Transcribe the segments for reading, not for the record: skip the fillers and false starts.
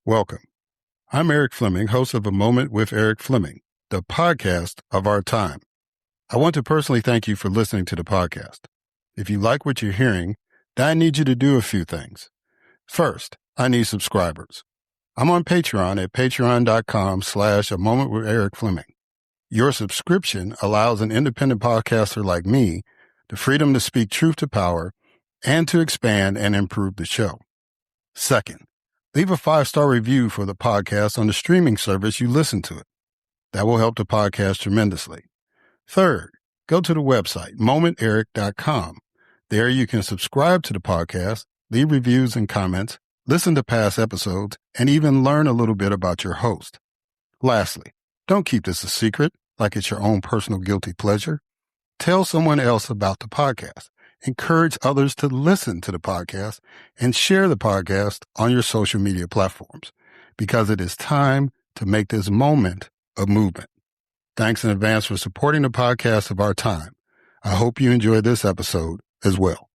Welcome. I'm Erik Fleming, host of A Moment with Erik Fleming, the podcast of our time. I want to personally thank you for listening to the podcast. If you like what you're hearing, then I need you to do a few things. First, I need subscribers. I'm on Patreon at patreon.com/A Moment with Erik Fleming. Your subscription allows an independent podcaster like me the freedom to speak truth to power and to expand and improve the show. Second, leave a 5-star review for the podcast on the streaming service you listen to it. That will help the podcast tremendously. Third, go to the website, momenterik.com. There you can subscribe to the podcast, leave reviews and comments, listen to past episodes, and even learn a little bit about your host. Lastly, don't keep this a secret like it's your own personal guilty pleasure. Tell someone else about the podcast. Encourage others to listen to the podcast and share the podcast on your social media platforms because it is time to make this moment a movement. Thanks in advance for supporting the podcast of our time. I hope you enjoyed this episode as well.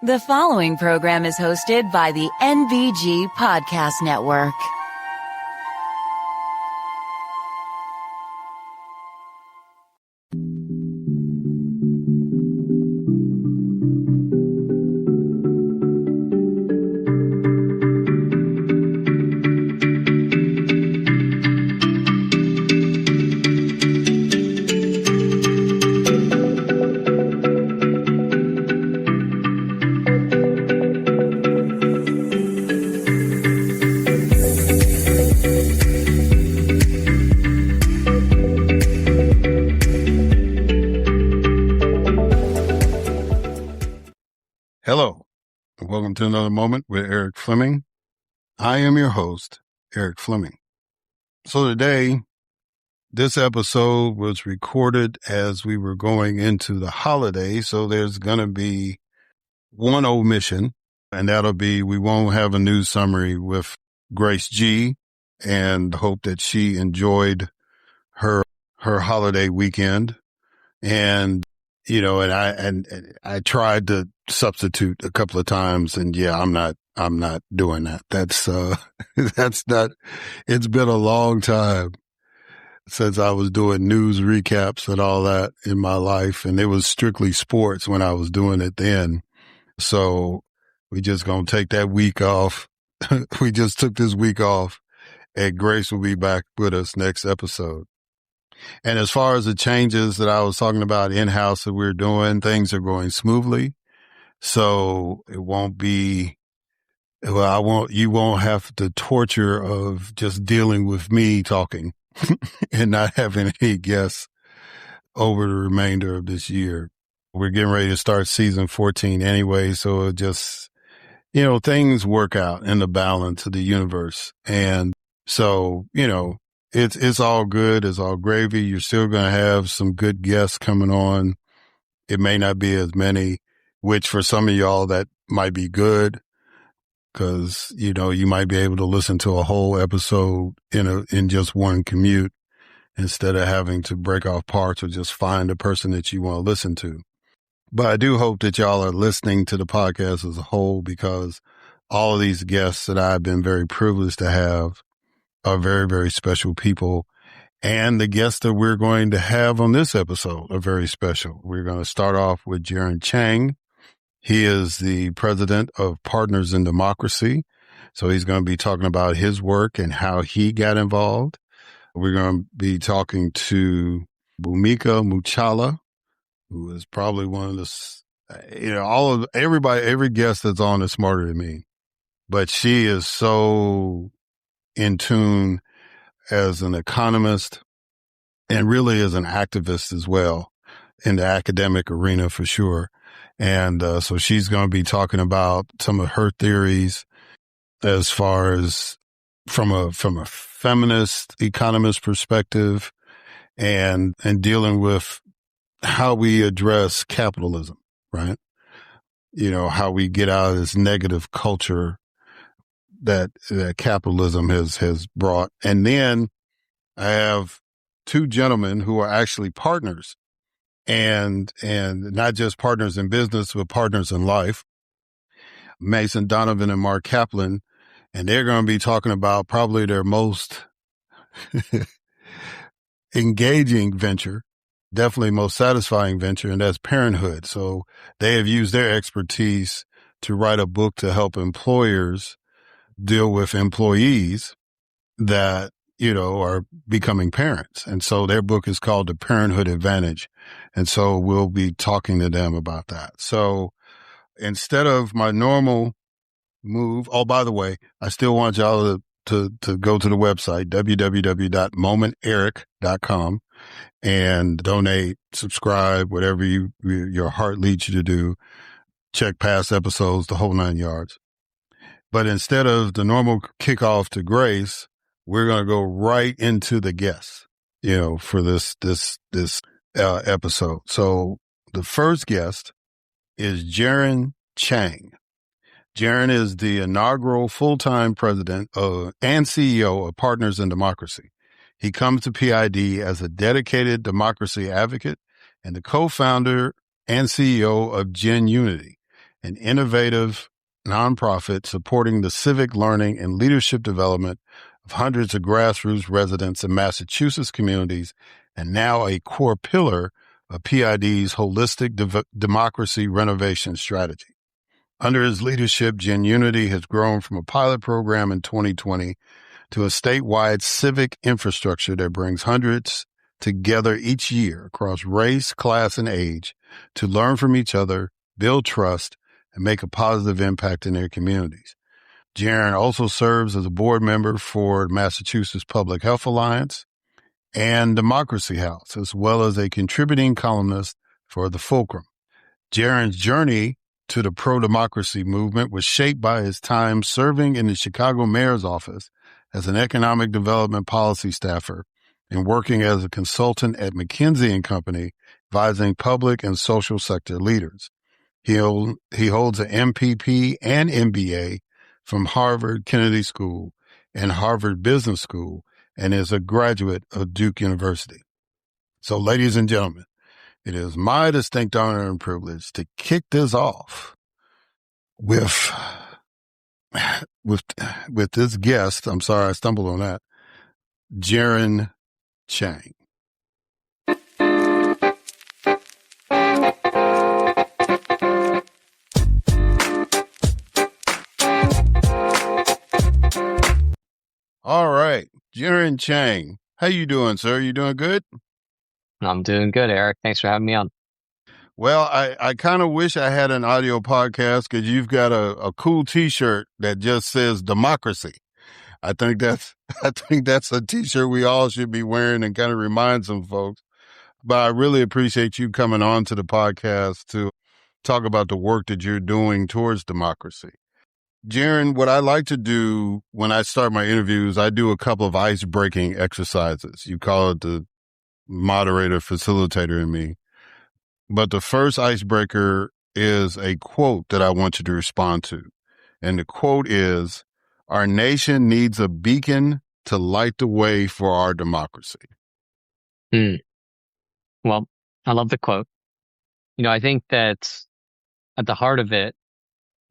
The following program is hosted by the NVG Podcast Network. Hello, and welcome to another moment with Erik Fleming. I am your host, Erik Fleming. So today, this episode was recorded as we were going into the holiday, so there's going to be one omission, and that'll be we won't have a news summary with Grace G, and hope that she enjoyed her holiday weekend. And and I tried to substitute a couple of times, and yeah, I'm not doing that. That's not, it's been a long time since I was doing news recaps and all that in my life. And it was strictly sports when I was doing it then. So we just going to take that week off. We just took this week off, and Grace will be back with us next episode. And as far as the changes that I was talking about in-house that we're doing, things are going smoothly. So it won't be, you won't have the torture of just dealing with me talking and not having any guests over the remainder of this year. We're getting ready to start season 14 anyway. So it just, things work out in the balance of the universe. And so, it's all good. It's all gravy. You're still going to have some good guests coming on. It may not be as many, which for some of y'all that might be good because, you might be able to listen to a whole episode in just one commute instead of having to break off parts or just find a person that you want to listen to. But I do hope that y'all are listening to the podcast as a whole because all of these guests that I've been very privileged to have are very, very special people. And the guests that we're going to have on this episode are very special. We're going to start off with Jerren Chang. He is the president of Partners in Democracy. So he's going to be talking about his work and how he got involved. We're going to be talking to Bhumika Muchhala, who is probably one of the, every guest that's on is smarter than me, but she is so in tune as an economist and really as an activist as well in the academic arena for sure. And so she's going to be talking about some of her theories as far as from a feminist economist perspective and dealing with how we address capitalism, right? How we get out of this negative culture that capitalism has brought. And then I have two gentlemen who are actually partners and not just partners in business, but partners in life, Mason Donovan and Mark Kaplan. And they're going to be talking about probably their most engaging venture, definitely most satisfying venture, and that's parenthood. So they have used their expertise to write a book to help employers deal with employees that, are becoming parents. And so their book is called The Parenthood Advantage. And so we'll be talking to them about that. So instead of my normal move, oh, by the way, I still want y'all to go to the website, www.momenteric.com, and donate, subscribe, whatever your heart leads you to do. Check past episodes, the whole 9 yards. But instead of the normal kickoff to grace, we're going to go right into the guests, for this episode. So the first guest is Jerren Chang. Jerren is the inaugural full-time president and CEO of Partners in Democracy. He comes to PID as a dedicated democracy advocate and the co-founder and CEO of Gen Unity, an innovative nonprofit supporting the civic learning and leadership development of hundreds of grassroots residents in Massachusetts communities, and now a core pillar of PID's holistic democracy renovation strategy. Under his leadership, Gen Unity has grown from a pilot program in 2020 to a statewide civic infrastructure that brings hundreds together each year across race, class, and age to learn from each other, build trust, and make a positive impact in their communities. Jerren also serves as a board member for Massachusetts Public Health Alliance and Democracy House, as well as a contributing columnist for The Fulcrum. Jerren's journey to the pro-democracy movement was shaped by his time serving in the Chicago mayor's office as an economic development policy staffer and working as a consultant at McKinsey & Company, advising public and social sector leaders. He holds an MPP and MBA from Harvard Kennedy School and Harvard Business School and is a graduate of Duke University. So, ladies and gentlemen, it is my distinct honor and privilege to kick this off with this guest. I'm sorry I stumbled on that. Jerren Chang. All right, Jerren Chang. How you doing, sir? You doing good? I'm doing good, Eric. Thanks for having me on. Well, I kind of wish I had an audio podcast because you've got a cool T-shirt that just says democracy. I think that's a T-shirt we all should be wearing and kind of remind some folks. But I really appreciate you coming on to the podcast to talk about the work that you're doing towards democracy. Jerren, what I like to do when I start my interviews, I do a couple of ice-breaking exercises. You call it the moderator facilitator in me. But the first icebreaker is a quote that I want you to respond to. And the quote is, "Our nation needs a beacon to light the way for our democracy." Well, I love the quote. I think that at the heart of it,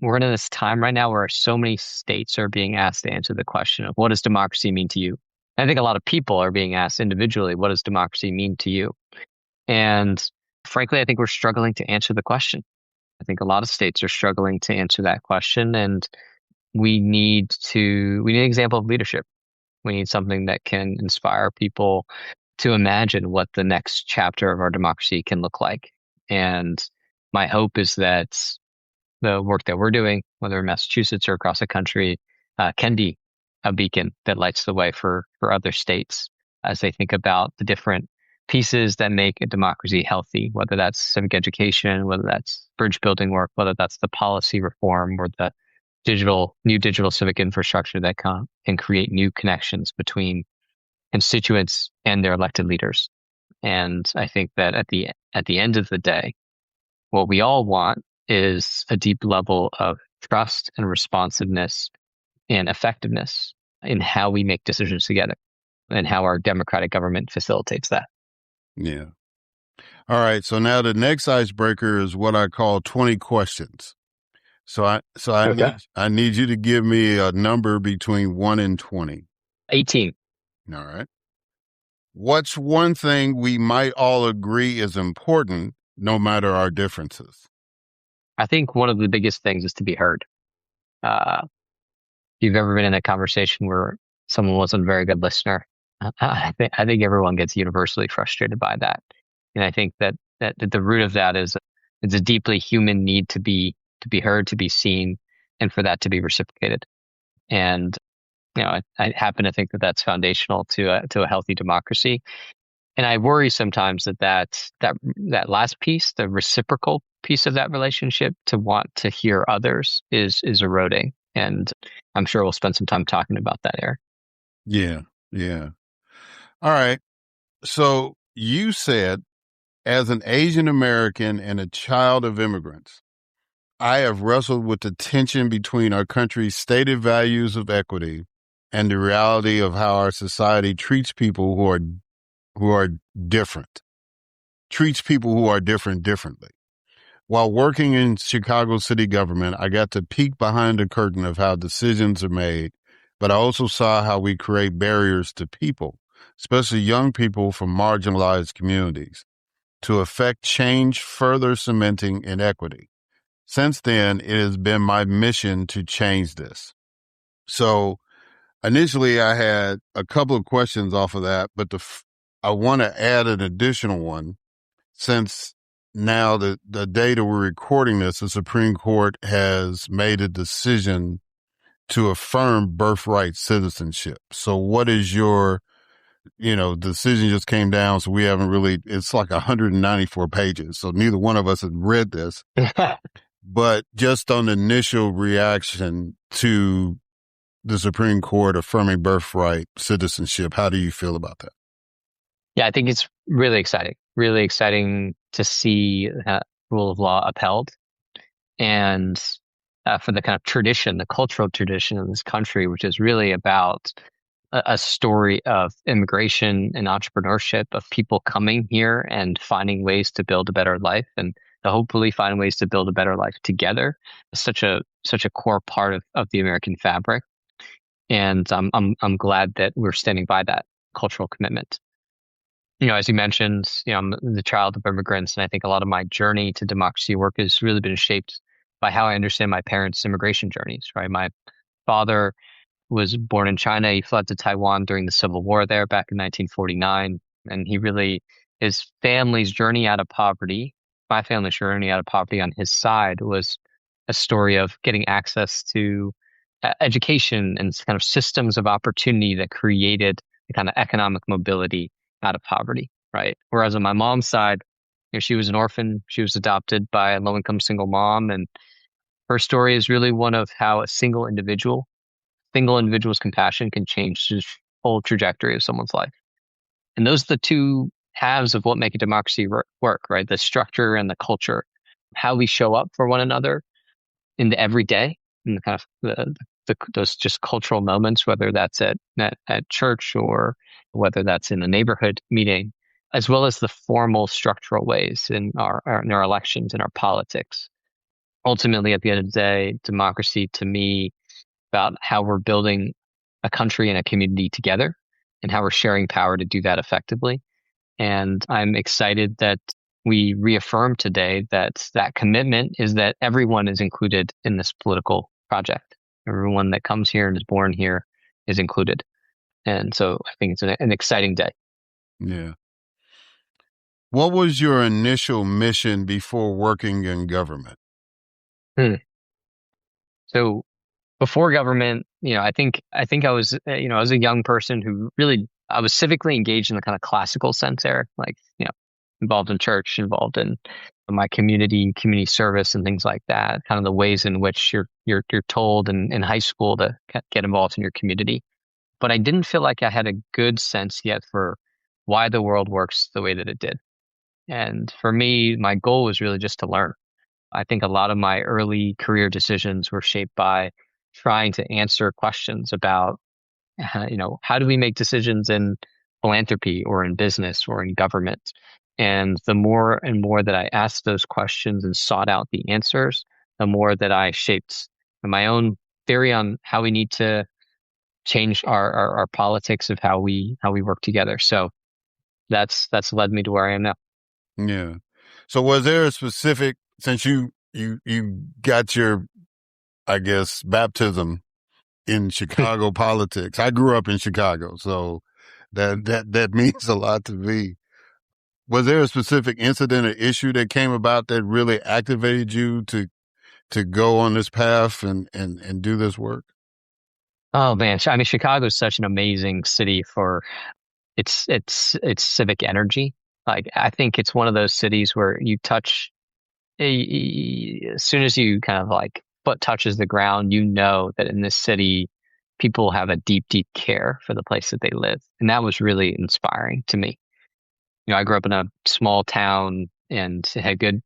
we're in this time right now where so many states are being asked to answer the question of what does democracy mean to you? I think a lot of people are being asked individually, what does democracy mean to you? And frankly, I think we're struggling to answer the question. I think a lot of states are struggling to answer that question, and we need an example of leadership. We need something that can inspire people to imagine what the next chapter of our democracy can look like. And my hope is that the work that we're doing, whether in Massachusetts or across the country, can be a beacon that lights the way for other states as they think about the different pieces that make a democracy healthy, whether that's civic education, whether that's bridge building work, whether that's the policy reform or the new digital civic infrastructure that can create new connections between constituents and their elected leaders. And I think that at the end of the day, what we all want is a deep level of trust and responsiveness and effectiveness in how we make decisions together and how our democratic government facilitates that. Yeah. All right. So now the next icebreaker is what I call 20 questions. Okay. I need you to give me a number between 1 and 20. 18. All right. What's one thing we might all agree is important, no matter our differences? I think one of the biggest things is to be heard. If you've ever been in a conversation where someone wasn't a very good listener, I think everyone gets universally frustrated by that. And I think that the root of that is it's a deeply human need to be heard, to be seen, and for that to be reciprocated. And I happen to think that that's foundational to a healthy democracy. And I worry sometimes that last piece, the reciprocal piece of that relationship, to want to hear others, is eroding. And I'm sure we'll spend some time talking about that, Eric. Yeah. Yeah. All right. So you said, as an Asian American and a child of immigrants, I have wrestled with the tension between our country's stated values of equity and the reality of how our society treats people who are different, differently. While working in Chicago city government, I got to peek behind the curtain of how decisions are made, but I also saw how we create barriers to people, especially young people from marginalized communities, to affect change, further cementing inequity. Since then, it has been my mission to change this. So initially I had a couple of questions off of that, but I want to add an additional one, since now the day that we're recording this, the Supreme Court has made a decision to affirm birthright citizenship. So what is your, decision just came down. So we haven't really, it's like 194 pages. So neither one of us had read this, but just on the initial reaction to the Supreme Court affirming birthright citizenship, how do you feel about that? Yeah, I think it's really exciting to see that rule of law upheld. And for the kind of tradition, the cultural tradition of this country, which is really about a story of immigration and entrepreneurship, of people coming here and finding ways to build a better life, and to hopefully find ways to build a better life together. It's such a core part of the American fabric. And I'm glad that we're standing by that cultural commitment. As you mentioned, I'm the child of immigrants, and I think a lot of my journey to democracy work has really been shaped by how I understand my parents' immigration journeys, right? My father was born in China. He fled to Taiwan during the Civil War there back in 1949. And his family's journey out of poverty, my family's journey out of poverty on his side, was a story of getting access to education and kind of systems of opportunity that created the kind of economic mobility out of poverty, right? Whereas on my mom's side, she was an orphan. She was adopted by a low-income single mom, and her story is really one of how a single individual's compassion can change the whole trajectory of someone's life. And those are the two halves of what make a democracy work, right? The structure and the culture, how we show up for one another in the everyday, in the kind of those just cultural moments, whether that's at church or whether that's in a neighborhood meeting, as well as the formal structural ways in our elections, in our politics. Ultimately, at the end of the day, democracy to me about how we're building a country and a community together, and how we're sharing power to do that effectively. And I'm excited that we reaffirm today that commitment is that everyone is included in this political project. Everyone that comes here and is born here is included. And so I think it's an exciting day. Yeah. What was your initial mission before working in government? So before government, I think I was, I was a young person who really, I was civically engaged in the kind of classical sense there, like, involved in church, involved in my community service and things like that, kind of the ways in which you're told in high school to get involved in your community. But I didn't feel like I had a good sense yet for why the world works the way that it did. And for me, my goal was really just to learn. I think a lot of my early career decisions were shaped by trying to answer questions about, how do we make decisions in philanthropy or in business or in government? And the more and more that I asked those questions and sought out the answers, the more that I shaped my own theory on how we need to change our politics of how we work together. So that's led me to where I am now. Yeah. So was there a specific, since you got your, I guess, baptism in Chicago politics. I grew up in Chicago, so that means a lot to me. Was there a specific incident or issue that came about that really activated you to go on this path and do this work? Oh man, I mean, Chicago is such an amazing city for its civic energy. Like, I think it's one of those cities where you touch as soon as you kind of like foot touches the ground, you know that in this city, people have a deep, deep care for the place that they live. And that was really inspiring to me. I grew up in a small town and it had good,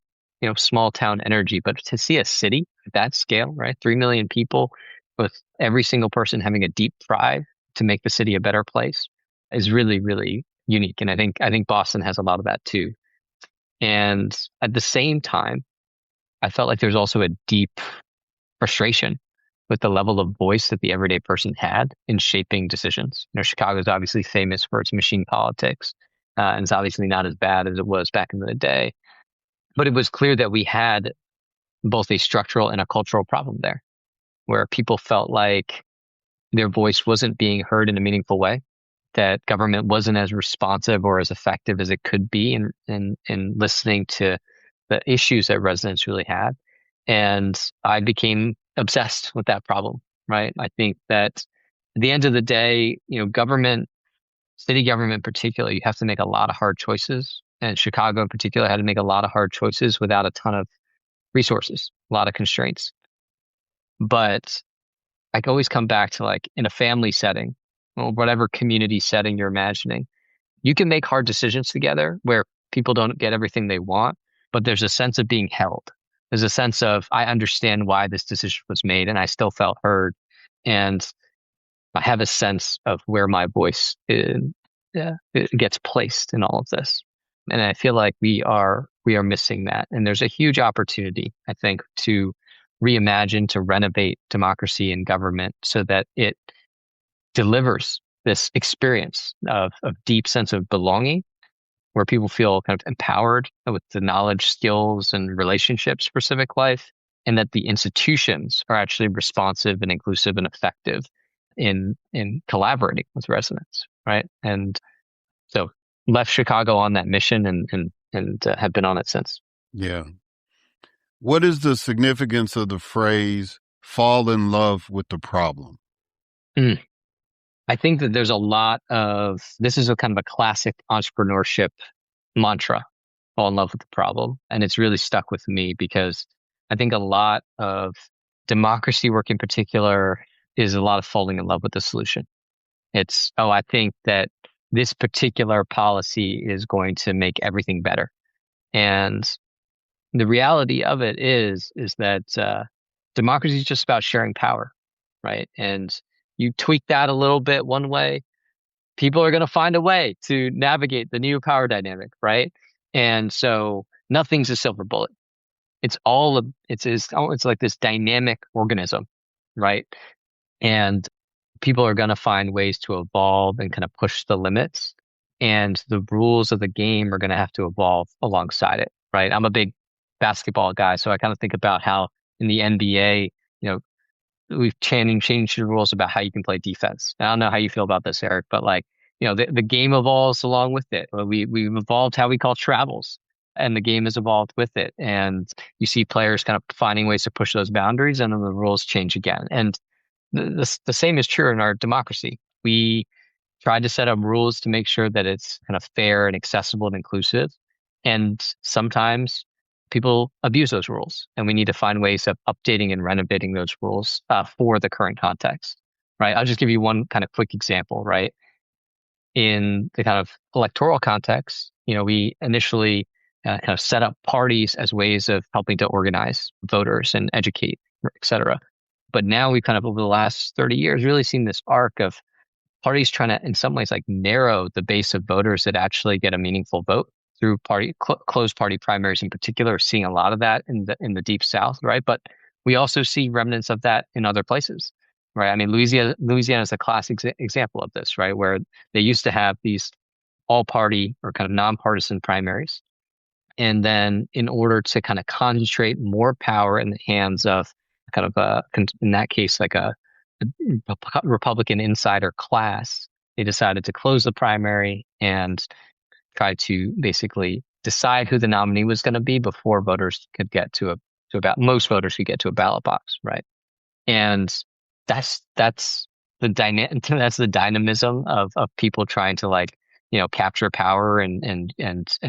small town energy, but to see a city at that scale, right? 3 million people with every single person having a deep pride to make the city a better place is really, really unique. And I think Boston has a lot of that too. And at the same time, I felt like there's also a deep frustration with the level of voice that the everyday person had in shaping decisions. Chicago is obviously famous for its machine politics, and it's obviously not as bad as it was back in the day. But it was clear that we had both a structural and a cultural problem there, where people felt like their voice wasn't being heard in a meaningful way, that government wasn't as responsive or as effective as it could be in listening to the issues that residents really had. And I became obsessed with that problem, right? I think that at the end of the day, government, city government in particular, you have to make a lot of hard choices. And Chicago in particular had to make a lot of hard choices without a ton of resources, a lot of constraints. But I can always come back to, like, in a family setting, or whatever community setting you're imagining, you can make hard decisions together where people don't get everything they want, but there's a sense of being held. There's a sense of, I understand why this decision was made and I still felt heard. And I have a sense of where my voice it gets placed in all of this. And I feel like we are missing that. And there's a huge opportunity, I think, to reimagine, to renovate democracy and government so that it delivers this experience of deep sense of belonging, where people feel kind of empowered with the knowledge, skills, and relationships for civic life, and that the institutions are actually responsive and inclusive and effective in collaborating with residents, right? And so left Chicago on that mission and have been on it since. Yeah. What is the significance of the phrase "fall in love with the problem"? I think that there's a lot of this is a kind of a classic entrepreneurship mantra, fall in love with the problem. And it's really stuck with me because I think a lot of democracy work in particular is a lot of falling in love with the solution. It's, oh, I think that this particular policy is going to make everything better. And the reality of it is that democracy is just about sharing power, right? And you tweak that a little bit one way, people are going to find a way to navigate the new power dynamic, right? And so nothing's a silver bullet. It's like this dynamic organism, right? And people are going to find ways to evolve and kind of push the limits, and the rules of the game are going to have to evolve alongside it, right? I'm a big basketball guy, so I kind of think about how in the NBA, we've changed the rules about how you can play defense. I don't know how you feel about this, Erik, but, like, the game evolves along with it. We've evolved how we call travels, and the game has evolved with it. And you see players kind of finding ways to push those boundaries, and then the rules change again. And the same is true in our democracy. We tried to set up rules to make sure that it's kind of fair and accessible and inclusive. And sometimes people abuse those rules, and we need to find ways of updating and renovating those rules for the current context, right? I'll just give you one kind of quick example, right? In the kind of electoral context, we initially kind of set up parties as ways of helping to organize voters and educate, et cetera. But now we've kind of, over the last 30 years, really seen this arc of parties trying to, in some ways, like, narrow the base of voters that actually get a meaningful vote. through closed party primaries in particular. We're seeing a lot of that in the Deep South, right? But we also see remnants of that in other places, right? I mean, Louisiana is a classic example of this, right? Where they used to have these all party or kind of nonpartisan primaries. And then in order to kind of concentrate more power in the hands of kind of in that case, like a Republican insider class, they decided to close the primary and try to basically decide who the nominee was going to be before voters could get most voters could get to a ballot box, right? And that's that's the dynamism of people trying to capture power and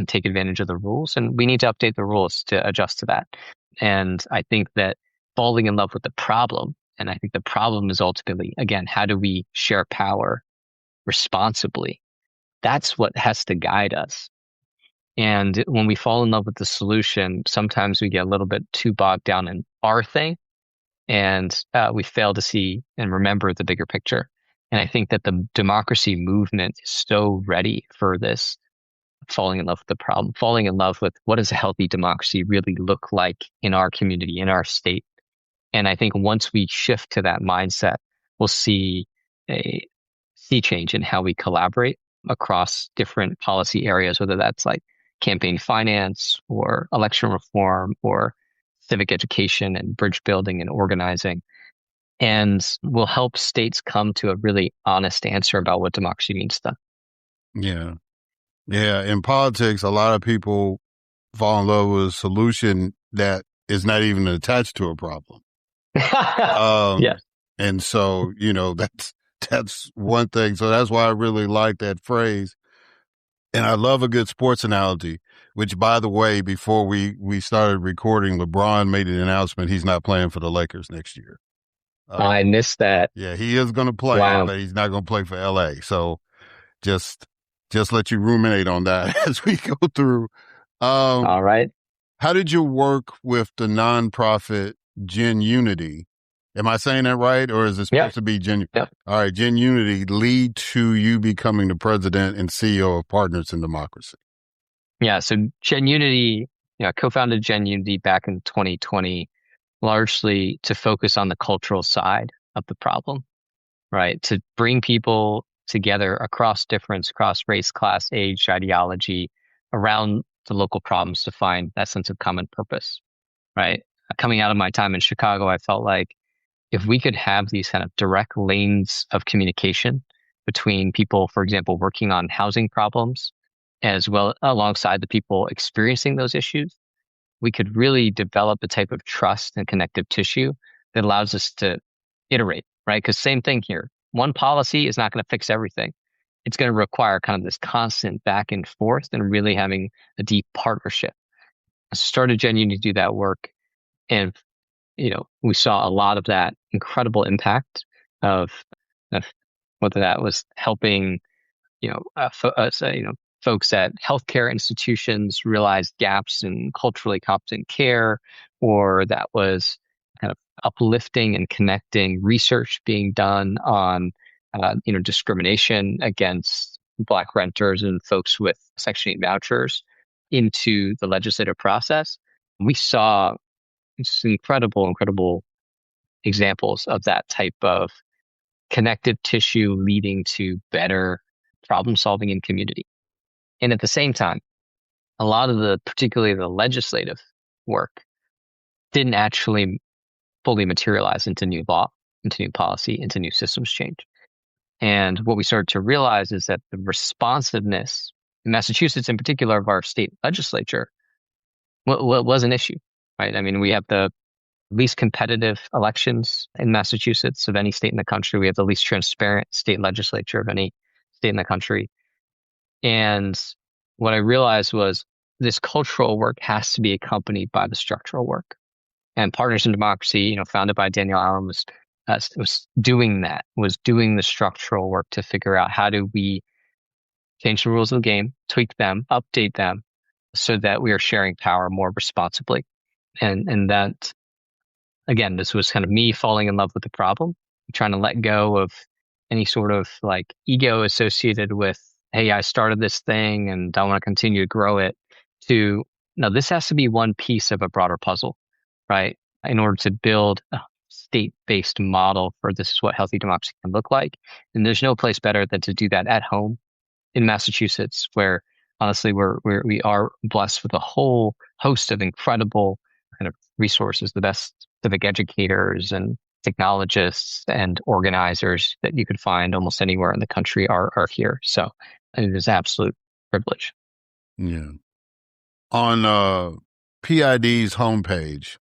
take advantage of the rules. And we need to update the rules to adjust to that. And I think that falling in love with the problem, and I think the problem is ultimately, again, how do we share power responsibly? That's what has to guide us. And when we fall in love with the solution, sometimes we get a little bit too bogged down in our thing, and we fail to see and remember the bigger picture. And I think that the democracy movement is so ready for this falling in love with the problem, falling in love with what does a healthy democracy really look like in our community, in our state. And I think once we shift to that mindset, we'll see a sea change in how we collaborate across different policy areas, whether that's like campaign finance or election reform or civic education and bridge building and organizing, and will help states come to a really honest answer about what democracy means to them. Yeah. Yeah. In politics, a lot of people fall in love with a solution that is not even attached to a problem. Yes. And so, that's one thing. So that's why I really like that phrase. And I love a good sports analogy, which, by the way, before we started recording, LeBron made an announcement he's not playing for the Lakers next year. I missed that. Yeah, he is going to play, but he's not going to play for LA. So just let you ruminate on that as we go through. All right. How did your work with the nonprofit Gen Unity, am I saying that right? Or is it supposed to be Gen? Yep. All right, Gen Unity lead to you becoming the president and CEO of Partners in Democracy? Yeah. So Gen Unity, I co-founded Gen Unity back in 2020, largely to focus on the cultural side of the problem, right? To bring people together across difference, across race, class, age, ideology, around the local problems to find that sense of common purpose, right? Coming out of my time in Chicago, I felt like if we could have these kind of direct lanes of communication between people, for example, working on housing problems, as well alongside the people experiencing those issues, we could really develop a type of trust and connective tissue that allows us to iterate, right? Because same thing here. One policy is not going to fix everything. It's going to require kind of this constant back and forth and really having a deep partnership. I started Gen Unity to do that work, and we saw a lot of that incredible impact of whether that was helping folks at healthcare institutions realize gaps in culturally competent care, or that was kind of uplifting and connecting research being done on discrimination against Black renters and folks with Section 8 vouchers into the legislative process. We saw just incredible examples of that type of connective tissue leading to better problem solving in community. And at the same time, a lot of particularly the legislative work didn't actually fully materialize into new law, into new policy, into new systems change. And what we started to realize is that the responsiveness in Massachusetts, in particular, of our state legislature was an issue, right? I mean, we have the least competitive elections in Massachusetts of any state in the country. We have the least transparent state legislature of any state in the country. And what I realized was this cultural work has to be accompanied by the structural work. And Partners in Democracy, founded by Daniel Allen, was doing that, was doing the structural work to figure out how do we change the rules of the game, tweak them, update them, so that we are sharing power more responsibly. And that, again, this was kind of me falling in love with the problem, trying to let go of any sort of like ego associated with hey, I started this thing and I want to continue to grow it, to, no, this has to be one piece of a broader puzzle, right? In order to build a state-based model for this is what healthy democracy can look like. And there's no place better than to do that at home in Massachusetts, where honestly we are blessed with a whole host of incredible kind of resources, the best civic educators and technologists and organizers that you could find almost anywhere in the country are here. So it is absolute privilege. Yeah. On PID's homepage,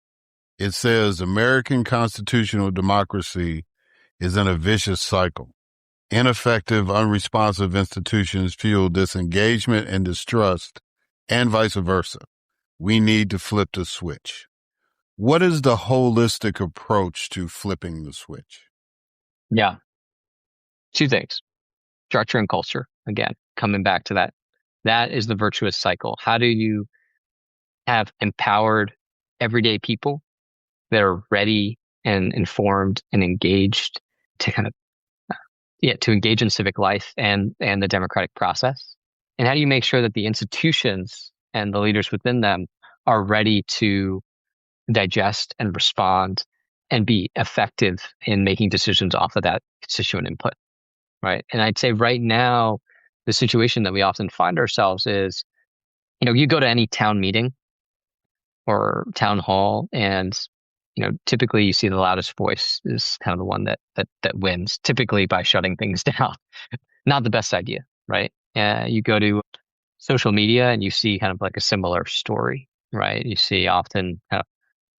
it says American constitutional democracy is in a vicious cycle. Ineffective, unresponsive institutions fuel disengagement and distrust, and vice versa. We need to flip the switch. What is the holistic approach to flipping the switch? Yeah. Two things. Structure and culture. Again, coming back to that. That is the virtuous cycle. How do you have empowered everyday people that are ready and informed and engaged to kind of to engage in civic life and the democratic process? And how do you make sure that the institutions and the leaders within them are ready to digest and respond and be effective in making decisions off of that constituent input, right? And I'd say right now, the situation that we often find ourselves is, you go to any town meeting or town hall, and typically you see the loudest voice is kind of the one that wins, typically by shutting things down. Not the best idea, right? You go to social media and you see kind of like a similar story, right? You see often kind of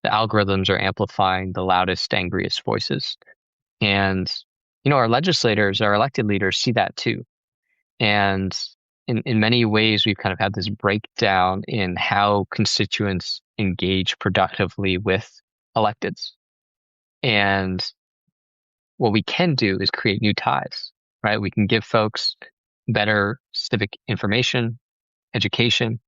the algorithms are amplifying the loudest, angriest voices. And, our legislators, our elected leaders see that too. And in many ways, we've kind of had this breakdown in how constituents engage productively with electeds. And what we can do is create new ties, right? We can give folks better civic information, education.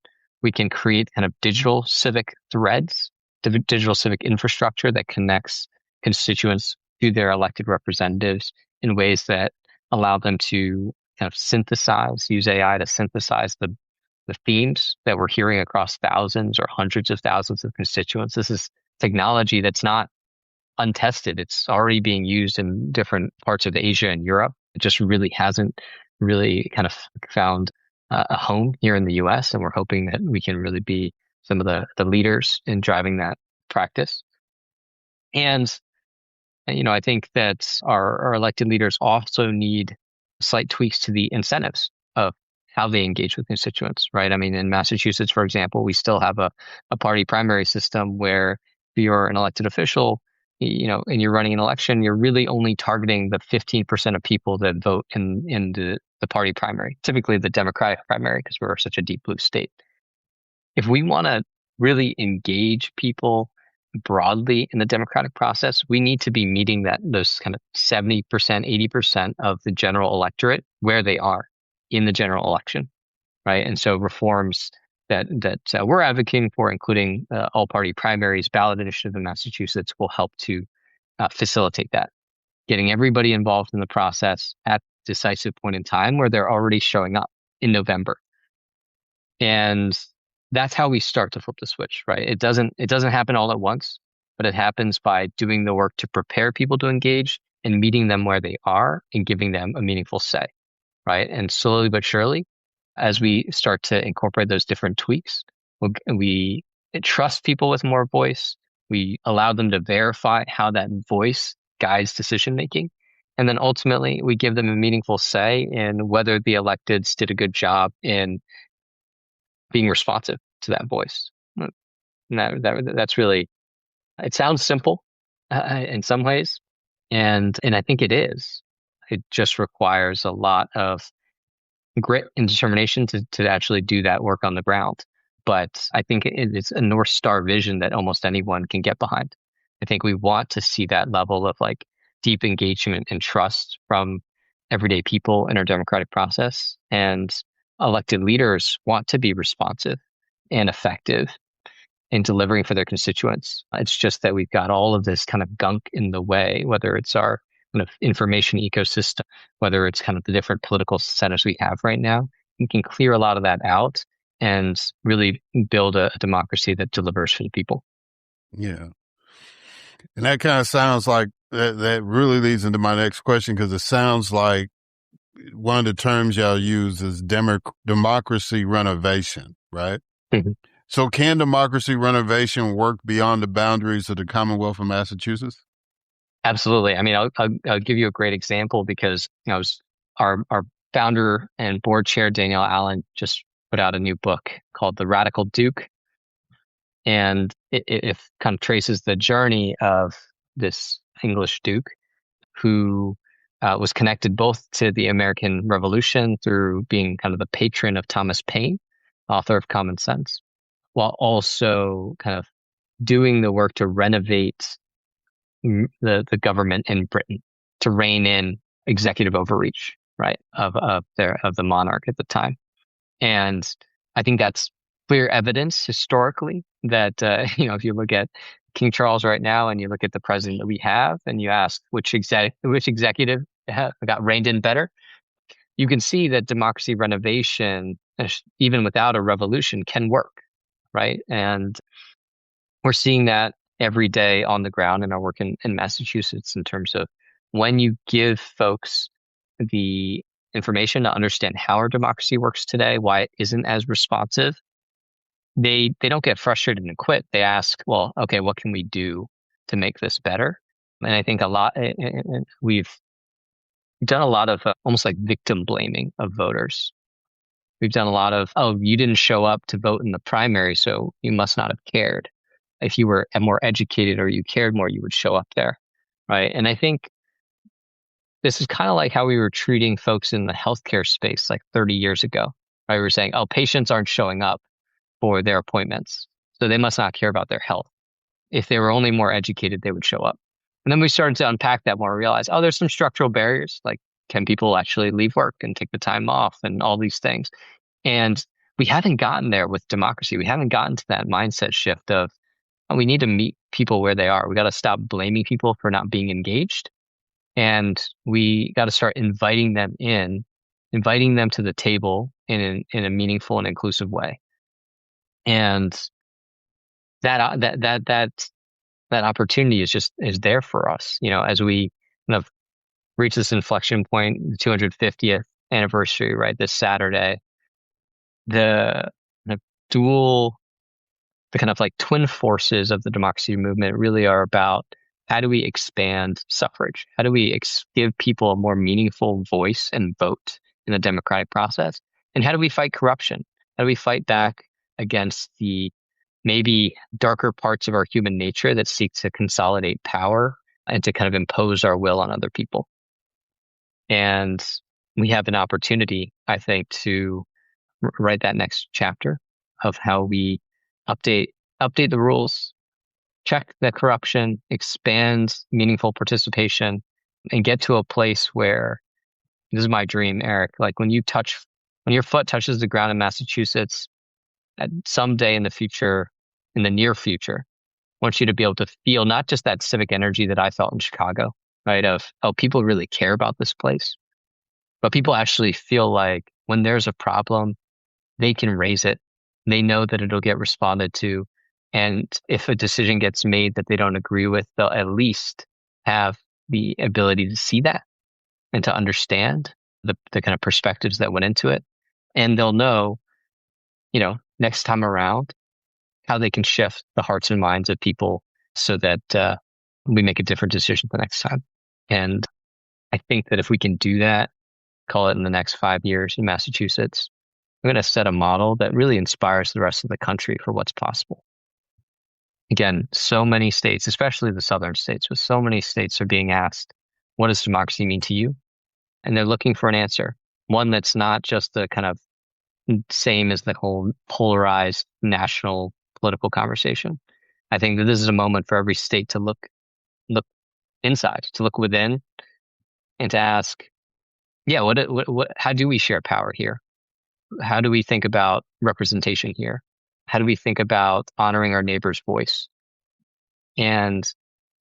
We can create kind of digital civic threads, digital civic infrastructure that connects constituents to their elected representatives in ways that allow them to kind of use AI to synthesize the themes that we're hearing across thousands or hundreds of thousands of constituents. This is technology that's not untested. It's already being used in different parts of Asia and Europe. It just really hasn't really kind of found a home here in the US. And we're hoping that we can really be some of the leaders in driving that practice. And, I think that our elected leaders also need slight tweaks to the incentives of how they engage with constituents, right? I mean, in Massachusetts, for example, we still have a party primary system where if you're an elected official, and you're running an election, you're really only targeting the 15% of people that vote in the party primary, typically the Democratic primary, because we're such a deep blue state. If we want to really engage people broadly in the democratic process, we need to be meeting those kind of 70%, 80% of the general electorate where they are in the general election, right? And so reforms that we're advocating for, including all-party primaries, ballot initiative in Massachusetts, will help to facilitate that, getting everybody involved in the process at a decisive point in time where they're already showing up in November. And that's how we start to flip the switch, right? It doesn't happen all at once, but it happens by doing the work to prepare people to engage and meeting them where they are and giving them a meaningful say, right? And slowly but surely, as we start to incorporate those different tweaks, we trust people with more voice. We allow them to verify how that voice guides decision making. And then ultimately, we give them a meaningful say in whether the electeds did a good job in being responsive to that voice. And that's really, it sounds simple in some ways, and I think it is. It just requires a lot of grit and determination to actually do that work on the ground. But I think it's a North Star vision that almost anyone can get behind. I think we want to see that level of like deep engagement and trust from everyday people in our democratic process. And elected leaders want to be responsive and effective in delivering for their constituents. It's just that we've got all of this kind of gunk in the way, whether it's our kind of information ecosystem, whether it's kind of the different political centers we have right now, you can clear a lot of that out and really build a democracy that delivers for the people. Yeah. And that kind of sounds like that really leads into my next question, because it sounds like one of the terms y'all use is democracy renovation, right? Mm-hmm. So can democracy renovation work beyond the boundaries of the Commonwealth of Massachusetts? Absolutely. I mean, I'll give you a great example because our founder and board chair Danielle Allen just put out a new book called The Radical Duke, and it kind of traces the journey of this English Duke who was connected both to the American Revolution through being kind of the patron of Thomas Paine, author of Common Sense, while also kind of doing the work to renovate the government in Britain, to rein in executive overreach, right, of the monarch at the time. And I think that's clear evidence historically that if you look at King Charles right now and you look at the president that we have and you ask which executive got reined in better, you can see that democracy renovation, even without a revolution, can work, right? And we're seeing that every day on the ground in our work in Massachusetts, in terms of when you give folks the information to understand how our democracy works today, why it isn't as responsive, they don't get frustrated and quit. They ask, well, okay, what can we do to make this better? And I think we've done a lot of almost like victim blaming of voters. We've done a lot of, oh, you didn't show up to vote in the primary, so you must not have cared. If you were more educated or you cared more, you would show up there, right? And I think this is kind of like how we were treating folks in the healthcare space like 30 years ago, right? We were saying, oh, patients aren't showing up for their appointments, so they must not care about their health. If they were only more educated, they would show up. And then we started to unpack that more and realize, oh, there's some structural barriers, like can people actually leave work and take the time off and all these things. And we haven't gotten there with democracy. We haven't gotten to that mindset shift of, oh, we need to meet people where they are. We got to stop blaming people for not being engaged. And we got to start inviting them to the table in a meaningful and inclusive way. And that opportunity is there for us, as we kind of reach this inflection point, the 250th anniversary, right, this Saturday. The kind of like twin forces of the democracy movement really are about, how do we expand suffrage? How do we give people a more meaningful voice and vote in the democratic process? And how do we fight corruption? How do we fight back against the maybe darker parts of our human nature that seek to consolidate power and to kind of impose our will on other people? And we have an opportunity, I think, to write that next chapter of how we update the rules, check the corruption, expand meaningful participation, and get to a place where, this is my dream, Erik, like when your foot touches the ground in Massachusetts at someday in the near future, I want you to be able to feel not just that civic energy that I felt in Chicago, right? Of, oh, people really care about this place, but people actually feel like when there's a problem, they can raise it. They know that it'll get responded to. And if a decision gets made that they don't agree with, they'll at least have the ability to see that and to understand the kind of perspectives that went into it. And they'll know, next time around, how they can shift the hearts and minds of people so that we make a different decision the next time. And I think that if we can do that, call it in the next 5 years in Massachusetts, we're going to set a model that really inspires the rest of the country for what's possible. Again, so many states, especially the southern states, with so many states are being asked, what does democracy mean to you? And they're looking for an answer, one that's not just the kind of same as the whole polarized national political conversation. I think that this is a moment for every state to look inside, to look within, and to ask, how do we share power here? How do we think about representation here? How do we think about honoring our neighbor's voice? And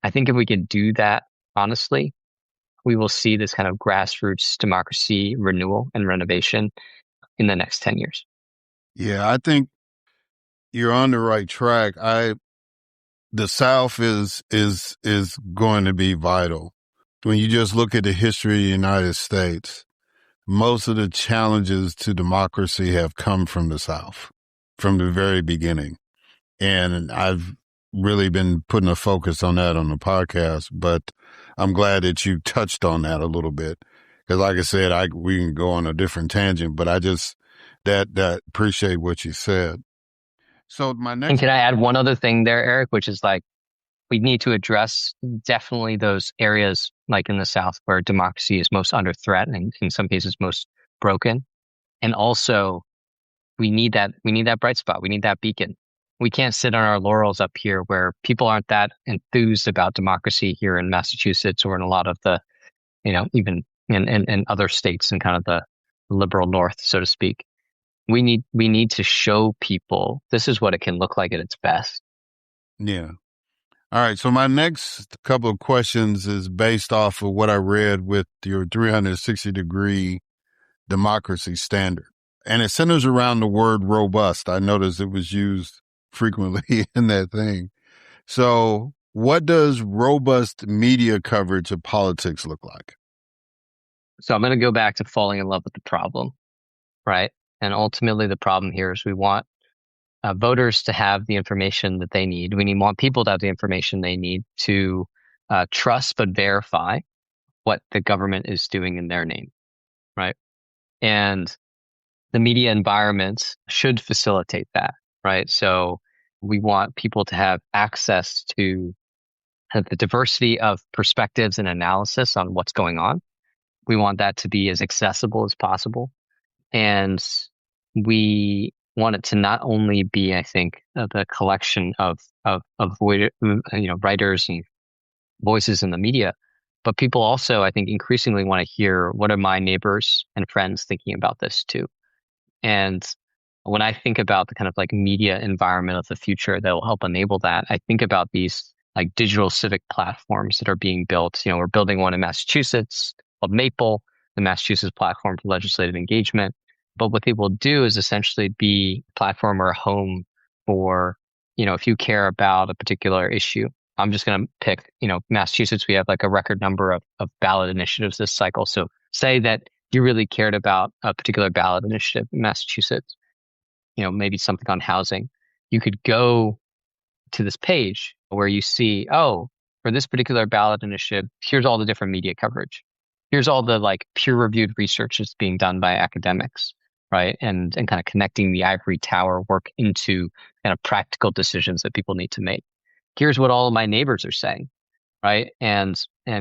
I think if we can do that honestly, we will see this kind of grassroots democracy renewal and renovation in the next 10 years. Yeah, I think you're on the right track. The South is going to be vital. When you just look at the history of the United States, most of the challenges to democracy have come from the South from the very beginning. And I've really been putting a focus on that on the podcast, but I'm glad that you touched on that a little bit. Because like I said, we can go on a different tangent, but I just, that appreciate what you said. So my next. And can I add one other thing there, Eric, which is like, we need to address definitely those areas like in the South where democracy is most under threat and in some cases most broken. And also we need that bright spot. We need that beacon. We can't sit on our laurels up here where people aren't that enthused about democracy here in Massachusetts or in a lot of the, even in other states and kind of the liberal North, so to speak. We need to show people this is what it can look like at its best. Yeah. All right. So my next couple of questions is based off of what I read with your 360-degree democracy standard. And it centers around the word robust. I noticed it was used frequently in that thing. So what does robust media coverage of politics look like? So I'm going to go back to falling in love with the problem, right? And ultimately the problem here is we want voters to have the information that they need. We want people to have the information they need to trust but verify what the government is doing in their name, right? And the media environment should facilitate that, right? So we want people to have access to the diversity of perspectives and analysis on what's going on. We want that to be as accessible as possible. And we want it to not only be, I think, the collection of writers and voices in the media, but people also, I think, increasingly want to hear what are my neighbors and friends thinking about this too. And when I think about the kind of like media environment of the future that will help enable that, I think about these like digital civic platforms that are being built. We're building one in Massachusetts called Maple, the Massachusetts Platform for Legislative Engagement. But what they will do is essentially be a platform or a home for, if you care about a particular issue. I'm just going to pick, Massachusetts, we have like a record number of ballot initiatives this cycle. So say that you really cared about a particular ballot initiative in Massachusetts, maybe something on housing. You could go to this page where you see, oh, for this particular ballot initiative, here's all the different media coverage. Here's all the like peer-reviewed research that's being done by academics, right? And kind of connecting the ivory tower work into kind of practical decisions that people need to make. Here's what all of my neighbors are saying, right? And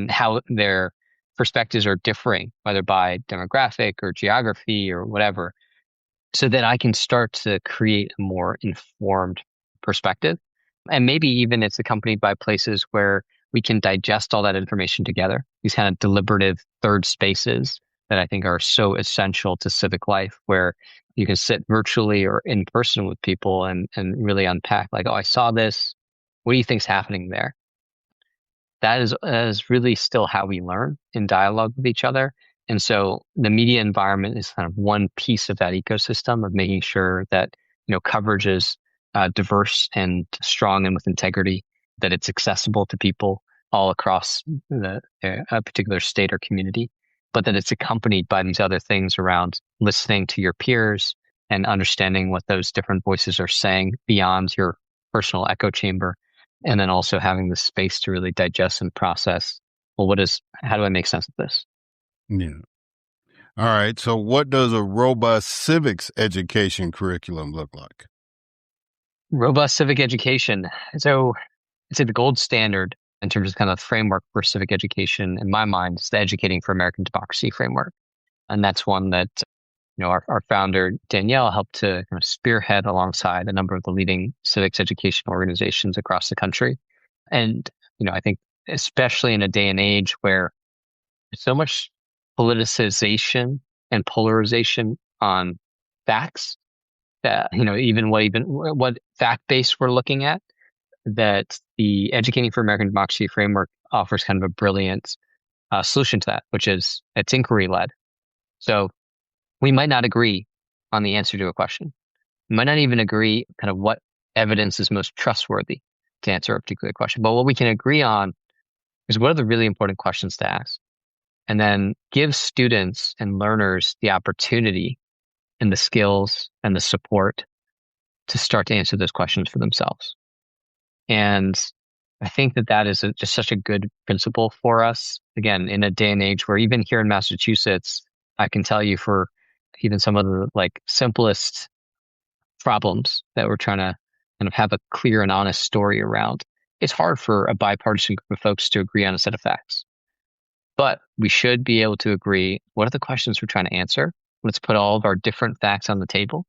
how their perspectives are differing, whether by demographic or geography or whatever, so that I can start to create a more informed perspective. And maybe even it's accompanied by places where we can digest all that information together, these kind of deliberative third spaces that I think are so essential to civic life, where you can sit virtually or in person with people and really unpack like, oh, I saw this. What do you think's happening there? That is really still how we learn in dialogue with each other. And so the media environment is kind of one piece of that ecosystem of making sure that, coverage is diverse and strong and with integrity, that it's accessible to people all across a particular state or community, but that it's accompanied by these other things around listening to your peers and understanding what those different voices are saying beyond your personal echo chamber. And then also having the space to really digest and process, well, how do I make sense of this? Yeah. All right. So what does a robust civics education curriculum look like? Robust civic education. So I'd say the gold standard in terms of kind of framework for civic education, in my mind, is the Educating for American Democracy framework. And that's one that, our founder, Danielle, helped to kind of spearhead alongside a number of the leading civics education organizations across the country. And, I think especially in a day and age where there's so much politicization and polarization on facts, that, even what fact base we're looking at, that the Educating for American Democracy framework offers kind of a brilliant solution to that, which is it's inquiry led. So we might not agree on the answer to a question. We might not even agree kind of what evidence is most trustworthy to answer a particular question. But what we can agree on is what are the really important questions to ask, and then give students and learners the opportunity and the skills and the support to start to answer those questions for themselves. And I think that is just such a good principle for us. Again, in a day and age where even here in Massachusetts, I can tell you for even some of the like simplest problems that we're trying to kind of have a clear and honest story around, it's hard for a bipartisan group of folks to agree on a set of facts. But we should be able to agree, what are the questions we're trying to answer? Let's put all of our different facts on the table.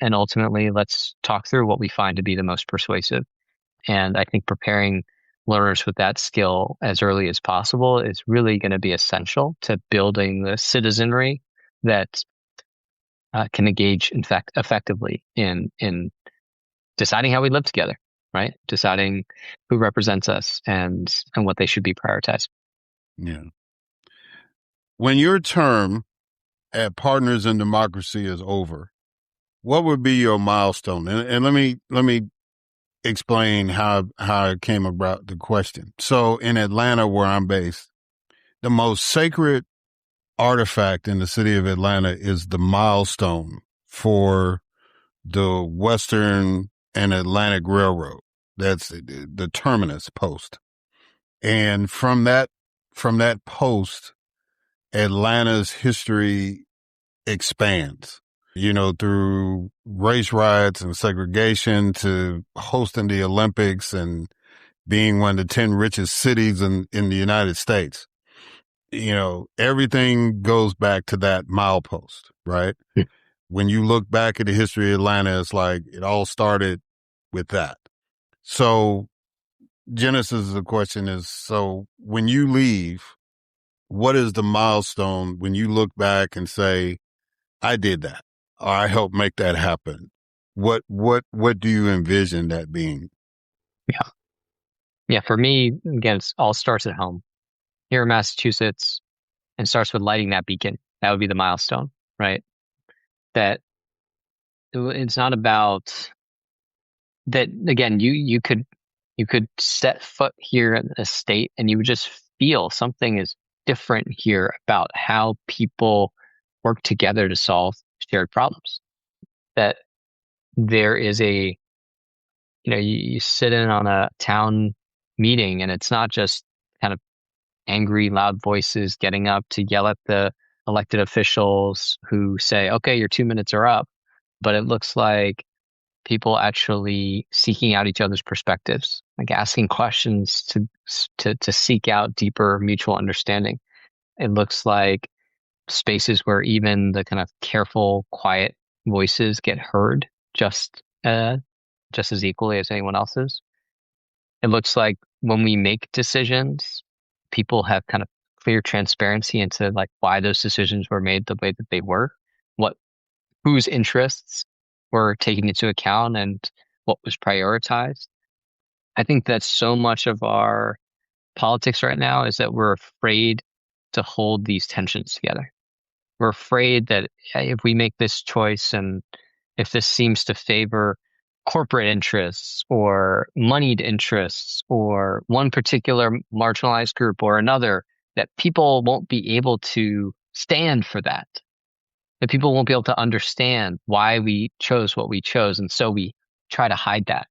And ultimately, let's talk through what we find to be the most persuasive. And I think preparing learners with that skill as early as possible is really going to be essential to building the citizenry that can engage, in fact, effectively in deciding how we live together, right? Deciding who represents us and what they should be prioritized. Yeah. When your term at Partners in Democracy is over, what would be your milestone? And let me explain how I came about the question. So in Atlanta, where I'm based, the most sacred artifact in the city of Atlanta is the milestone for the Western and Atlantic Railroad. That's the terminus post. And from that post, Atlanta's history expands, through race riots and segregation to hosting the Olympics and being one of the 10 richest cities in the United States. Everything goes back to that milepost, right? Yeah. When you look back at the history of Atlanta, it's like it all started with that. So Genesis of the question is, so when you leave, what is the milestone when you look back and say, I did that, or I helped make that happen? What do you envision that being? Yeah. Yeah. For me, again, it all starts at home here in Massachusetts and starts with lighting that beacon. That would be the milestone, right? That it's not about that. Again, you could set foot here in a state and you would just feel something is different here about how people work together to solve shared problems. That there is you sit in on a town meeting and it's not just kind of angry, loud voices getting up to yell at the elected officials who say, okay, your 2 minutes are up. But it looks like people actually seeking out each other's perspectives, like asking questions to seek out deeper mutual understanding. It looks like spaces where even the kind of careful, quiet voices get heard just as equally as anyone else's. It looks like when we make decisions, people have kind of clear transparency into like why those decisions were made the way that they were, whose interests were taken into account and what was prioritized. I think that so much of our politics right now is that we're afraid to hold these tensions together. We're afraid that if we make this choice and if this seems to favor corporate interests or moneyed interests or one particular marginalized group or another, that people won't be able to stand for that people won't be able to understand why we chose what we chose. And so we try to hide that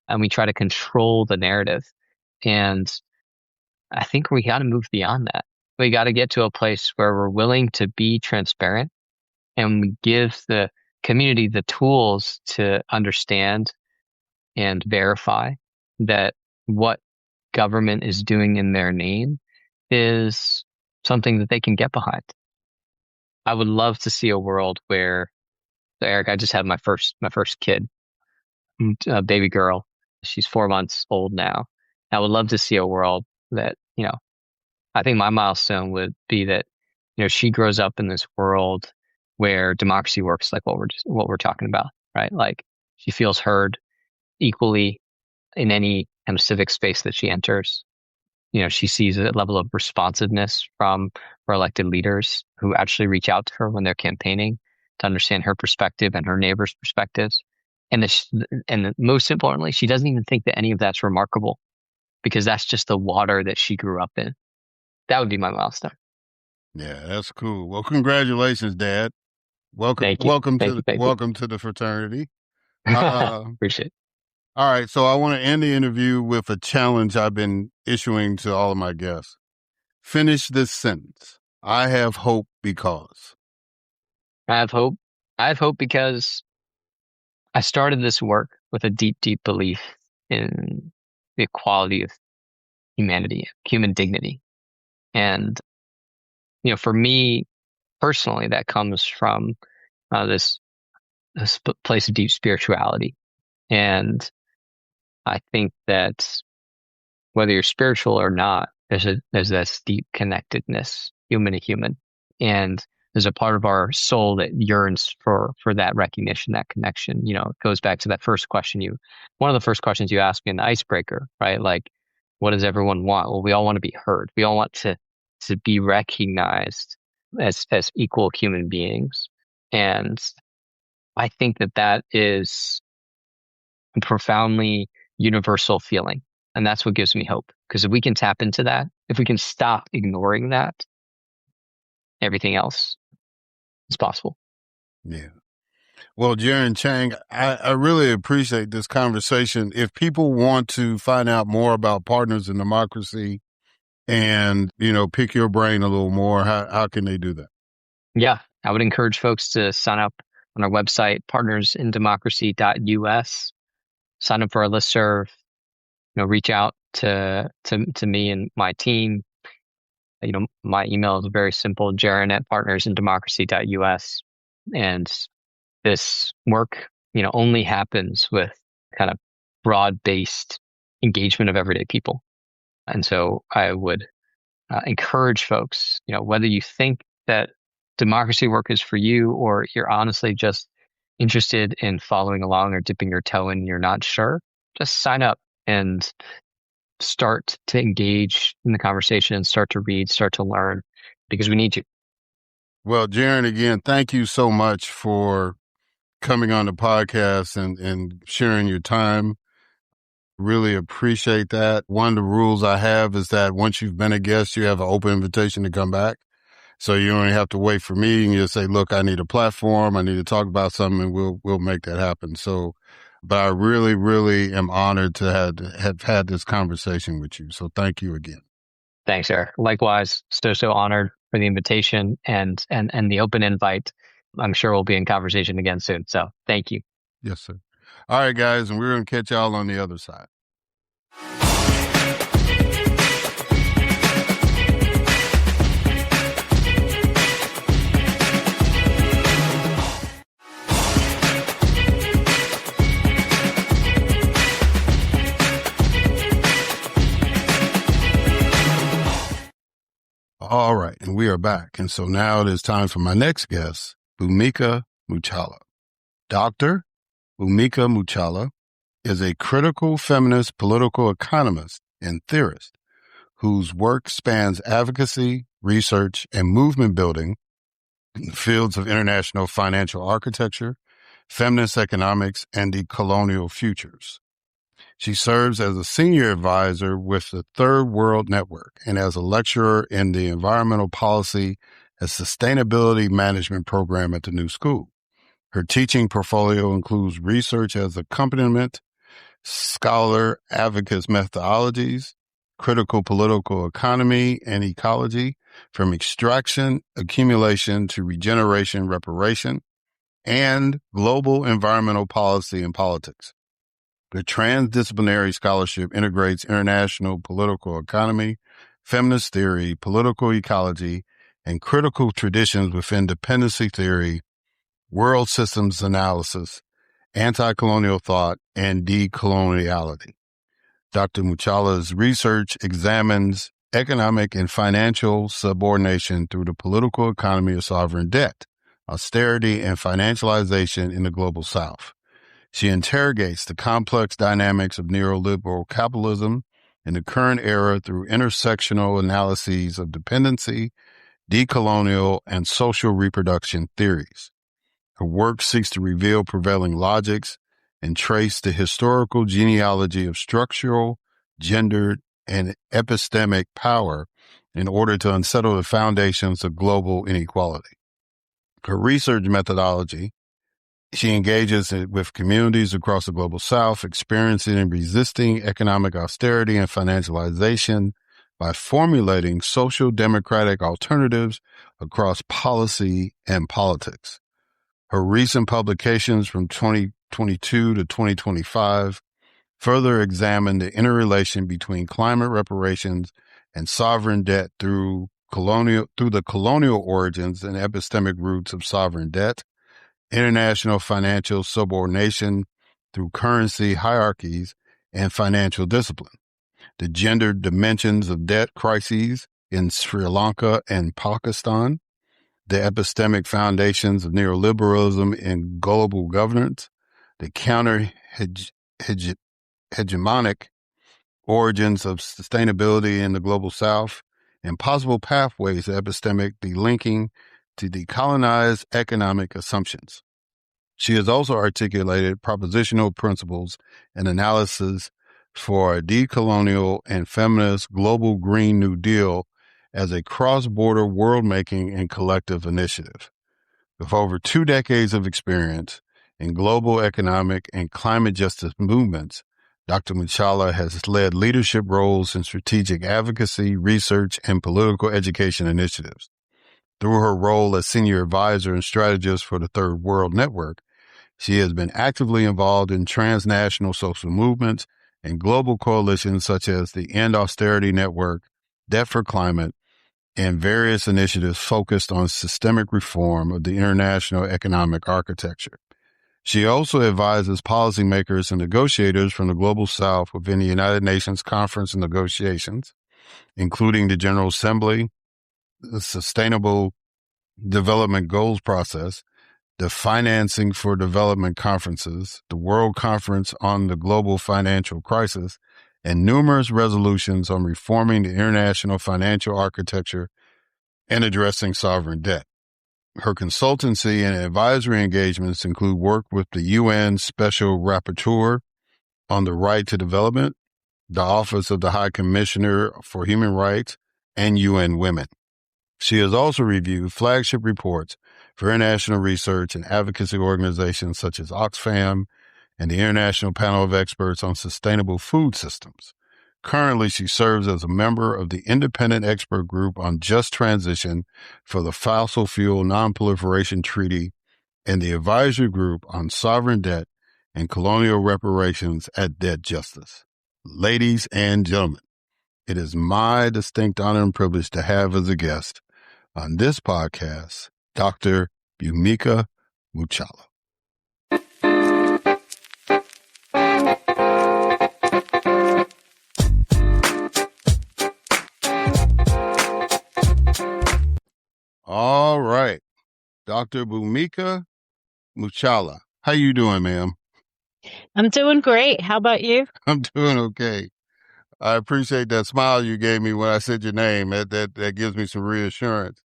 and we try to control the narrative. And I think we got to move beyond that. We got to get to a place where we're willing to be transparent and we give the community the tools to understand and verify that what government is doing in their name is something that they can get behind. I would love to see a world where, Eric, I just had my first kid, a baby girl. She's 4 months old now. I would love to see a world that, I think my milestone would be that, she grows up in this world where democracy works like what we're talking about, right? Like she feels heard equally in any kind of civic space that she enters. she sees a level of responsiveness from her elected leaders who actually reach out to her when they're campaigning to understand her perspective and her neighbors' perspectives. And most importantly, she doesn't even think that any of that's remarkable because that's just the water that she grew up in. That would be my milestone. Yeah, that's cool. Well, congratulations, Dad. Welcome, Thank you. welcome Thank to you. Thank welcome to the fraternity. you. Appreciate it. All right, so I want to end the interview with a challenge I've been issuing to all of my guests. Finish this sentence. I have hope because. I have hope. I have hope because I started this work with a deep, deep belief in the equality of humanity, human dignity. And, for me personally, that comes from this place of deep spirituality. And I think that whether you're spiritual or not, there's this deep connectedness, human to human. And there's a part of our soul that yearns for that recognition, that connection. It goes back to that first question one of the first questions you asked me in the icebreaker, right? Like, what does everyone want? Well, we all want to be heard. We all want to be recognized as equal human beings. And I think that is a profoundly universal feeling. And that's what gives me hope. Because if we can tap into that, if we can stop ignoring that, everything else is possible. Yeah. Well, Jerren Chang, I really appreciate this conversation. If people want to find out more about Partners in Democracy and, pick your brain a little more, how can they do that? Yeah, I would encourage folks to sign up on our website, partnersindemocracy.us, sign up for our listserv, reach out to me and my team. My email is very simple, Jerren@partnersindemocracy.us. And this work, only happens with kind of broad-based engagement of everyday people. And so I would encourage folks, whether you think that democracy work is for you or you're honestly just interested in following along or dipping your toe in and you're not sure, just sign up and start to engage in the conversation and start to read, start to learn, because we need you. Well, Jerren, again, thank you so much for coming on the podcast and sharing your time. Really appreciate that. One of the rules I have is that once you've been a guest, you have an open invitation to come back. So you don't have to wait for me and you say, look, I need a platform. I need to talk about something and we'll make that happen. So, but I really, really am honored to have had this conversation with you. So thank you again. Thanks, Eric. Likewise, so honored for the invitation and the open invite. I'm sure we'll be in conversation again soon. So thank you. Yes, sir. All right, guys. And we're going to catch y'all on the other side. All right, and we are back. And so now it is time for my next guest, Bhumika Muchhala. Dr. Bhumika Muchhala is a critical feminist political economist and theorist whose work spans advocacy, research, and movement building in the fields of international financial architecture, feminist economics, and decolonial futures. She serves as a senior advisor with the Third World Network and as a lecturer in the Environmental Policy and Sustainability Management program at the New School. Her teaching portfolio includes research as accompaniment, scholar advocate methodologies, critical political economy and ecology, from extraction, accumulation to regeneration, reparation, and global environmental policy and politics. The transdisciplinary scholarship integrates international political economy, feminist theory, political ecology, and critical traditions within dependency theory, world systems analysis, anti-colonial thought, and decoloniality. Dr. Muchhala's research examines economic and financial subordination through the political economy of sovereign debt, austerity, and financialization in the global South. She interrogates the complex dynamics of neoliberal capitalism in the current era through intersectional analyses of dependency, decolonial, and social reproduction theories. Her work seeks to reveal prevailing logics and trace the historical genealogy of structural, gendered, and epistemic power in order to unsettle the foundations of global inequality. Her research methodology, she engages with communities across the global South experiencing and resisting economic austerity and financialization by formulating social democratic alternatives across policy and politics. Her recent publications from 2022 to 2025 further examine the interrelation between climate reparations and sovereign debt through the colonial origins and epistemic roots of sovereign debt, international financial subordination through currency hierarchies and financial discipline, the gendered dimensions of debt crises in Sri Lanka and Pakistan, the epistemic foundations of neoliberalism in global governance, the counter-hegemonic origins of sustainability in the global South, and possible pathways to epistemic delinking to decolonize economic assumptions. She has also articulated propositional principles and analysis for a decolonial and feminist global Green New Deal as a cross-border world-making and collective initiative. With over 2 decades of experience in global economic and climate justice movements, Dr. Muchhala has led leadership roles in strategic advocacy, research, and political education initiatives. Through her role as senior advisor and strategist for the Third World Network, she has been actively involved in transnational social movements and global coalitions such as the End Austerity Network, Debt for Climate, and various initiatives focused on systemic reform of the international economic architecture. She also advises policymakers and negotiators from the Global South within the United Nations Conference and negotiations, including the General Assembly, the Sustainable Development Goals process, the Financing for Development conferences, the World Conference on the Global Financial Crisis, and numerous resolutions on reforming the international financial architecture and addressing sovereign debt. Her consultancy and advisory engagements include work with the UN Special Rapporteur on the Right to Development, the Office of the High Commissioner for Human Rights, and UN Women. She has also reviewed flagship reports for international research and advocacy organizations such as Oxfam and the International Panel of Experts on Sustainable Food Systems. Currently, she serves as a member of the Independent Expert Group on Just Transition for the Fossil Fuel Non-Proliferation Treaty and the Advisory Group on Sovereign Debt and Colonial Reparations at Debt Justice. Ladies and gentlemen, it is my distinct honor and privilege to have as a guest on this podcast, Dr. Bhumika Muchhala. All right. Dr. Bhumika Muchhala. How you doing, ma'am? I'm doing great. How about you? I'm doing okay. I appreciate that smile you gave me when I said your name. That gives me some reassurance.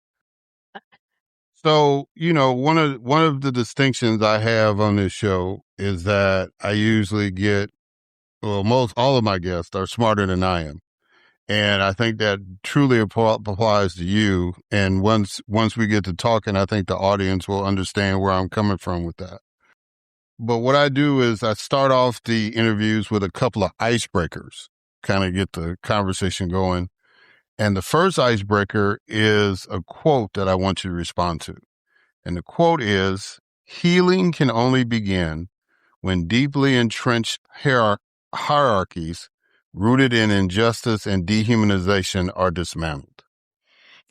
So, one of the distinctions I have on this show is that I usually most all of my guests are smarter than I am. And I think that truly applies to you. And once we get to talking, I think the audience will understand where I'm coming from with that. But what I do is I start off the interviews with a couple of icebreakers, kind of get the conversation going. And the first icebreaker is a quote that I want you to respond to. And the quote is, "Healing can only begin when deeply entrenched hierarchies rooted in injustice and dehumanization are dismantled."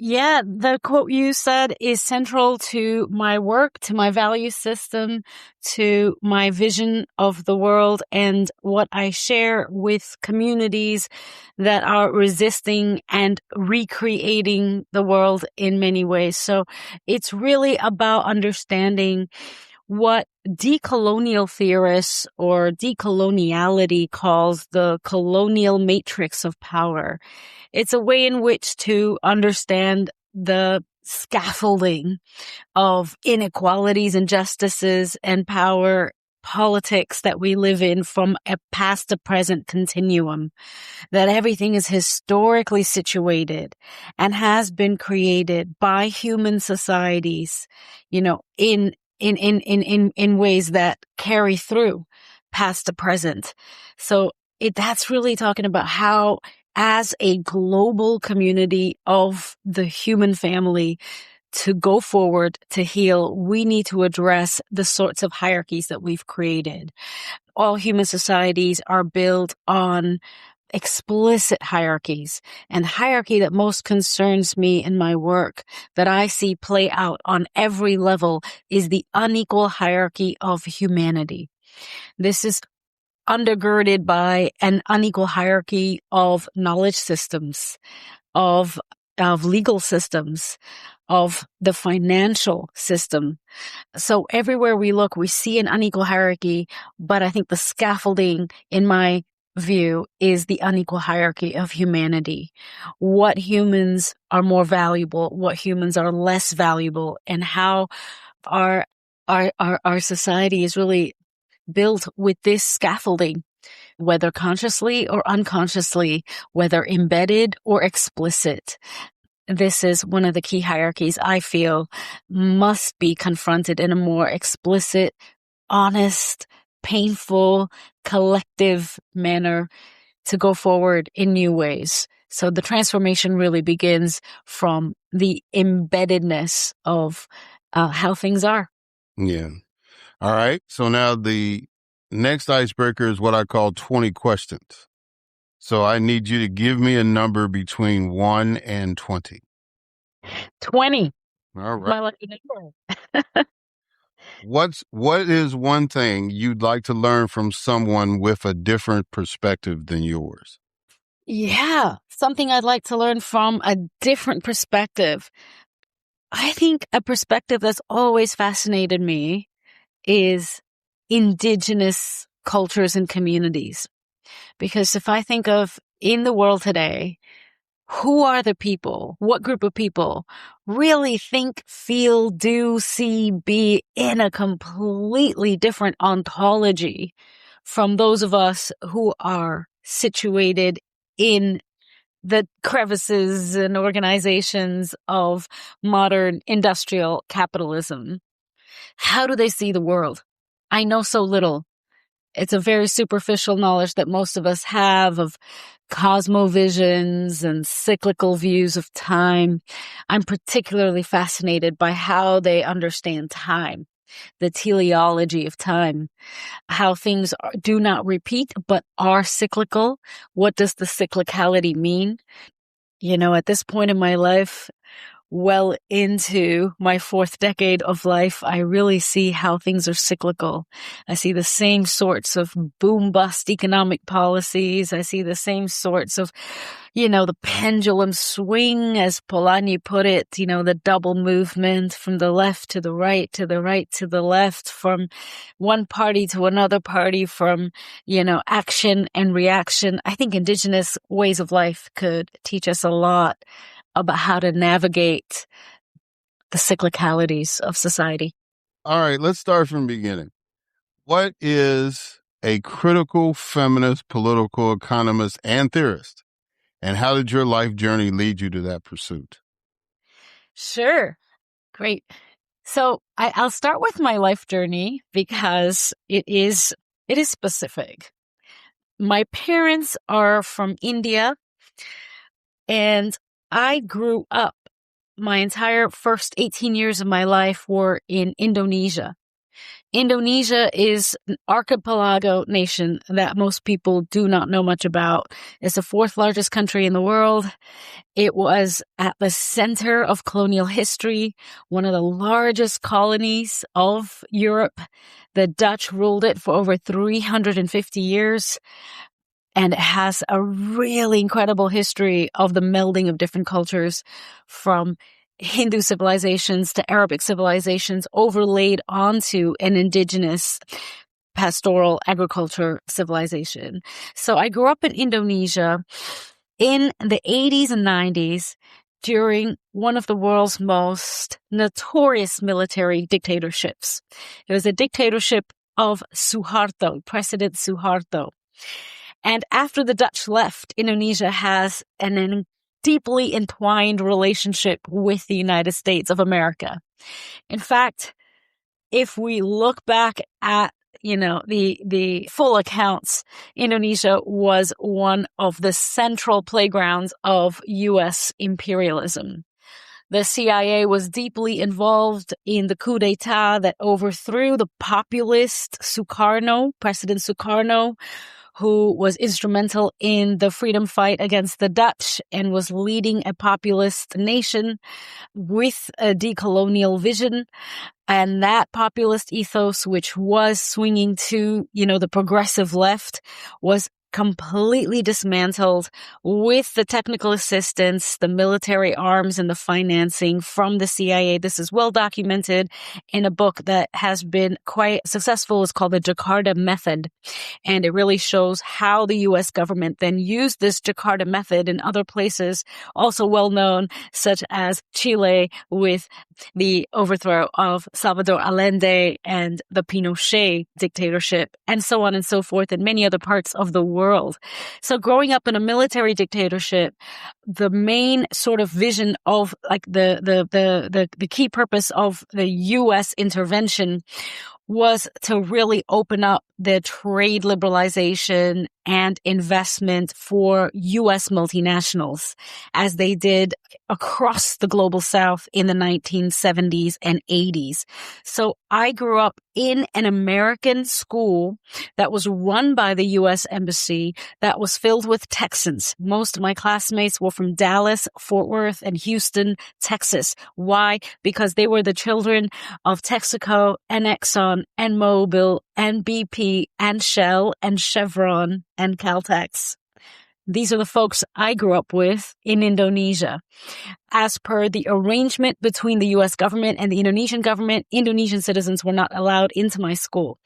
Yeah, the quote you said is central to my work, to my value system, to my vision of the world, and what I share with communities that are resisting and recreating the world in many ways. So it's really about understanding what decolonial theorists or decoloniality calls the colonial matrix of power. It's a way in which to understand the scaffolding of inequalities, injustices, and power politics that we live in from a past to present continuum, that everything is historically situated and has been created by human societies, in ways that carry through past to present. So that's really talking about how, as a global community of the human family, to go forward, to heal, we need to address the sorts of hierarchies that we've created. All human societies are built on explicit hierarchies, and hierarchy that most concerns me in my work, that I see play out on every level, is the unequal hierarchy of humanity. This is undergirded by an unequal hierarchy of knowledge systems, of legal systems, of the financial system. So everywhere we look, we see an unequal hierarchy, but I think the scaffolding, in my view, is the unequal hierarchy of humanity. What humans are more valuable, what humans are less valuable, and how our society is really built with this scaffolding, whether consciously or unconsciously, whether embedded or explicit. This is one of the key hierarchies I feel must be confronted in a more explicit, honest, painful, collective manner to go forward in new ways. So the transformation really begins from the embeddedness of how things are. Yeah. All right. So now the next icebreaker is what I call 20 questions. So I need you to give me a number between 1 and 20. 20. All right. My lucky number. What is one thing you'd like to learn from someone with a different perspective than yours? Yeah, something I'd like to learn from a different perspective. I think a perspective that's always fascinated me is indigenous cultures and communities. Because if I think of in the world today, who are the people, what group of people really think, feel, do, see, be in a completely different ontology from those of us who are situated in the crevices and organizations of modern industrial capitalism? How do they see the world? I know so little. It's a very superficial knowledge that most of us have of cosmovisions and cyclical views of time. I'm particularly fascinated by how they understand time, the teleology of time, how things do not repeat but are cyclical. What does the cyclicality mean? At this point in my life, well into my 4th decade of life, I really see how things are cyclical. I see the same sorts of boom-bust economic policies. I see the same sorts of, the pendulum swing, as Polanyi put it, the double movement from the left to the right, to the right to the left, from one party to another party, from, action and reaction. I think indigenous ways of life could teach us a lot about how to navigate the cyclicalities of society. All right, let's start from the beginning. What is a critical feminist political economist and theorist? And how did your life journey lead you to that pursuit? Sure. Great. So I'll start with my life journey because it is specific. My parents are from India, and I grew up, my entire first 18 years of my life were in Indonesia. Indonesia is an archipelago nation that most people do not know much about. It's the 4th largest country in the world. It was at the center of colonial history, one of the largest colonies of Europe. The Dutch ruled it for over 350 years. And it has a really incredible history of the melding of different cultures, from Hindu civilizations to Arabic civilizations overlaid onto an indigenous pastoral agriculture civilization. So I grew up in Indonesia in the 80s and 90s during one of the world's most notorious military dictatorships. It was a dictatorship of Suharto, President Suharto. And after the Dutch left, Indonesia has an deeply entwined relationship with the United States of America. In fact, if we look back at the full accounts, Indonesia was one of the central playgrounds of U.S. imperialism. The CIA was deeply involved in the coup d'etat that overthrew the populist Sukarno, President Sukarno, who was instrumental in the freedom fight against the Dutch and was leading a populist nation with a decolonial vision. And that populist ethos, which was swinging to, the progressive left, was completely dismantled with the technical assistance, the military arms, and the financing from the CIA. This is well documented in a book that has been quite successful. It's called the Jakarta Method. And it really shows how the U.S. government then used this Jakarta Method in other places, also well known, such as Chile with the overthrow of Salvador Allende and the Pinochet dictatorship, and so on and so forth, in many other parts of the world. So growing up in a military dictatorship, the main sort of vision of the key purpose of the U.S. intervention was to really open up the trade liberalization and investment for U.S. multinationals, as they did across the global South in the 1970s and 80s. So I grew up in an American school that was run by the U.S. Embassy that was filled with Texans. Most of my classmates were from Dallas, Fort Worth, and Houston, Texas. Why? Because they were the children of Texaco and Exxon and Mobil and BP and Shell and Chevron and Caltex. These are the folks I grew up with in Indonesia. As per the arrangement between the U.S. government and the Indonesian government, Indonesian citizens were not allowed into my school.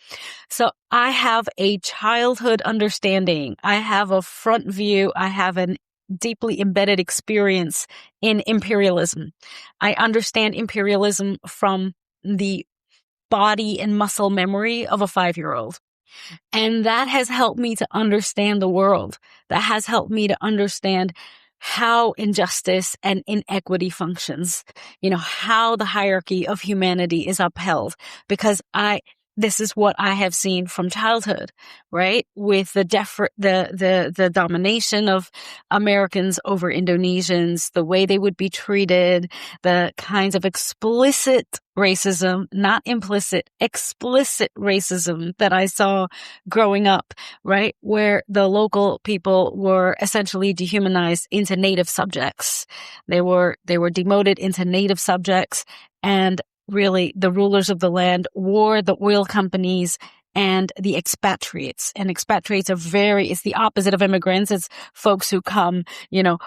So I have a childhood understanding. I have a front view. I have an deeply embedded experience in imperialism. I understand imperialism from the body and muscle memory of a 5-year-old. And that has helped me to understand the world. That has helped me to understand how injustice and inequity functions, how the hierarchy of humanity is upheld, because this is what I have seen from childhood, right? With the domination of Americans over Indonesians, the way they would be treated, the kinds of explicit racism, not implicit, explicit racism that I saw growing up, right? Where the local people were essentially dehumanized into native subjects. They were demoted into native subjects, and really the rulers of the land were the oil companies and the expatriates. And expatriates it's the opposite of immigrants. It's folks who come,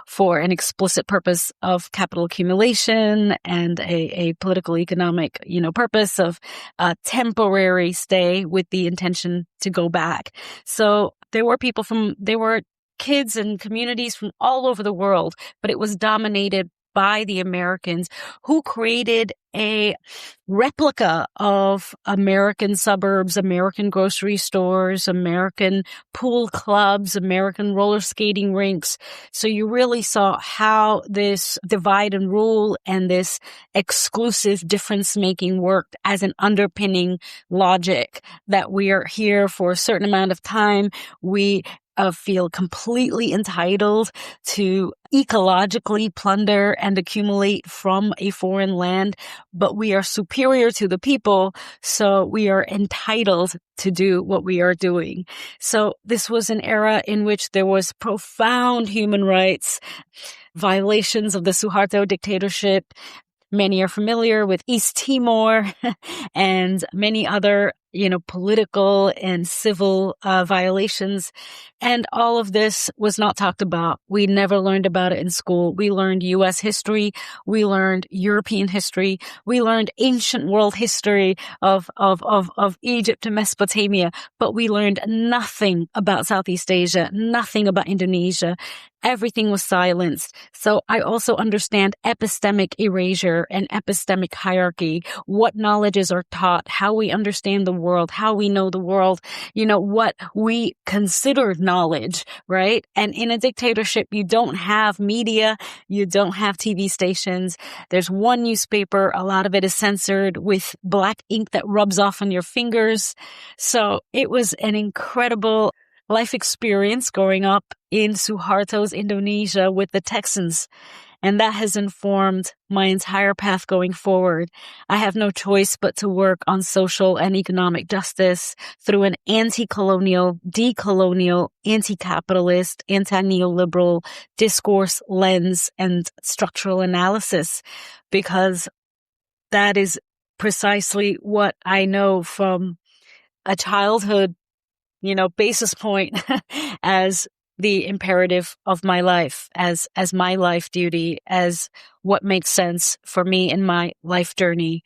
for an explicit purpose of capital accumulation and a political economic, purpose of a temporary stay with the intention to go back. So there were kids and communities from all over the world, but it was dominated by the Americans, who created a replica of American suburbs, American grocery stores, American pool clubs, American roller skating rinks. So you really saw how this divide and rule and this exclusive difference making worked as an underpinning logic that we are here for a certain amount of time. We feel completely entitled to ecologically plunder and accumulate from a foreign land, but we are superior to the people, so we are entitled to do what we are doing. So this was an era in which there was profound human rights violations of the Suharto dictatorship. Many are familiar with East Timor and many other, political and civil violations. And all of this was not talked about. We never learned about it in school. We learned U.S. history. We learned European history. We learned ancient world history of Egypt and Mesopotamia, but we learned nothing about Southeast Asia, nothing about Indonesia. Everything was silenced. So I also understand epistemic erasure and epistemic hierarchy, what knowledges are taught, how we understand the world, how we know the world, what we consider knowledge, right? And in a dictatorship, you don't have media, you don't have TV stations. There's one newspaper. A lot of it is censored with black ink that rubs off on your fingers. So it was an incredible life experience growing up in Suharto's Indonesia with the Texans. And that has informed my entire path going forward. I have no choice but to work on social and economic justice through an anti-colonial, decolonial, anti-capitalist, anti-neoliberal discourse lens and structural analysis, because that is precisely what I know from a childhood basis point as the imperative of my life, as my life duty, as what makes sense for me in my life journey.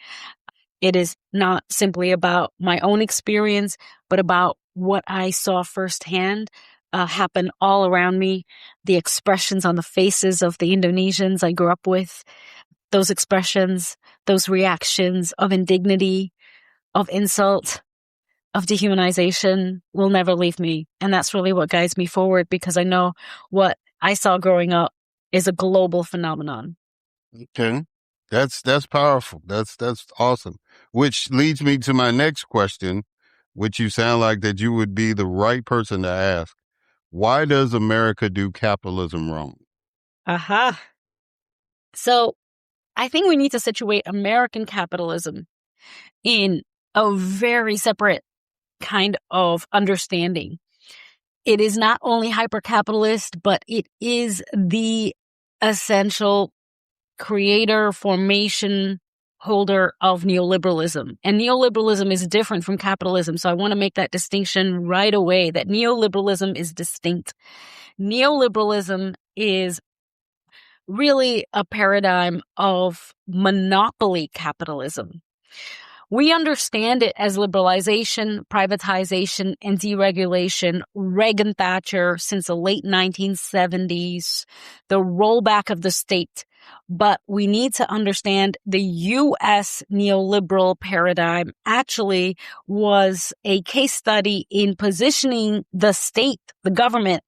It is not simply about my own experience, but about what I saw firsthand happen all around me, the expressions on the faces of the Indonesians I grew up with, those expressions, those reactions of indignity, of insult, of dehumanization will never leave me. And that's really what guides me forward, because I know what I saw growing up is a global phenomenon. Okay. That's powerful. That's awesome. Which leads me to my next question, which you sound like that you would be the right person to ask. Why does America do capitalism wrong? Aha. So I think we need to situate American capitalism in a very separate kind of understanding. It is not only hyper-capitalist, but it is the essential creator, formation, holder of neoliberalism. And neoliberalism is different from capitalism. So I want to make that distinction right away, that neoliberalism is distinct. Neoliberalism is really a paradigm of monopoly capitalism. We understand it as liberalization, privatization, and deregulation, Reagan Thatcher since the late 1970s, the rollback of the state. But we need to understand the U.S. neoliberal paradigm actually was a case study in positioning the state, the government,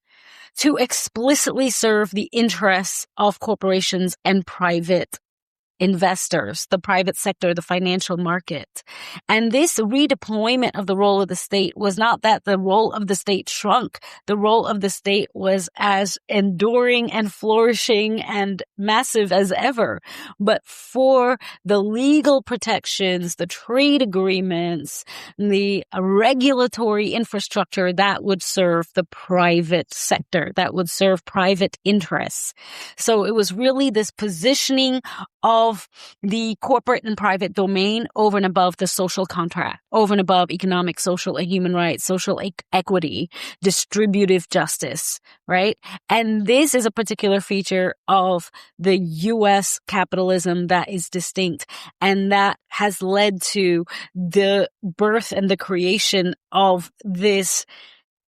to explicitly serve the interests of corporations and private investors, the private sector, the financial market. And this redeployment of the role of the state was not that the role of the state shrunk. The role of the state was as enduring and flourishing and massive as ever. But for the legal protections, the trade agreements, the regulatory infrastructure that would serve the private sector, that would serve private interests. So it was really this positioning of the corporate and private domain over and above the social contract, over and above economic, social, and human rights, social equity, distributive justice, right? And this is a particular feature of the U.S. capitalism that is distinct, and that has led to the birth and the creation of this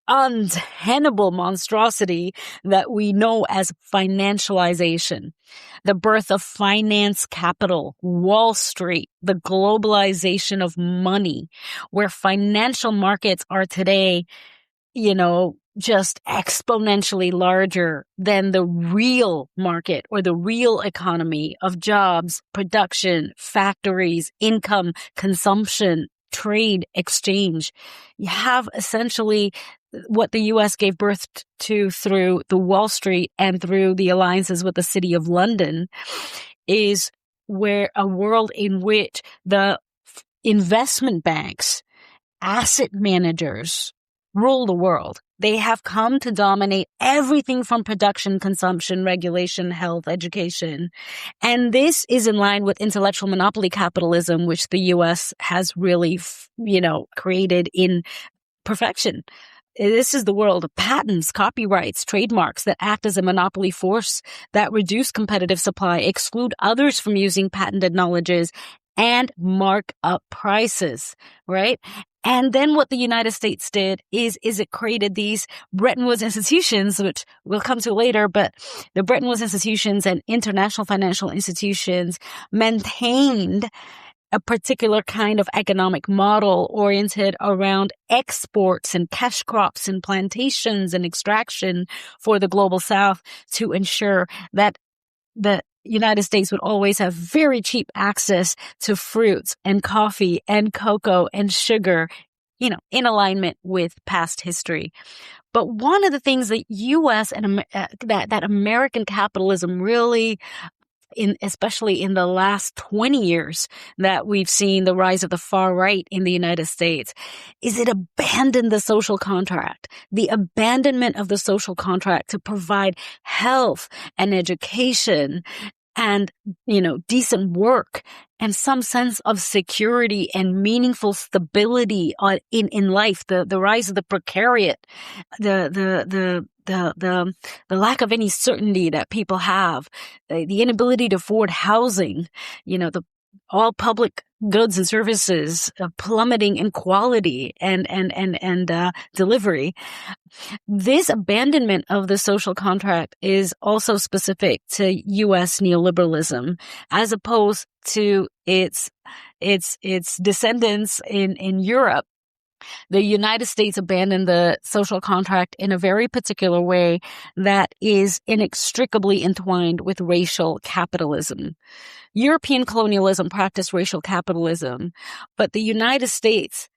untenable monstrosity that we know as financialization, the birth of finance capital, Wall Street, the globalization of money, where financial markets are today, just exponentially larger than the real market or the real economy of jobs, production, factories, income, consumption, trade, exchange. You have essentially what the U.S. gave birth to through the Wall Street and through the alliances with the City of London is where a world in which the investment banks, asset managers rule the world. They have come to dominate everything from production, consumption, regulation, health, education. And this is in line with intellectual monopoly capitalism, which the U.S. has really, created in perfection. This is the world of patents, copyrights, trademarks that act as a monopoly force that reduce competitive supply, exclude others from using patented knowledges, and mark up prices, right? And then what the United States did is it created these Bretton Woods institutions, which we'll come to later, but the Bretton Woods institutions and international financial institutions maintained a particular kind of economic model oriented around exports and cash crops and plantations and extraction for the global South to ensure that the United States would always have very cheap access to fruits and coffee and cocoa and sugar, in alignment with past history. But one of the things that U.S. and that American capitalism really, especially in the last 20 years that we've seen the rise of the far right in the United States, is it abandoned the social contract, the abandonment of the social contract to provide health and education and, decent work and some sense of security and meaningful stability in life, the rise of the precariat, the lack of any certainty that people have, the inability to afford housing, all public goods and services plummeting in quality and delivery. This abandonment of the social contract is also specific to U.S. neoliberalism, as opposed to its descendants in Europe. The United States abandoned the social contract in a very particular way that is inextricably entwined with racial capitalism. European colonialism practiced racial capitalism, but the United States,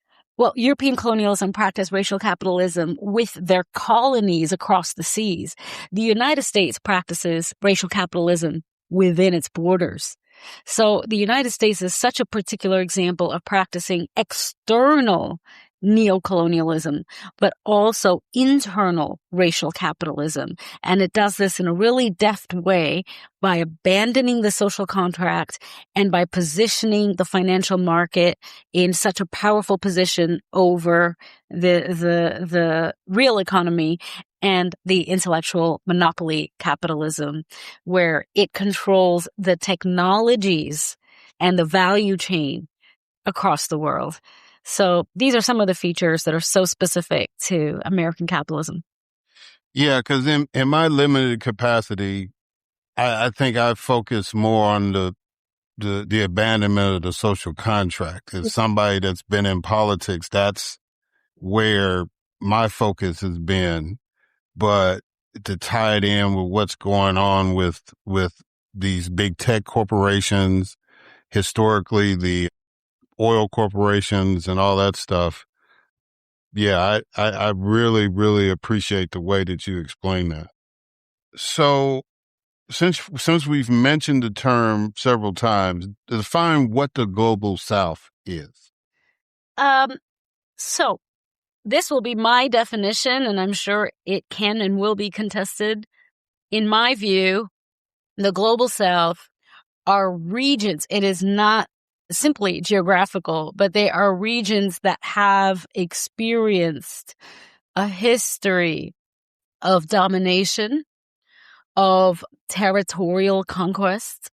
European colonialism practiced racial capitalism with their colonies across the seas. The United States practices racial capitalism within its borders. So the United States is such a particular example of practicing external neocolonialism, but also internal racial capitalism. And it does this in a really deft way by abandoning the social contract and by positioning the financial market in such a powerful position over the real economy and the intellectual monopoly capitalism, where it controls the technologies and the value chain across the world. So these are some of the features that are so specific to American capitalism. Yeah, because in my limited capacity, I think I focus more on the abandonment of the social contract. As somebody that's been in politics, that's where my focus has been. But to tie it in with what's going on with these big tech corporations, historically the oil corporations and all that stuff. Yeah, I really, really appreciate the way that you explain that. So since we've mentioned the term several times, define what the global South is. So this will be my definition, and I'm sure it can and will be contested. In my view, the global South are regions. It is not simply geographical, but they are regions that have experienced a history of domination, of territorial conquest,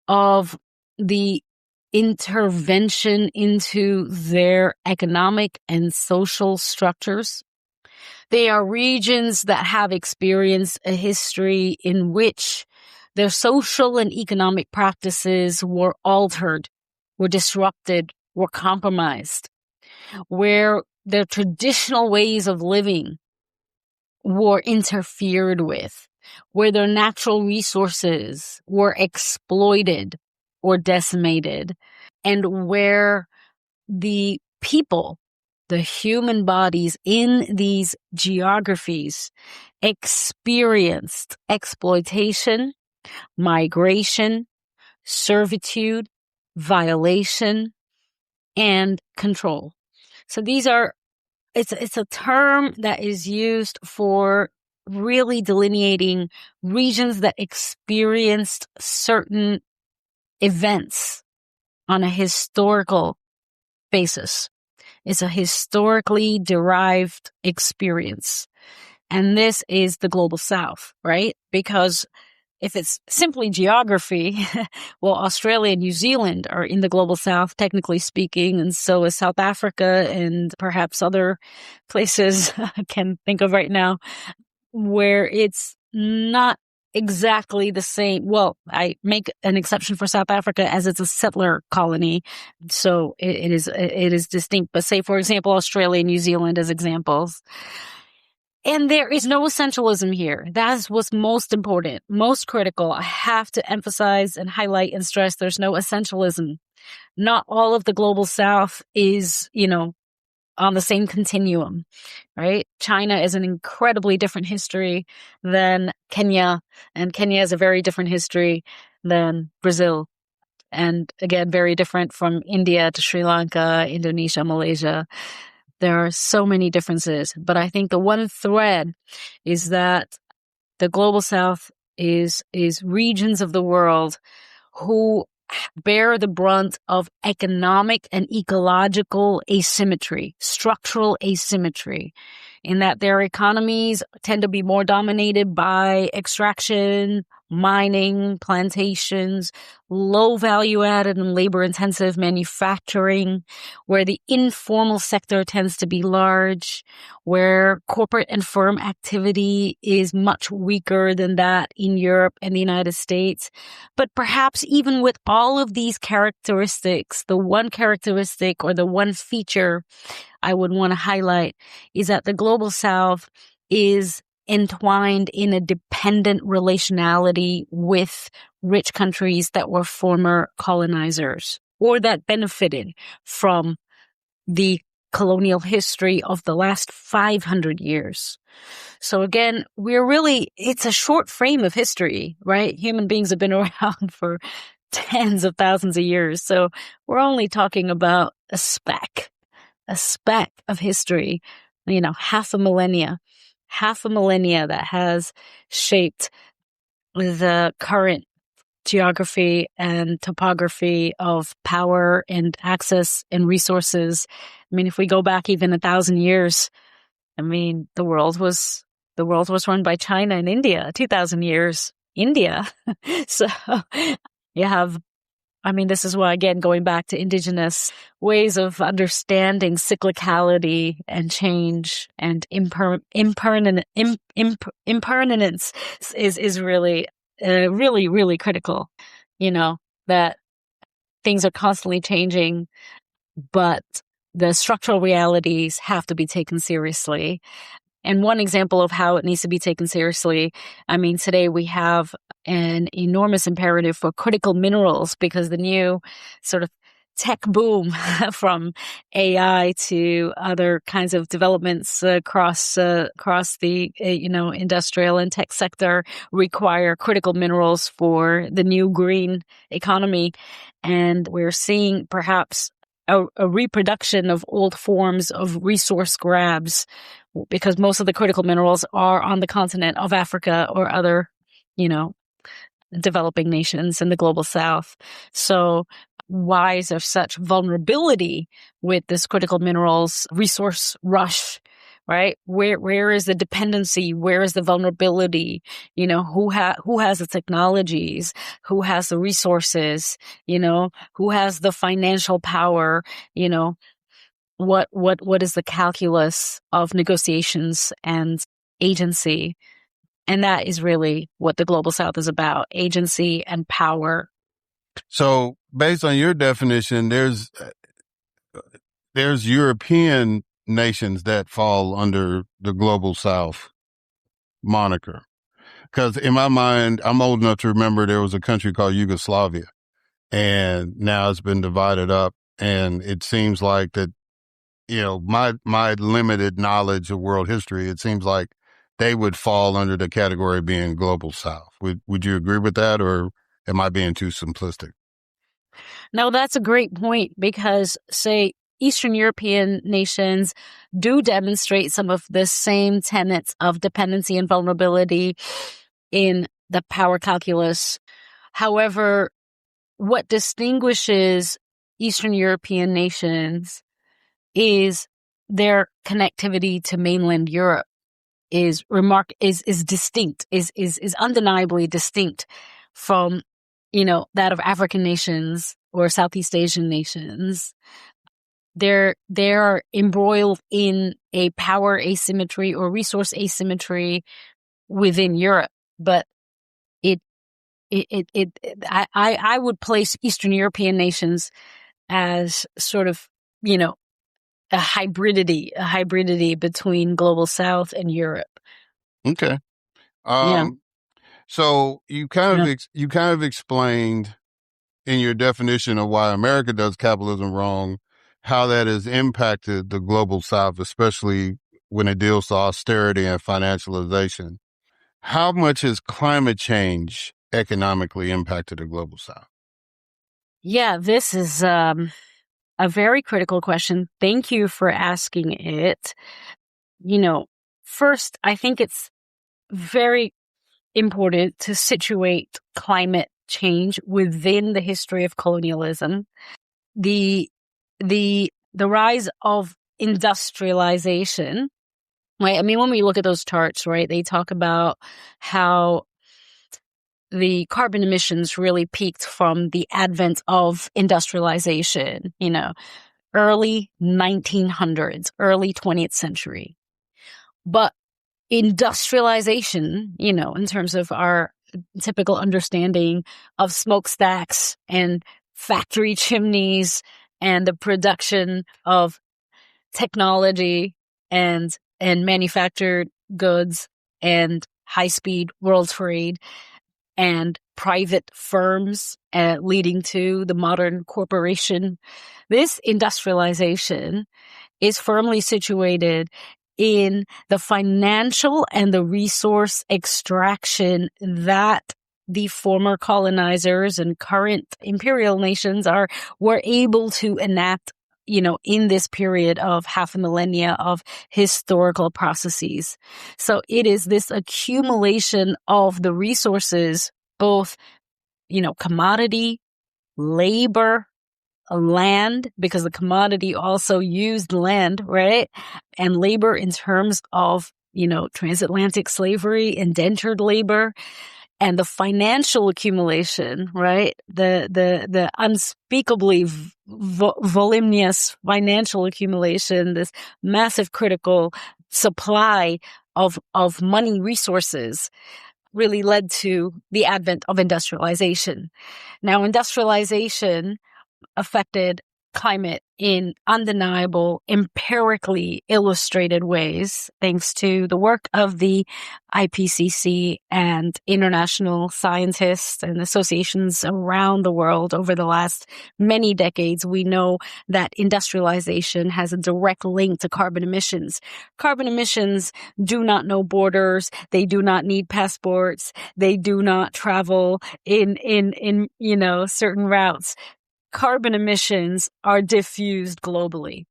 of the intervention into their economic and social structures. They are regions that have experienced a history in which their social and economic practices were altered, were disrupted, were compromised, where their traditional ways of living were interfered with, where their natural resources were exploited or decimated, and where the people, the human bodies in these geographies experienced exploitation, migration, servitude, violation, and control. So these are it's a term that is used for really delineating regions that experienced certain events on a historical basis. It's a historically derived experience. And this is the global South, right? Because if it's simply geography, well, Australia and New Zealand are in the global South, technically speaking, and so is South Africa and perhaps other places I can think of right now where it's not exactly the same. Well, I make an exception for South Africa as it's a settler colony, so it is distinct. But say, for example, Australia and New Zealand as examples. And there is no essentialism here. That's what's most important, most critical. I have to emphasize and highlight and stress there's no essentialism. Not all of the global South is, on the same continuum, right? China is an incredibly different history than Kenya, and Kenya is a very different history than Brazil. And again, very different from India to Sri Lanka, Indonesia, Malaysia. There are so many differences, but I think the one thread is that the global South is regions of the world who bear the brunt of economic and ecological asymmetry, structural asymmetry, in that their economies tend to be more dominated by extraction, mining, plantations, low value added and labor intensive manufacturing, where the informal sector tends to be large, where corporate and firm activity is much weaker than that in Europe and the United States. But perhaps even with all of these characteristics, the one characteristic or the one feature I would want to highlight is that the global South is entwined in a dependent relationality with rich countries that were former colonizers or that benefited from the colonial history of the last 500 years. So again, it's a short frame of history, right? Human beings have been around for tens of thousands of years. So we're only talking about a speck of history, half a millennia that has shaped the current geography and topography of power and access and resources. I mean, if we go back even 1,000 years, the world was run by China and India. 2,000 years, India. So you have, this is why, again, going back to indigenous ways of understanding cyclicality and change and impermanence is really, really, really critical. That things are constantly changing, but the structural realities have to be taken seriously. And one example of how it needs to be taken seriously, today we have an enormous imperative for critical minerals because the new sort of tech boom from AI to other kinds of developments across the industrial and tech sector require critical minerals for the new green economy. And we're seeing perhaps a reproduction of old forms of resource grabs because most of the critical minerals are on the continent of Africa or other, developing nations in the global South. So why is there such vulnerability with this critical minerals resource rush, right? Where is the dependency? Where is the vulnerability? Who has the technologies? Who has the resources? Who has the financial power? What is the calculus of negotiations and agency? And that is really what the global South is about, agency and power. So based on your definition, there's European nations that fall under the global South moniker. Because in my mind, I'm old enough to remember there was a country called Yugoslavia, and now it's been divided up. And it seems like that, my limited knowledge of world history, it seems like they would fall under the category of being global South. Would you agree with that, or am I being too simplistic? No, that's a great point because, say, Eastern European nations do demonstrate some of the same tenets of dependency and vulnerability in the power calculus. However, what distinguishes Eastern European nations is their connectivity to mainland Europe is distinct, is undeniably distinct from, that of African nations or Southeast Asian nations. They're embroiled in a power asymmetry or resource asymmetry within Europe, but I would place Eastern European nations as sort of, a hybridity between global South and Europe. Okay. Yeah. So you kind of explained in your definition of why America does capitalism wrong, how that has impacted the global South, especially when it deals to austerity and financialization. How much has climate change economically impacted the global South? Yeah, this is a very critical question. Thank you for asking it. First, I think it's very important to situate climate change within the history of colonialism. The rise of industrialization, right? I mean, when we look at those charts, right, they talk about how the carbon emissions really peaked from the advent of industrialization, early 1900s, early 20th century. But industrialization, in terms of our typical understanding of smokestacks and factory chimneys and the production of technology and manufactured goods and high-speed world trade and private firms leading to the modern corporation. This industrialization is firmly situated in the financial and the resource extraction that the former colonizers and current imperial nations were able to enact, in this period of half a millennia of historical processes. So it is this accumulation of the resources, both, commodity, labor, land, because the commodity also used land, right? And labor in terms of, transatlantic slavery, indentured labor, and the financial accumulation, right? The unspeakably voluminous financial accumulation, this massive critical supply of money resources really led to the advent of industrialization. Now, industrialization affected climate in undeniable, empirically illustrated ways, thanks to the work of the IPCC and international scientists and associations around the world over the last many decades. We know that industrialization has a direct link to carbon emissions. Carbon emissions do not know borders. They do not need passports. They do not travel in certain routes. Carbon emissions are diffused globally.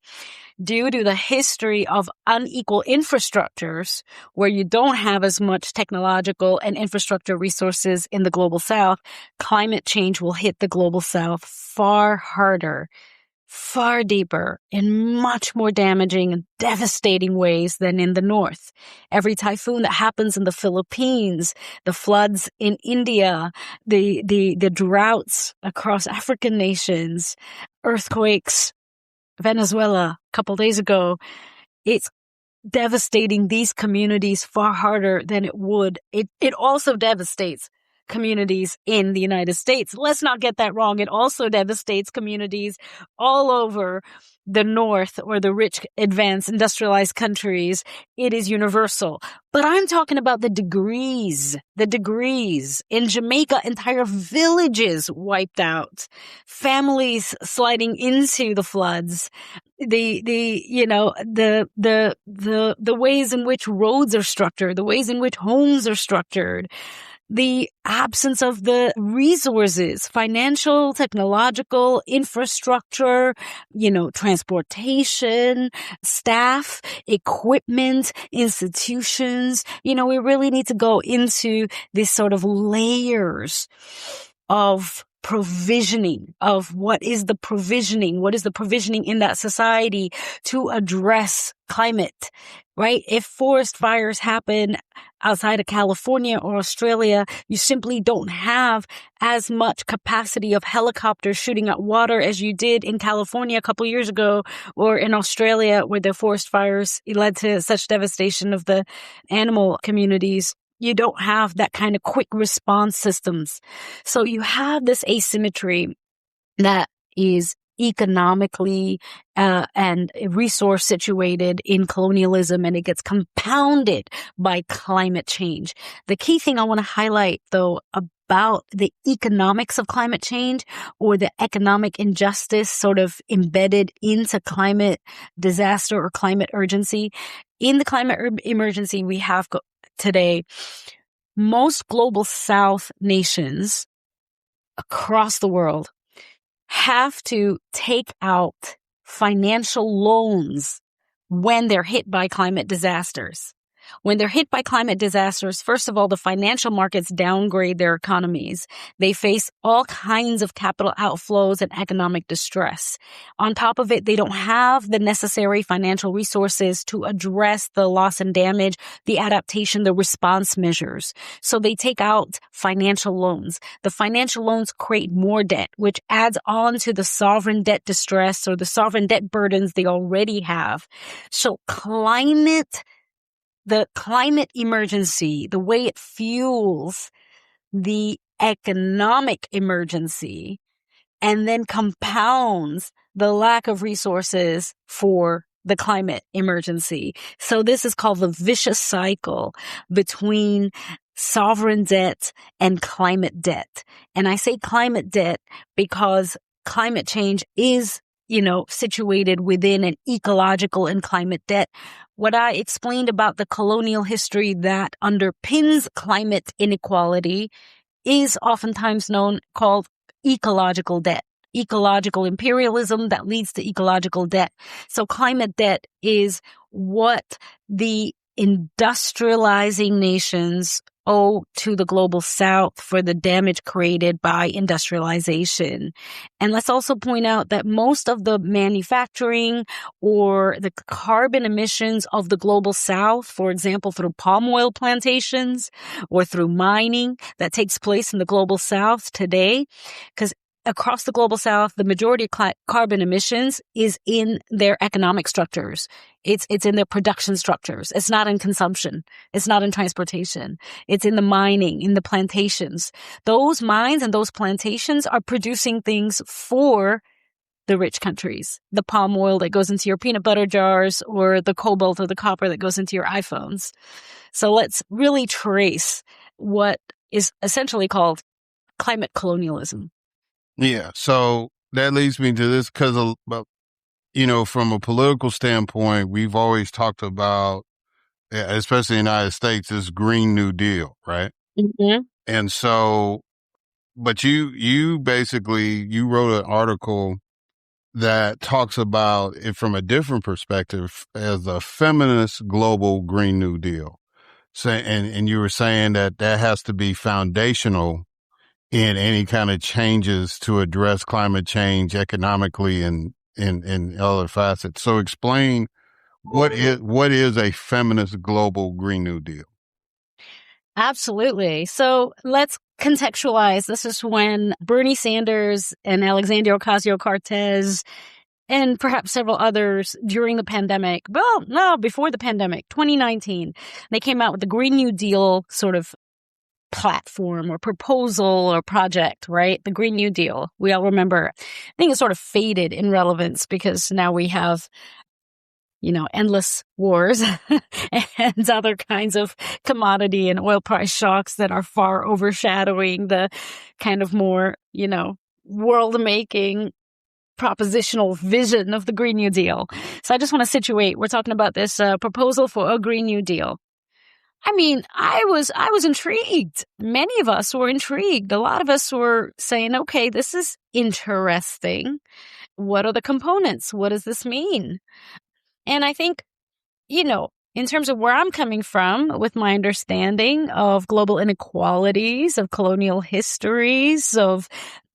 Due to the history of unequal infrastructures, where you don't have as much technological and infrastructure resources in the global South, climate change will hit the global South far harder, far deeper, in much more damaging and devastating ways than in the North. Every typhoon that happens in the Philippines, the floods in India, the droughts across African nations, earthquakes, Venezuela a couple days ago, it's devastating these communities far harder than it would. It also devastates communities in the United States. Let's not get that wrong. It also devastates communities all over the North or the rich, advanced, industrialized countries. It is universal. But I'm talking about the degrees. In Jamaica, entire villages wiped out, families sliding into the floods, the ways in which roads are structured, the ways in which homes are structured. the absence of the resources, financial, technological, infrastructure, transportation, staff, equipment, institutions. We really need to go into this sort of layers of provisioning of what is the provisioning in that society to address climate, right? If forest fires happen outside of California or Australia, you simply don't have as much capacity of helicopters shooting at water as you did in California a couple years ago, or in Australia where the forest fires led to such devastation of the animal communities. You don't have that kind of quick response systems. So you have this asymmetry that is economically and resource situated in colonialism, and it gets compounded by climate change. The key thing I want to highlight, though, about the economics of climate change, or the economic injustice sort of embedded into climate disaster or climate urgency. In the climate emergency we have today, most global South nations across the world have to take out financial loans when they're hit by climate disasters. When they're hit by climate disasters, first of all, the financial markets downgrade their economies. They face all kinds of capital outflows and economic distress. On top of it, they don't have the necessary financial resources to address the loss and damage, the adaptation, the response measures. So they take out financial loans. The financial loans create more debt, which adds on to the sovereign debt distress or the sovereign debt burdens they already have. So the climate emergency, the way it fuels the economic emergency, and then compounds the lack of resources for the climate emergency. So this is called the vicious cycle between sovereign debt and climate debt. And I say climate debt because climate change is situated within an ecological and climate debt. What I explained about the colonial history that underpins climate inequality is oftentimes called ecological debt. Ecological imperialism that leads to ecological debt. So climate debt is what the industrializing nations owe to the global South for the damage created by industrialization. And let's also point out that most of the manufacturing or the carbon emissions of the global South, for example, through palm oil plantations or through mining that takes place in the global South today, because across the global South, the majority of carbon emissions is in their economic structures. It's in their production structures. It's not in consumption. It's not in transportation. It's in the mining, in the plantations. Those mines and those plantations are producing things for the rich countries. The palm oil that goes into your peanut butter jars, or the cobalt or the copper that goes into your iPhones. So let's really trace what is essentially called climate colonialism. Yeah. So that leads me to this because, from a political standpoint, we've always talked about, especially in the United States, this Green New Deal, right? Mm-hmm. And so, but you basically, you wrote an article that talks about it from a different perspective as a feminist global Green New Deal. So, and you were saying that has to be foundational in any kind of changes to address climate change economically and in other facets. So explain what is a feminist global Green New Deal? Absolutely. So let's contextualize. This is when Bernie Sanders and Alexandria Ocasio-Cortez and perhaps several others during the pandemic, well, no, before the pandemic, 2019, they came out with the Green New Deal sort of platform or proposal or project, right? The Green New Deal. We all remember. I think it sort of faded in relevance because now we have, endless wars and other kinds of commodity and oil price shocks that are far overshadowing the kind of more, world-making propositional vision of the Green New Deal. So I just want to situate. We're talking about this proposal for a Green New Deal. I mean, I was intrigued. Many of us were intrigued. A lot of us were saying, okay, this is interesting. What are the components? What does this mean? And I think, in terms of where I'm coming from with my understanding of global inequalities, of colonial histories, of,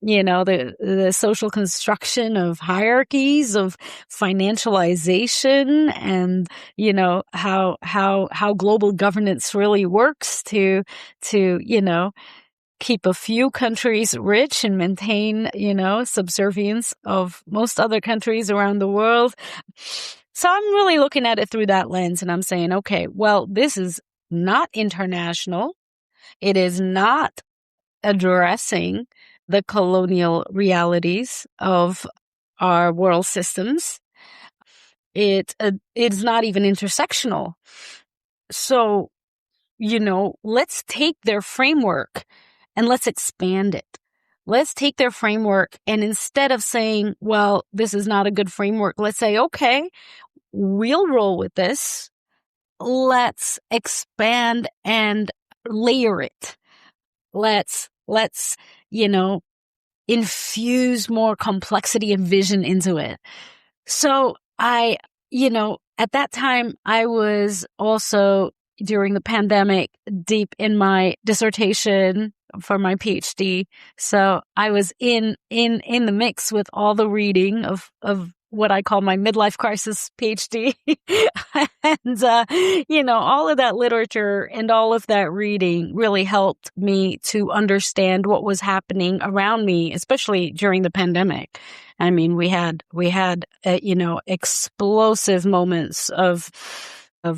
the social construction of hierarchies, of financialization, and, how global governance really works to keep a few countries rich and maintain, subservience of most other countries around the world. So I'm really looking at it through that lens, and I'm saying, okay, well, this is not international. It is not addressing the colonial realities of our world systems. It's not even intersectional. So, let's take their framework and let's expand it. Let's take their framework, and instead of saying, well, this is not a good framework, let's say, okay, we'll roll with this. Let's expand and layer it. Let's, infuse more complexity and vision into it. So at that time, I was also, during the pandemic, deep in my dissertation for my PhD. So I was in the mix with all the reading of what I call my midlife crisis PhD. And, all of that literature and all of that reading really helped me to understand what was happening around me, especially during the pandemic. I mean, we had explosive moments of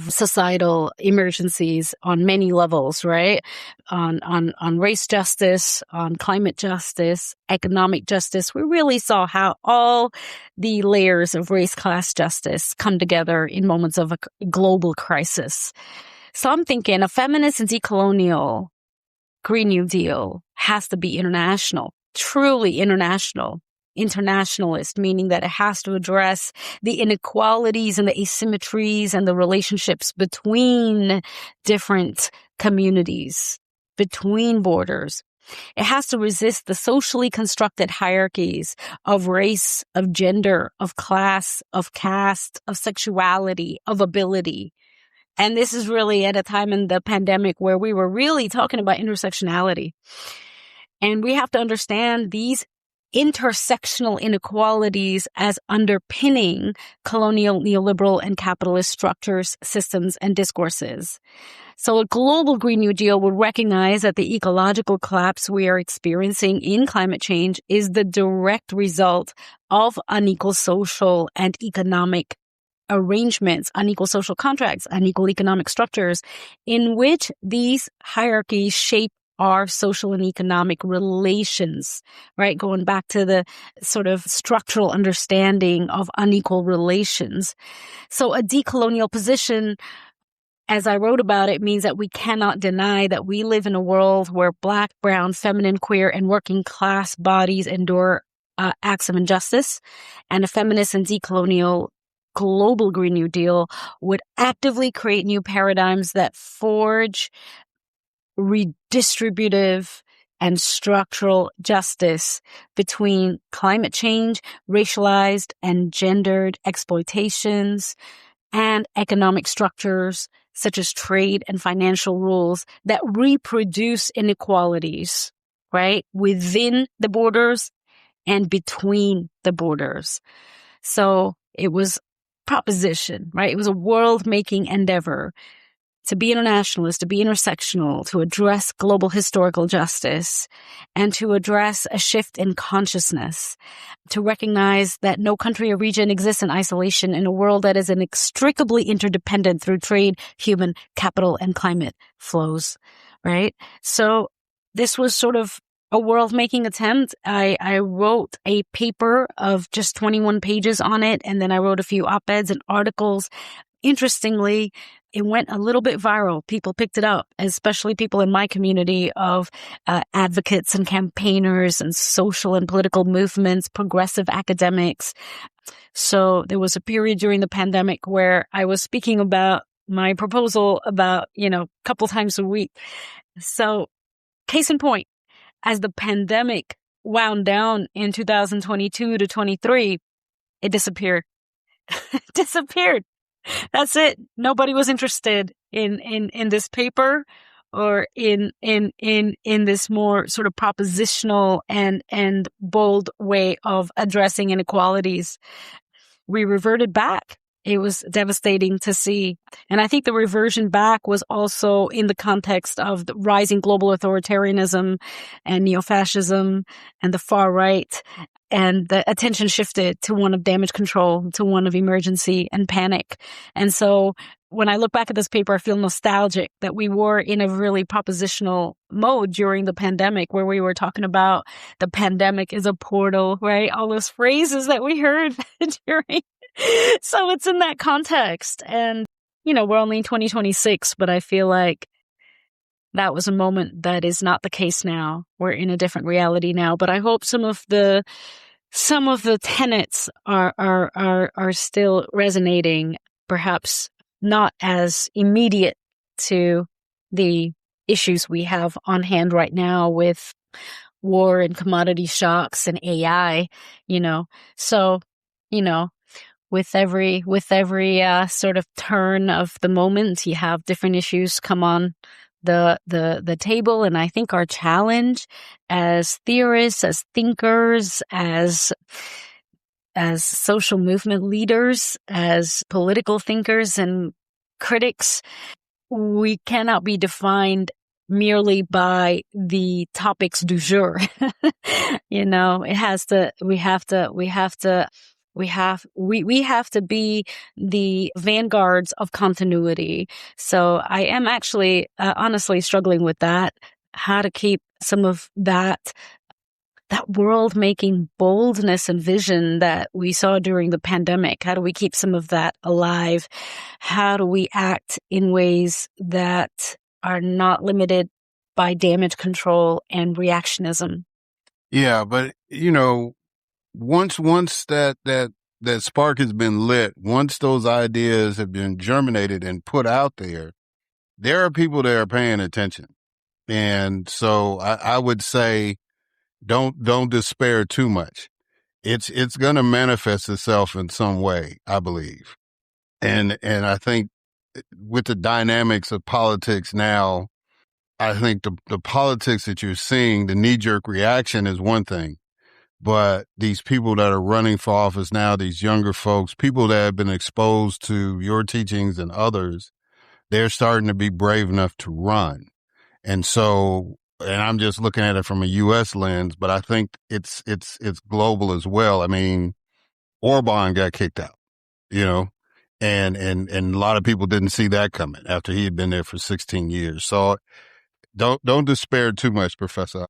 societal emergencies on many levels, right? On race justice, on climate justice, economic justice. We really saw how all the layers of race class justice come together in moments of a global crisis. So I'm thinking a feminist and decolonial Green New Deal has to be international, truly international. Internationalist, meaning that it has to address the inequalities and the asymmetries and the relationships between different communities, between borders. It has to resist the socially constructed hierarchies of race, of gender, of class, of caste, of sexuality, of ability. And this is really at a time in the pandemic where we were really talking about intersectionality. And we have to understand these intersectional inequalities as underpinning colonial, neoliberal, and capitalist structures, systems, and discourses. So a global Green New Deal would recognize that the ecological collapse we are experiencing in climate change is the direct result of unequal social and economic arrangements, unequal social contracts, unequal economic structures in which these hierarchies shape our social and economic relations, right? Going back to the sort of structural understanding of unequal relations. So a decolonial position, as I wrote about it, means that we cannot deny that we live in a world where Black, brown, feminine, queer, and working class bodies endure acts of injustice, and a feminist and decolonial global Green New Deal would actively create new paradigms that forge redistributive and structural justice between climate change, racialized and gendered exploitations, and economic structures such as trade and financial rules that reproduce inequalities, right, within the borders and between the borders. So it was proposition, right? It was a world-making endeavor to be internationalist, to be intersectional, to address global historical justice, and to address a shift in consciousness, to recognize that no country or region exists in isolation in a world that is inextricably interdependent through trade, human capital, and climate flows, right? So this was sort of a world-making attempt. I wrote a paper of just 21 pages on it, and then I wrote a few op-eds and articles. Interestingly, it went a little bit viral. People picked it up, especially people in my community of advocates and campaigners and social and political movements, progressive academics. So there was a period during the pandemic where I was speaking about my proposal about, a couple times a week. So case in point, as the pandemic wound down in 2022 to 23, it disappeared. Disappeared. That's it. Nobody was interested in this paper or in this more sort of propositional and bold way of addressing inequalities. We reverted back. It was devastating to see. And I think the reversion back was also in the context of the rising global authoritarianism and neo-fascism and the far right. And the attention shifted to one of damage control, to one of emergency and panic. And so when I look back at this paper, I feel nostalgic that we were in a really propositional mode during the pandemic, where we were talking about the pandemic is a portal, right? All those phrases that we heard during. So it's in that context. And, we're only in 2026, but I feel like that was a moment that is not the case now. We're in a different reality now, but I hope some of the tenets are still resonating, perhaps not as immediate to the issues we have on hand right now with war and commodity shocks and AI, So, with every sort of turn of the moment, you have different issues come on the table. And I think our challenge as theorists, as thinkers, as social movement leaders, as political thinkers and critics, we cannot be defined merely by the topics du jour. We have to be the vanguards of continuity. So I am actually honestly struggling with that, how to keep some of that world-making boldness and vision that we saw during the pandemic. How do we keep some of that alive? How do we act in ways that are not limited by damage control and reactionism? Yeah, but once that spark has been lit, once those ideas have been germinated and put out there are people that are paying attention. And so I would say don't despair too much. It's going to manifest itself in some way, I believe. And I think with the dynamics of politics now, I think the politics that you're seeing, the knee-jerk reaction is one thing. But these people that are running for office now, these younger folks, people that have been exposed to your teachings and others, they're starting to be brave enough to run. And so, and I'm just looking at it from a U.S. lens, but I think it's global as well. I mean, Orban got kicked out, and a lot of people didn't see that coming after he had been there for 16 years. So don't despair too much, Professor.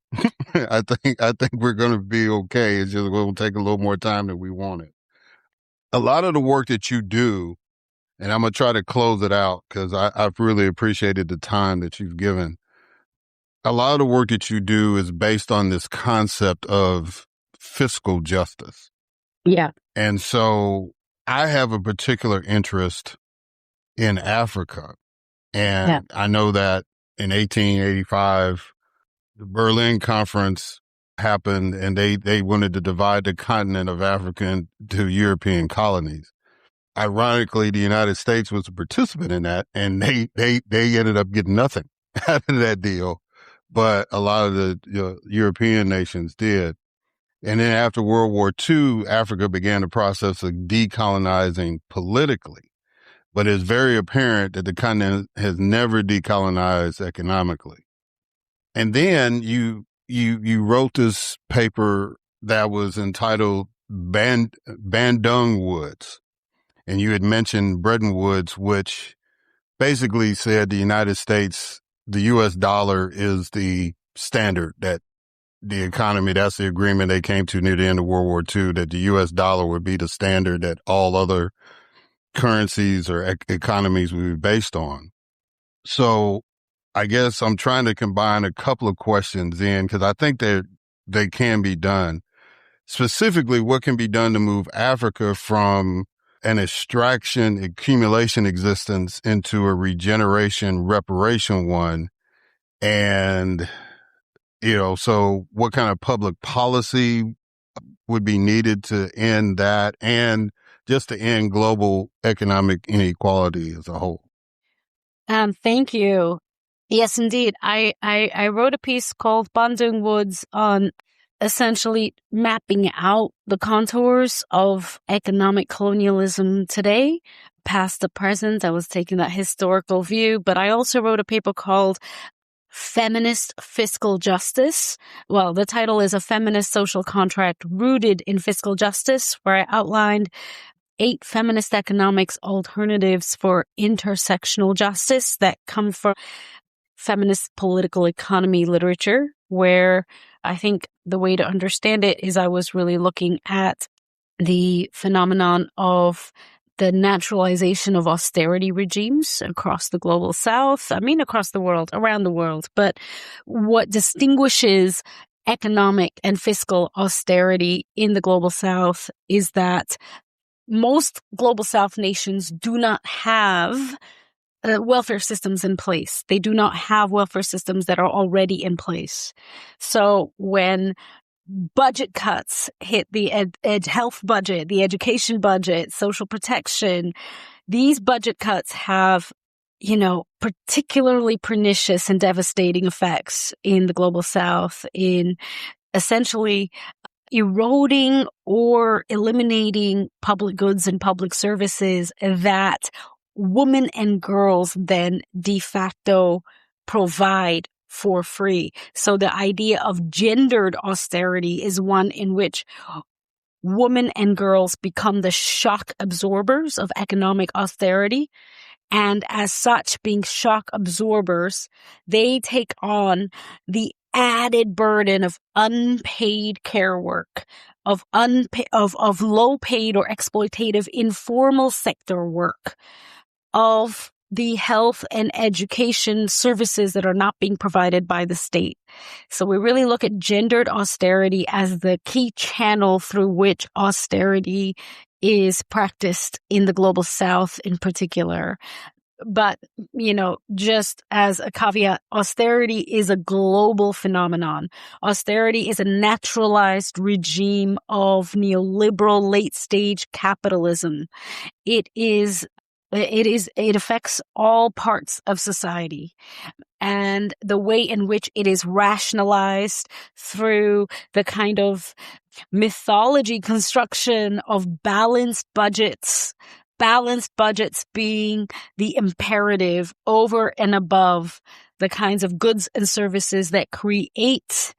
I think we're going to be okay. It's just going to take a little more time than we wanted. A lot of the work that you do, and I'm going to try to close it out because I've really appreciated the time that you've given. A lot of the work that you do is based on this concept of fiscal justice. Yeah. And so I have a particular interest in Africa. And I know that in 1885, the Berlin Conference happened and they wanted to divide the continent of Africa into European colonies. Ironically, the United States was a participant in that, and they ended up getting nothing out of that deal. But a lot of the European nations did. And then after World War II, Africa began the process of decolonizing politically. But it's very apparent that the continent has never decolonized economically. And then you wrote this paper that was entitled Bandung Woods. And you had mentioned Bretton Woods, which basically said the United States, the U.S. dollar is the standard that the economy, that's the agreement they came to near the end of World War II, that the U.S. dollar would be the standard that all other currencies or economies would be based on. So I guess I'm trying to combine a couple of questions in because I think they can be done. Specifically, what can be done to move Africa from an extraction, accumulation existence into a regeneration, reparation one. And, so what kind of public policy would be needed to end that and just to end global economic inequality as a whole? Thank you. Yes, indeed. I wrote a piece called Bonding Woods on essentially mapping out the contours of economic colonialism today, past the present. I was taking that historical view, but I also wrote a paper called Feminist Fiscal Justice. Well, the title is A Feminist Social Contract Rooted in Fiscal Justice, where I outlined 8 feminist economics alternatives for intersectional justice that come from feminist political economy literature, where I think the way to understand it is I was really looking at the phenomenon of the naturalization of austerity regimes across the global south. I mean, across the world, around the world. But what distinguishes economic and fiscal austerity in the global south is that most global south nations do not have welfare systems in place. They do not have welfare systems that are already in place. So when budget cuts hit the health budget, the education budget, social protection, these budget cuts have, particularly pernicious and devastating effects in the global south in essentially eroding or eliminating public goods and public services that women and girls then de facto provide for free. So the idea of gendered austerity is one in which women and girls become the shock absorbers of economic austerity. And as such, being shock absorbers, they take on the added burden of unpaid care work, of low paid or exploitative informal sector work, of the health and education services that are not being provided by the state. So we really look at gendered austerity as the key channel through which austerity is practiced in the global south in particular. But, just as a caveat, austerity is a global phenomenon. Austerity is a naturalized regime of neoliberal late-stage capitalism. It affects all parts of society. And the way in which it is rationalized through the kind of mythology construction of balanced budgets being the imperative over and above the kinds of goods and services that create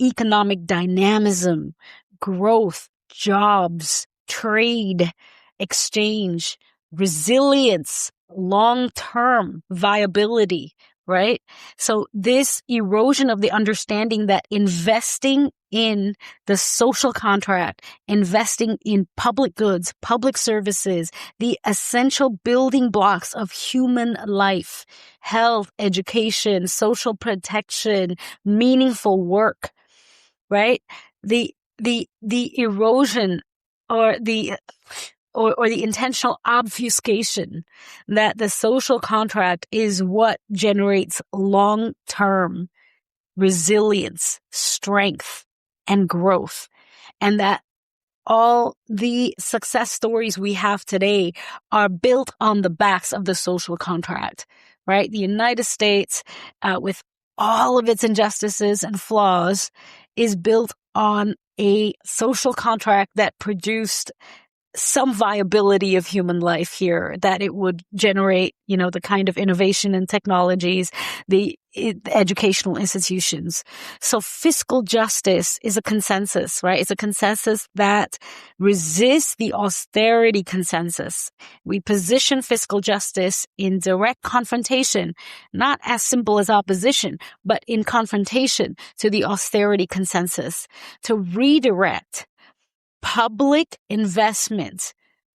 economic dynamism, growth, jobs, trade, exchange, resilience, long-term viability, right? So this erosion of the understanding that investing in the social contract, investing in public goods, public services, the essential building blocks of human life, health, education, social protection, meaningful work, right? The erosion or the intentional obfuscation that the social contract is what generates long-term resilience, strength, and growth. And that all the success stories we have today are built on the backs of the social contract, right? The United States, with all of its injustices and flaws, is built on a social contract that produced some viability of human life here, that it would generate, the kind of innovation and technologies, the educational institutions. So fiscal justice is a consensus, right? It's a consensus that resists the austerity consensus. We position fiscal justice in direct confrontation, not as simple as opposition, but in confrontation to the austerity consensus, to redirect public investment,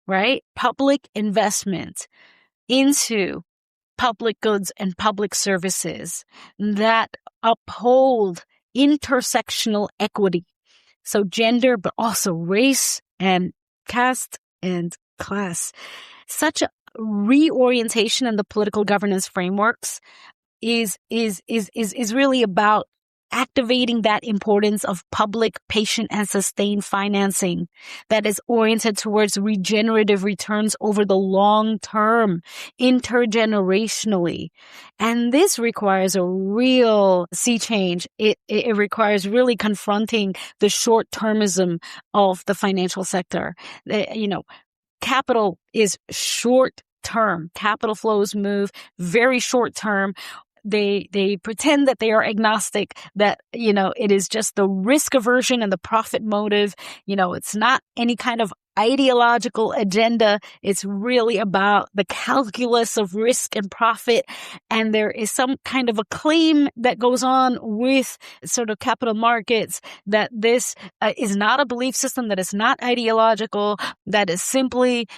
right? Public investment into public goods and public services that uphold intersectional equity. So gender, but also race and caste and class. Such a reorientation in the political governance frameworks is really about activating that importance of public, patient, and sustained financing that is oriented towards regenerative returns over the long term, intergenerationally. And this requires a real sea change. It requires really confronting the short-termism of the financial sector. Capital is short term. Capital flows move very short term. They pretend that they are agnostic, that, it is just the risk aversion and the profit motive. It's not any kind of ideological agenda. It's really about the calculus of risk and profit. And there is some kind of a claim that goes on with sort of capital markets that this is not a belief system, that is not ideological, that is simply,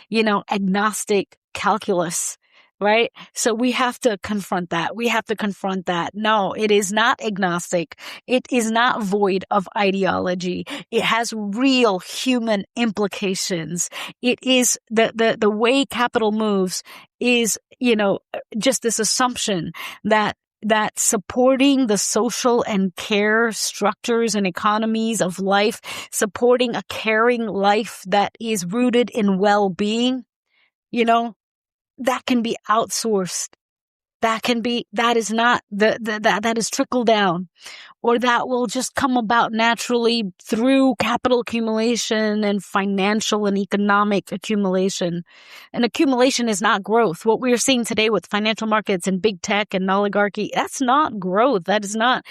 agnostic calculus. Right? So we have to confront that. No, it is not agnostic. It is not void of ideology. It has real human implications. It is the way capital moves is, just this assumption that supporting the social and care structures and economies of life, supporting a caring life that is rooted in well-being, that can be outsourced. That is trickle down, or that will just come about naturally through capital accumulation and financial and economic accumulation. And accumulation is not growth. What we are seeing today with financial markets and big tech and oligarchy, that's not growth. That is not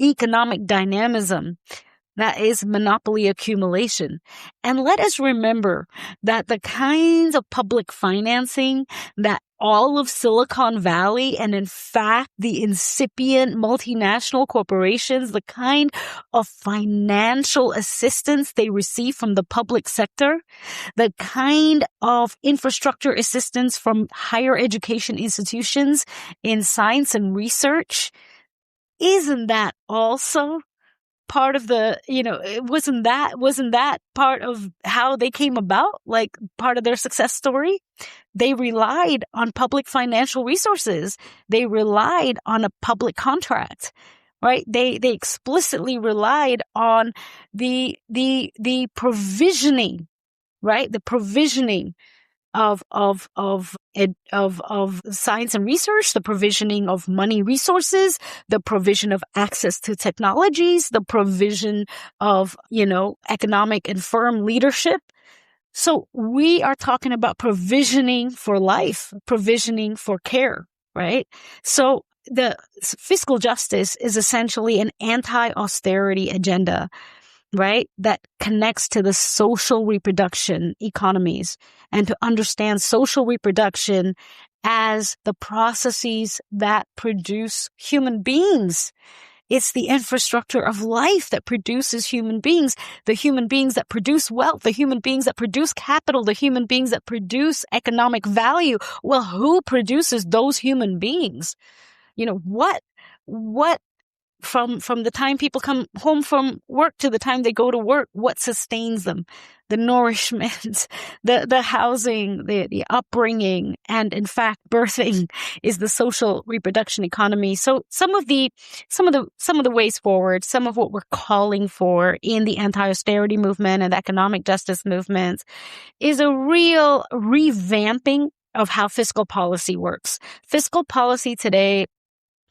economic dynamism. That is monopoly accumulation. And let us remember that the kinds of public financing that all of Silicon Valley, and in fact, the incipient multinational corporations, the kind of financial assistance they receive from the public sector, the kind of infrastructure assistance from higher education institutions in science and research, isn't that also part of the, wasn't that part of how they came about, like part of their success story? They relied on public financial resources. They relied on a public contract, right? They explicitly relied on the provisioning, right? The provisioning of science and research, the provisioning of money resources, the provision of access to technologies, the provision of, economic and firm leadership. So we are talking about provisioning for life, provisioning for care, right? So the fiscal justice is essentially an anti-austerity agenda, right? That connects to the social reproduction economies, and to understand social reproduction as the processes that produce human beings. It's the infrastructure of life that produces human beings, the human beings that produce wealth, the human beings that produce capital, the human beings that produce economic value. Well, who produces those human beings? What from the time people come home from work to the time they go to work, what sustains them? The nourishment, the housing, the upbringing, and in fact, birthing is the social reproduction economy. So some of the ways forward, some of what we're calling for in the anti-austerity movement and economic justice movements is a real revamping of how fiscal policy works. Fiscal policy today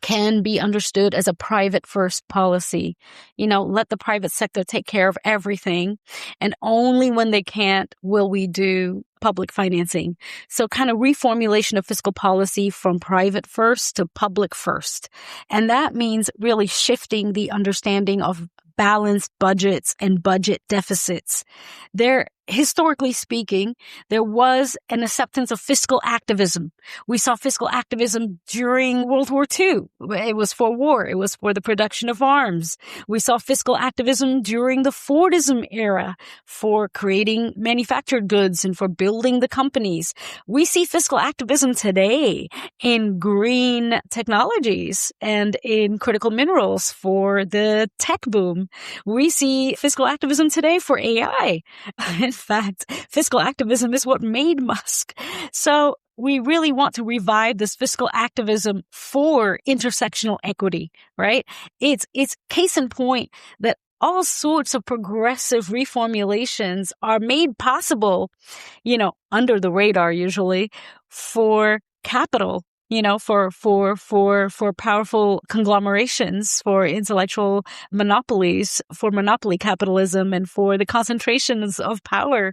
can be understood as a private first policy. Let the private sector take care of everything. And only when they can't will we do public financing. So kind of reformulation of fiscal policy from private first to public first. And that means really shifting the understanding of balanced budgets and budget deficits. Historically speaking, there was an acceptance of fiscal activism. We saw fiscal activism during World War II. It was for war. It was for the production of arms. We saw fiscal activism during the Fordism era for creating manufactured goods and for building the companies. We see fiscal activism today in green technologies and in critical minerals for the tech boom. We see fiscal activism today for AI. fact, fiscal activism is what made Musk. So we really want to revive this fiscal activism for intersectional equity, right? It's case in point that all sorts of progressive reformulations are made possible, under the radar usually, for capital, for powerful conglomerations, for intellectual monopolies, for monopoly capitalism, and for the concentrations of power,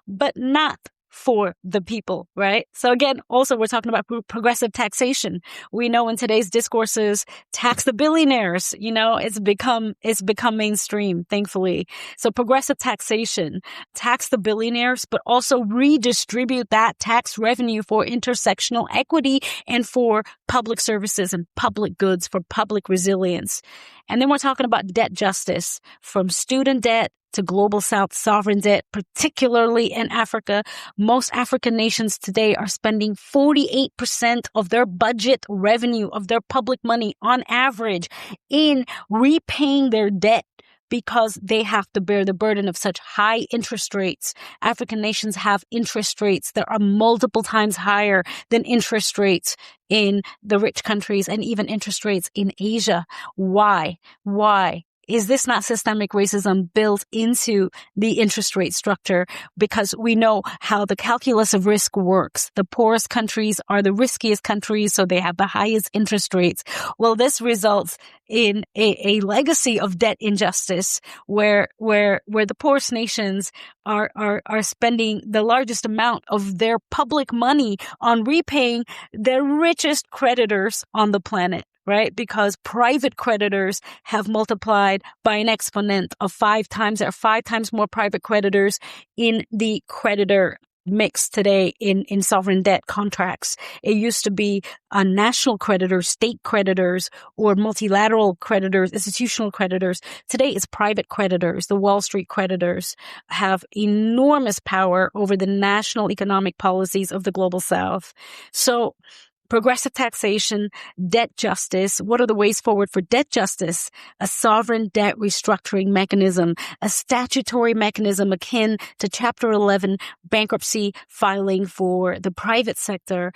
but not for the people, right? So again, also we're talking about progressive taxation. We know in today's discourses, tax the billionaires, it's become mainstream, thankfully. So progressive taxation, tax the billionaires, but also redistribute that tax revenue for intersectional equity and for public services and public goods, for public resilience. And then we're talking about debt justice, from student debt to global South sovereign debt, particularly in Africa. Most African nations today are spending 48% of their budget revenue, of their public money on average, in repaying their debt because they have to bear the burden of such high interest rates. African nations have interest rates that are multiple times higher than interest rates in the rich countries and even interest rates in Asia. Why? Is this not systemic racism built into the interest rate structure? Because we know how the calculus of risk works. The poorest countries are the riskiest countries, so they have the highest interest rates. Well, this results in a legacy of debt injustice where the poorest nations are spending the largest amount of their public money on repaying their richest creditors on the planet. Right? Because private creditors have multiplied by an exponent of 5 times. There are 5 times more private creditors in the creditor mix today in sovereign debt contracts. It used to be national creditors, state creditors, or multilateral creditors, institutional creditors. Today it's private creditors. The Wall Street creditors have enormous power over the national economic policies of the global South. So progressive taxation, debt justice. What are the ways forward for debt justice? A sovereign debt restructuring mechanism, a statutory mechanism akin to Chapter 11 bankruptcy filing for the private sector.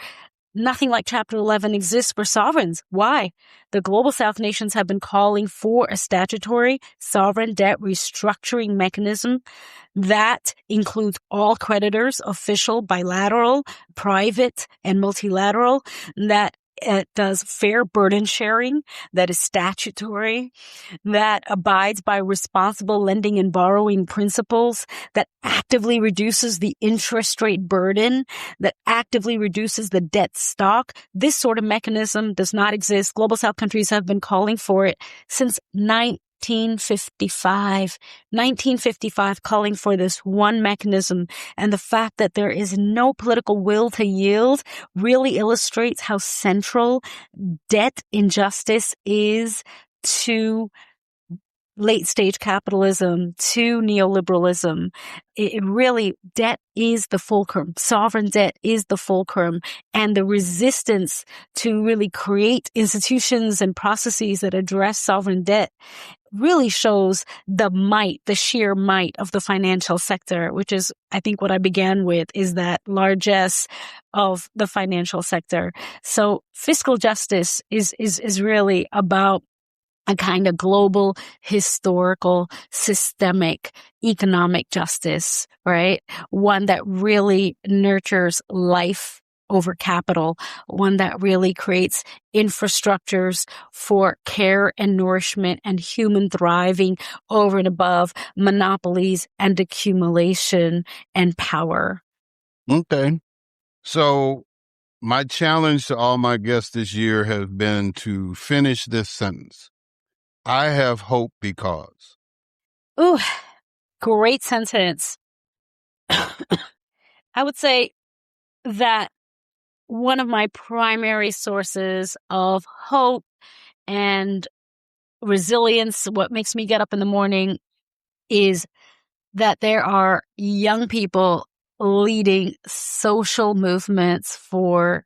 Nothing like Chapter 11 exists for sovereigns. Why? The global South nations have been calling for a statutory sovereign debt restructuring mechanism that includes all creditors, official, bilateral, private, and multilateral, that does fair burden sharing, that is statutory, that abides by responsible lending and borrowing principles, that actively reduces the interest rate burden, that actively reduces the debt stock. This sort of mechanism does not exist. Global South countries have been calling for it since 1955, calling for this one mechanism. And the fact that there is no political will to yield really illustrates how central debt injustice is to late stage capitalism, to neoliberalism. It really, debt is the fulcrum. Sovereign debt is the fulcrum. And the resistance to really create institutions and processes that address sovereign debt really shows the might, the sheer might of the financial sector, which is, I think, what I began with, is that largesse of the financial sector. So fiscal justice is really about a kind of global, historical, systemic, economic justice, right? One that really nurtures life over capital, one that really creates infrastructures for care and nourishment and human thriving over and above monopolies and accumulation and power. Okay. So my challenge to all my guests this year has been to finish this sentence. I have hope because. Ooh, great sentence. I would say that one of my primary sources of hope and resilience, what makes me get up in the morning, is that there are young people leading social movements for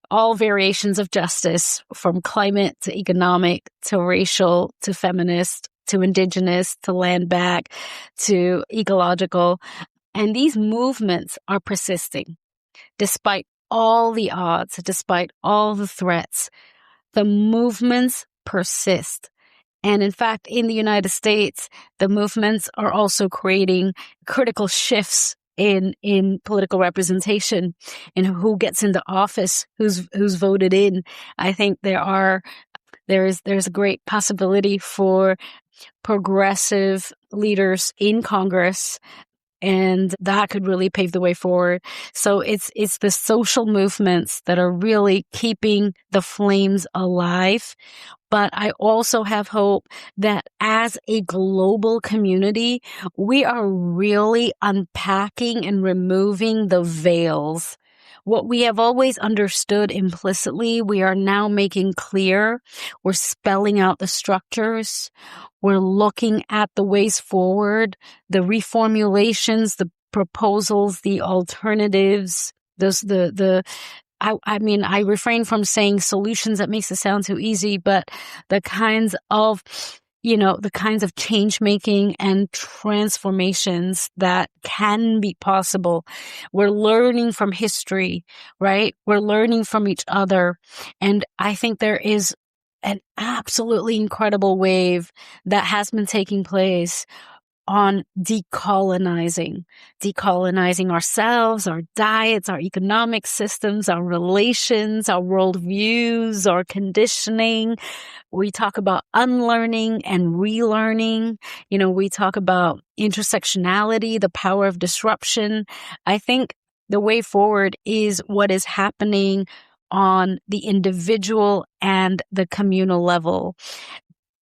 all variations of justice, from climate to economic to racial to feminist to indigenous to land back to ecological. And these movements are persisting despite all the odds, despite all the threats. The movements persist. And in fact, in the United States, the movements are also creating critical shifts in political representation, in who gets into office, who's voted in. I think there's a great possibility for progressive leaders in Congress, and that could really pave the way forward. So it's the social movements that are really keeping the flames alive. But I also have hope that as a global community, we are really unpacking and removing the veils. What we have always understood implicitly, we are now making clear. We're spelling out the structures. We're looking at the ways forward, the reformulations, the proposals, the alternatives, I refrain from saying solutions. That makes it sound too easy, but the kinds of change making and transformations that can be possible. We're learning from history, right? We're learning from each other. And I think there is an absolutely incredible wave that has been taking place on decolonizing ourselves, our diets, our economic systems, our relations, our worldviews, our conditioning. We talk about unlearning and relearning. We talk about intersectionality, the power of disruption. I think the way forward is what is happening on the individual and the communal level.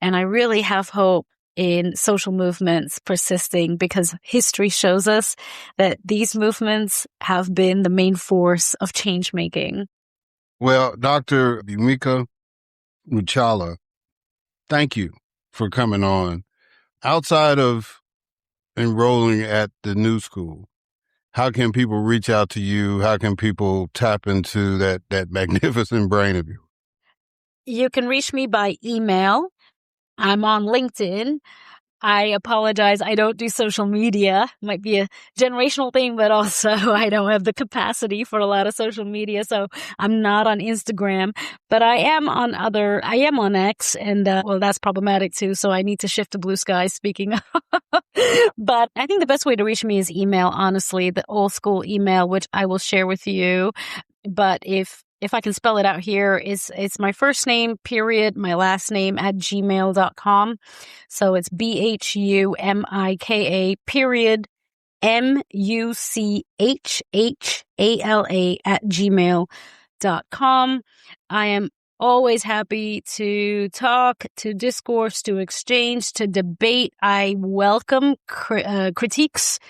And I really have hope in social movements persisting, because history shows us that these movements have been the main force of change making. Well, Dr. Bhumika Muchhala, thank you for coming on. Outside of enrolling at the new school, how can people reach out to you? How can people tap into that magnificent brain of yours? You can reach me by email. I'm on LinkedIn. I apologize. I don't do social media. Might be a generational thing, but also I don't have the capacity for a lot of social media. So I'm not on Instagram, but I am on X, and that's problematic too. So I need to shift to Blue Sky, speaking of. But I think the best way to reach me is email, honestly, the old school email, which I will share with you. But if I can spell it out here, it's my first name, period, my last name @gmail.com. So it's BHUMIKA, period, MUCHHALA @gmail.com. I am always happy to talk, to discourse, to exchange, to debate. I welcome critiques.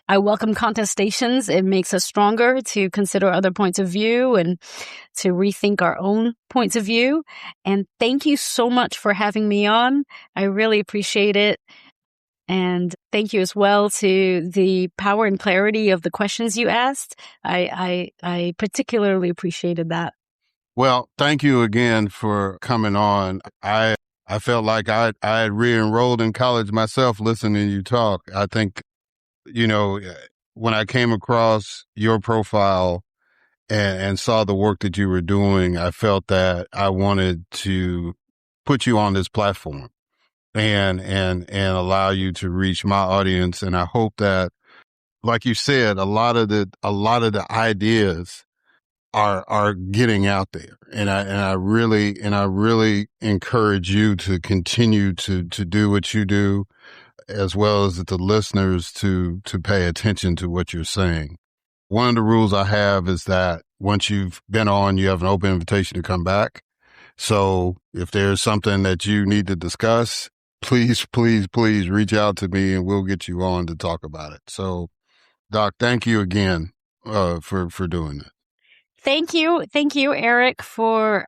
I welcome contestations. It makes us stronger to consider other points of view and to rethink our own points of view. And thank you so much for having me on. I really appreciate it. And thank you as well to the power and clarity of the questions you asked. I particularly appreciated that. Well, thank you again for coming on. I felt like I had re-enrolled in college myself listening to you talk. I think, when I came across your profile and saw the work that you were doing, I felt that I wanted to put you on this platform and allow you to reach my audience. And I hope that, like you said, a lot of the ideas are getting out there. And I really encourage you to continue to do what you do, as well as the listeners to pay attention to what you're saying. One of the rules I have is that once you've been on, you have an open invitation to come back. So if there's something that you need to discuss, please reach out to me and we'll get you on to talk about it. So, Doc, thank you again for doing it. Thank you, Erik, for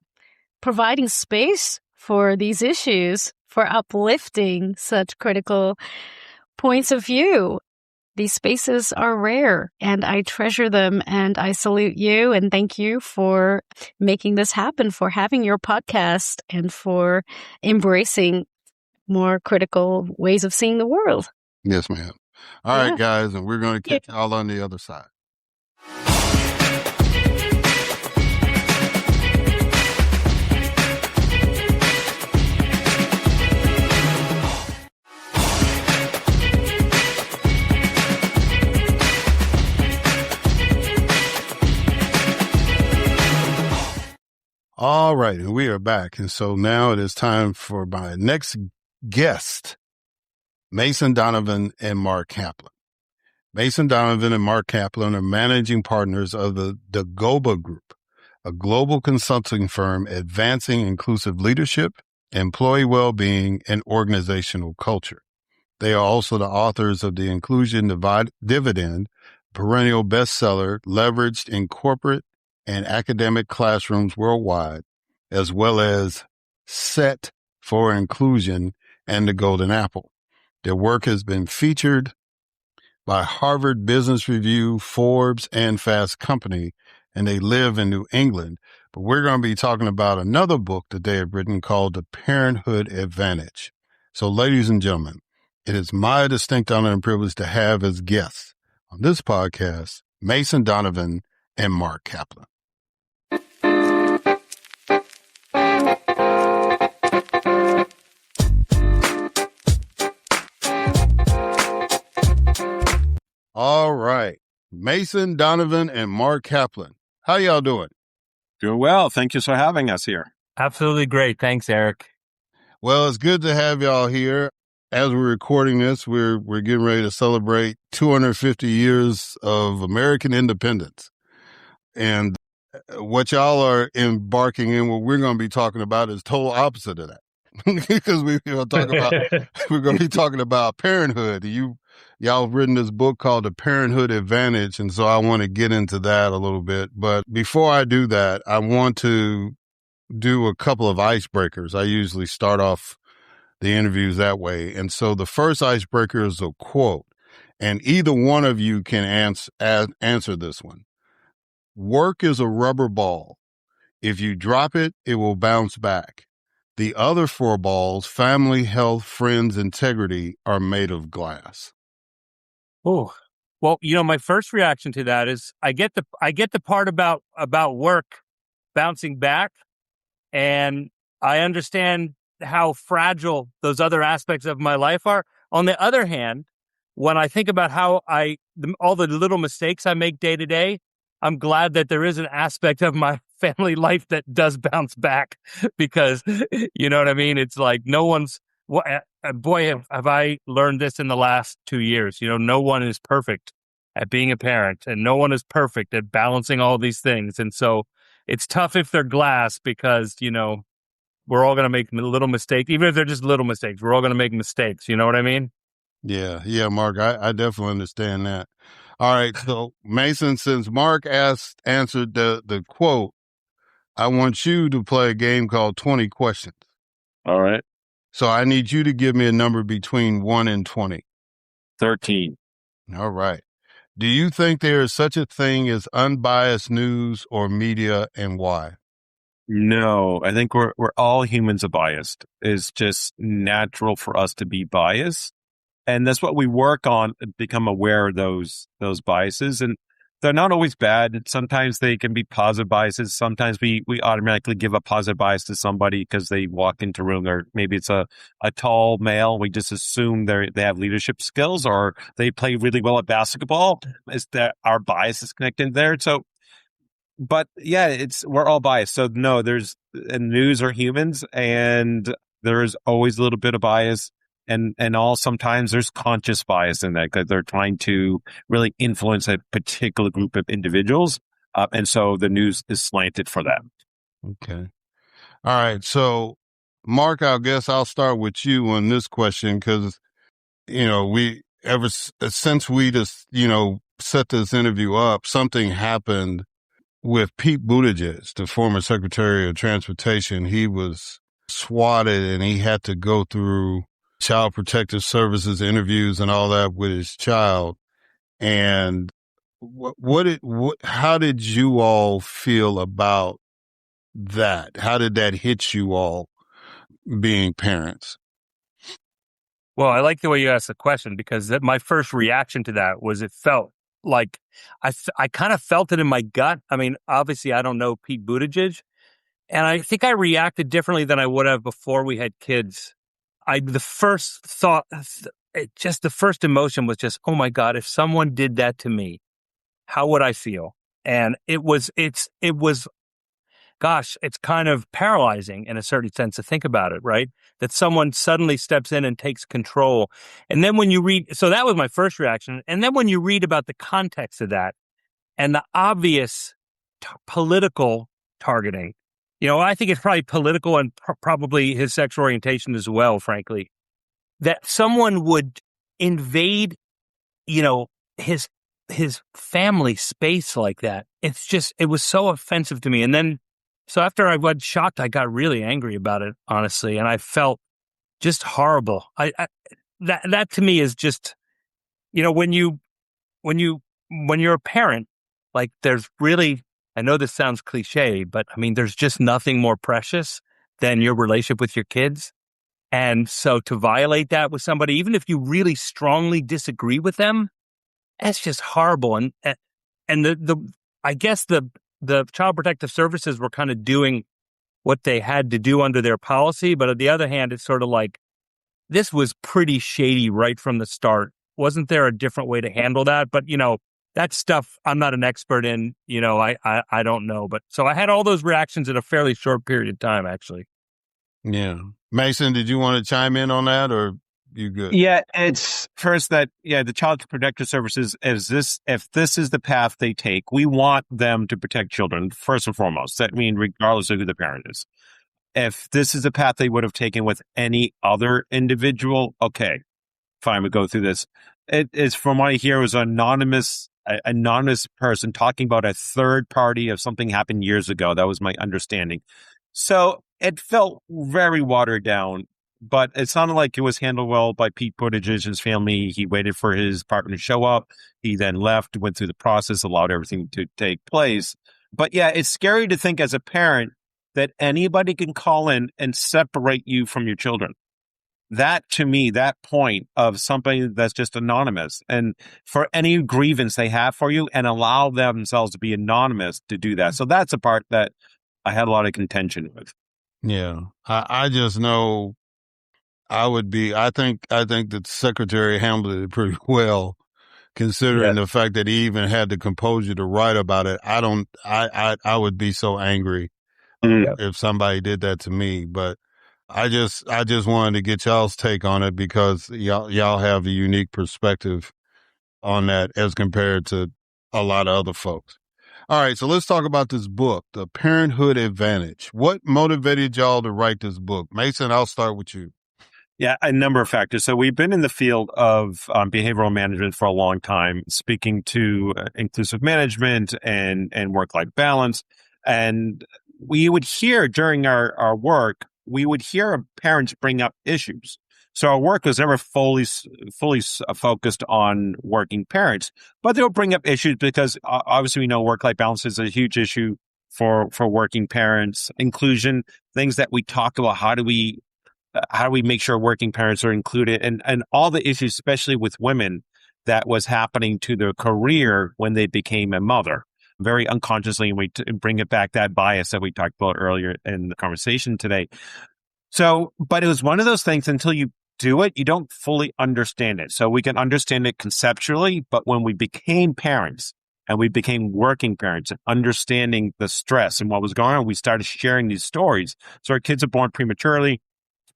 providing space for these issues, for uplifting such critical points of view. These spaces are rare, and I treasure them, and I salute you, and thank you for making this happen, for having your podcast, and for embracing more critical ways of seeing the world. Yes, ma'am. All Yeah. right, guys, and we're going to catch y'all on the other side. All right, and we are back. And so now it is time for my next guest, Mason Donovan and Mark Kaplan. Mason Donovan and Mark Kaplan are managing partners of the Dagoba Group, a global consulting firm advancing inclusive leadership, employee well-being, and organizational culture. They are also the authors of the Inclusion Dividend, perennial bestseller leveraged in corporate and academic classrooms worldwide, as well as Set for Inclusion and the Golden Apple. Their work has been featured by Harvard Business Review, Forbes, and Fast Company, and they live in New England. But we're going to be talking about another book that they have written called The Parenthood Advantage. So, ladies and gentlemen, it is my distinct honor and privilege to have as guests on this podcast, Mason Donovan and Mark Kaplan. All right. Mason Donovan and Mark Kaplan. How y'all doing? Doing well. Thank you for having us here. Absolutely great. Thanks, Erik. Well, it's good to have y'all here. As we're recording this, we're getting ready to celebrate 250 years of American independence. And what y'all are embarking in, what we're going to be talking about is total opposite of that. Because we're going to be talking about parenthood. Y'all have written this book called The Parenthood Advantage, and so I want to get into that a little bit. But before I do that, I want to do a couple of icebreakers. I usually start off the interviews that way. And so the first icebreaker is a quote, and either one of you can answer this one. Work is a rubber ball. If you drop it, it will bounce back. The other four balls, family, health, friends, integrity, are made of glass. Oh, well, my first reaction to that is I get the part about work bouncing back, and I understand how fragile those other aspects of my life are. On the other hand, when I think about how all the little mistakes I make day to day, I'm glad that there is an aspect of my family life that does bounce back, because you know what I mean? It's like boy, have I learned this in the last 2 years. No one is perfect at being a parent, and no one is perfect at balancing all these things. And so it's tough if they're glass, because, we're all going to make little mistakes. Even if they're just little mistakes, we're all going to make mistakes. You know what I mean? Yeah, Mark, I definitely understand that. All right, so Mason, since Mark answered the quote, I want you to play a game called 20 Questions. All right. So I need you to give me a number between 1 and 20. 13. All right. Do you think there is such a thing as unbiased news or media, and why? No, I think we're all humans are biased. It's just natural for us to be biased. And that's what we work on, become aware of those biases. And they're not always bad. Sometimes they can be positive biases. Sometimes we automatically give a positive bias to somebody because they walk into a room, or maybe it's a tall male. We just assume they have leadership skills, or they play really well at basketball. Is that our bias is connected there? So, but yeah, we're all biased. So no, news are humans, and there is always a little bit of bias. And sometimes there's conscious bias in that, because they're trying to really influence a particular group of individuals. And so the news is slanted for that. Okay. All right. So, Mark, I guess I'll start with you on this question, because, since we just, set this interview up, something happened with Pete Buttigieg, the former Secretary of Transportation. He was swatted, and he had to go through Child Protective Services interviews and all that with his child. And how did you all feel about that? How did that hit you all being parents? Well, I like the way you asked the question, because my first reaction to that was it felt like I kind of felt it in my gut. I mean, obviously, I don't know Pete Buttigieg, and I think I reacted differently than I would have before we had kids. The first thought, the first emotion was just, oh my God, if someone did that to me, how would I feel? And gosh, it's kind of paralyzing in a certain sense to think about it, right? That someone suddenly steps in and takes control. And then when you read, so that was my first reaction. And then when you read about the context of that and the obvious political targeting, I think it's probably political and probably his sexual orientation as well, frankly, that someone would invade, his family space like that. It was so offensive to me. And then, so after I was shocked, I got really angry about it, honestly, and I felt just horrible. That to me is just, when you're a parent, like there's really, I know this sounds cliche, but I mean, there's just nothing more precious than your relationship with your kids. And so to violate that with somebody, even if you really strongly disagree with them, that's just horrible. And I guess the Child Protective Services were kind of doing what they had to do under their policy. But on the other hand, it's sort of like, this was pretty shady right from the start. Wasn't there a different way to handle that? But, that stuff I'm not an expert in, I don't know. But so I had all those reactions in a fairly short period of time, actually. Yeah. Mason, did you want to chime in on that, or you good? Yeah, it's first that, the Child Protective Services, if this is the path they take, we want them to protect children, first and foremost. That means regardless of who the parent is. If this is the path they would have taken with any other individual, okay, fine, we go through this. It is, from what I hear, it was an anonymous person talking about a third party of something happened years ago. That was my understanding. So it felt very watered down, but it sounded like it was handled well by Pete Buttigieg's family. He waited for his partner to show up. He then left, went through the process, allowed everything to take place. But yeah, it's scary to think as a parent that anybody can call in and separate you from your children. That, to me, that point of somebody that's just anonymous, and for any grievance they have for you, and allow themselves to be anonymous to do that. So that's a part that I had a lot of contention with. Yeah. I just know I think the secretary handled it pretty well, considering the fact that he even had the composure to write about it. I would be so angry if somebody did that to me, but I just wanted to get y'all's take on it, because y'all have a unique perspective on that as compared to a lot of other folks. All right, so let's talk about this book, The Parenthood Advantage. What motivated y'all to write this book? Mason, I'll start with you. Yeah, a number of factors. So we've been in the field of behavioral management for a long time, speaking to inclusive management and work-life balance. And we would hear during our work, we would hear parents bring up issues. So our work was never fully focused on working parents, but they'll bring up issues because obviously we know work-life balance is a huge issue for working parents. Inclusion, things that we talk about, how do we make sure working parents are included, and all the issues, especially with women, that was happening to their career when they became a mother. Very unconsciously, and we bring it back, that bias that we talked about earlier in the conversation today. So, but it was one of those things, until you do it, you don't fully understand it. So we can understand it conceptually, but when we became parents and we became working parents and understanding the stress and what was going on, we started sharing these stories. So our kids are born prematurely,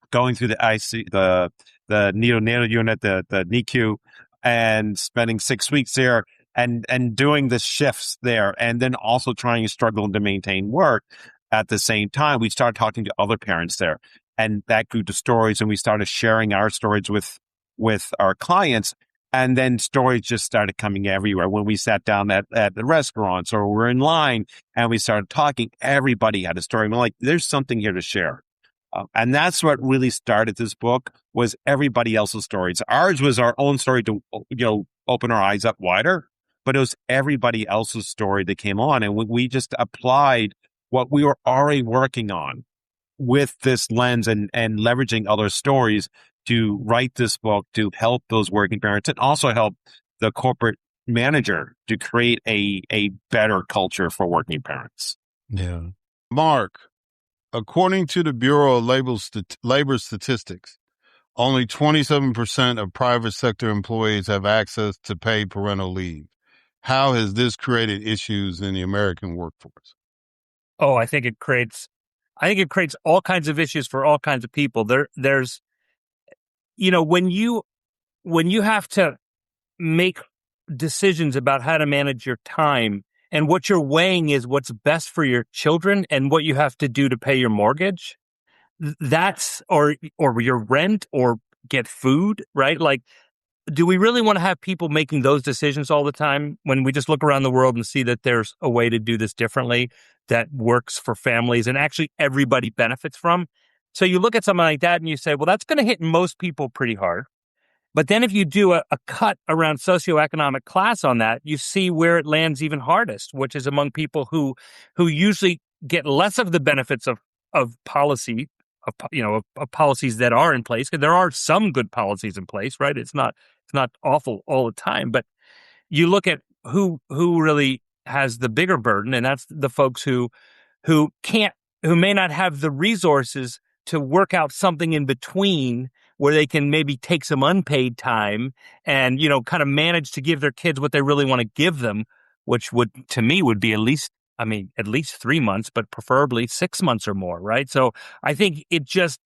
going through the neonatal unit, the NICU, and spending 6 weeks there, and doing the shifts there, and then also trying to struggle to maintain work at the same time. We started talking to other parents there, and that grew to stories, and we started sharing our stories with our clients, and then stories just started coming everywhere. When we sat down at the restaurants, or we're in line and we started talking, everybody had a story. We're like, there's something here to share. And that's what really started this book, was everybody else's stories. Ours was our own story to, open our eyes up wider, but it was everybody else's story that came on. And we just applied what we were already working on with this lens and leveraging other stories to write this book to help those working parents and also help the corporate manager to create a better culture for working parents. Yeah. Mark, according to the Bureau of Labor Statistics, only 27% of private sector employees have access to paid parental leave. How has this created issues in the American workforce? Oh, I think it creates all kinds of issues for all kinds of people. There's, when you have to make decisions about how to manage your time, and what you're weighing is what's best for your children and what you have to do to pay your mortgage. That's or your rent or get food, right? Like, do we really want to have people making those decisions all the time when we just look around the world and see that there's a way to do this differently that works for families and actually everybody benefits from? So you look at something like that and you say, well, that's going to hit most people pretty hard. But then if you do a cut around socioeconomic class on that, you see where it lands even hardest, which is among people who usually get less of the benefits of policy, of policies that are in place. Because there are some good policies in place, right? It's not awful all the time. But you look at who really has the bigger burden, and that's the folks who may not have the resources to work out something in between where they can maybe take some unpaid time and, kind of manage to give their kids what they really want to give them, which would be at least 3 months, but preferably 6 months or more. Right. So I think it's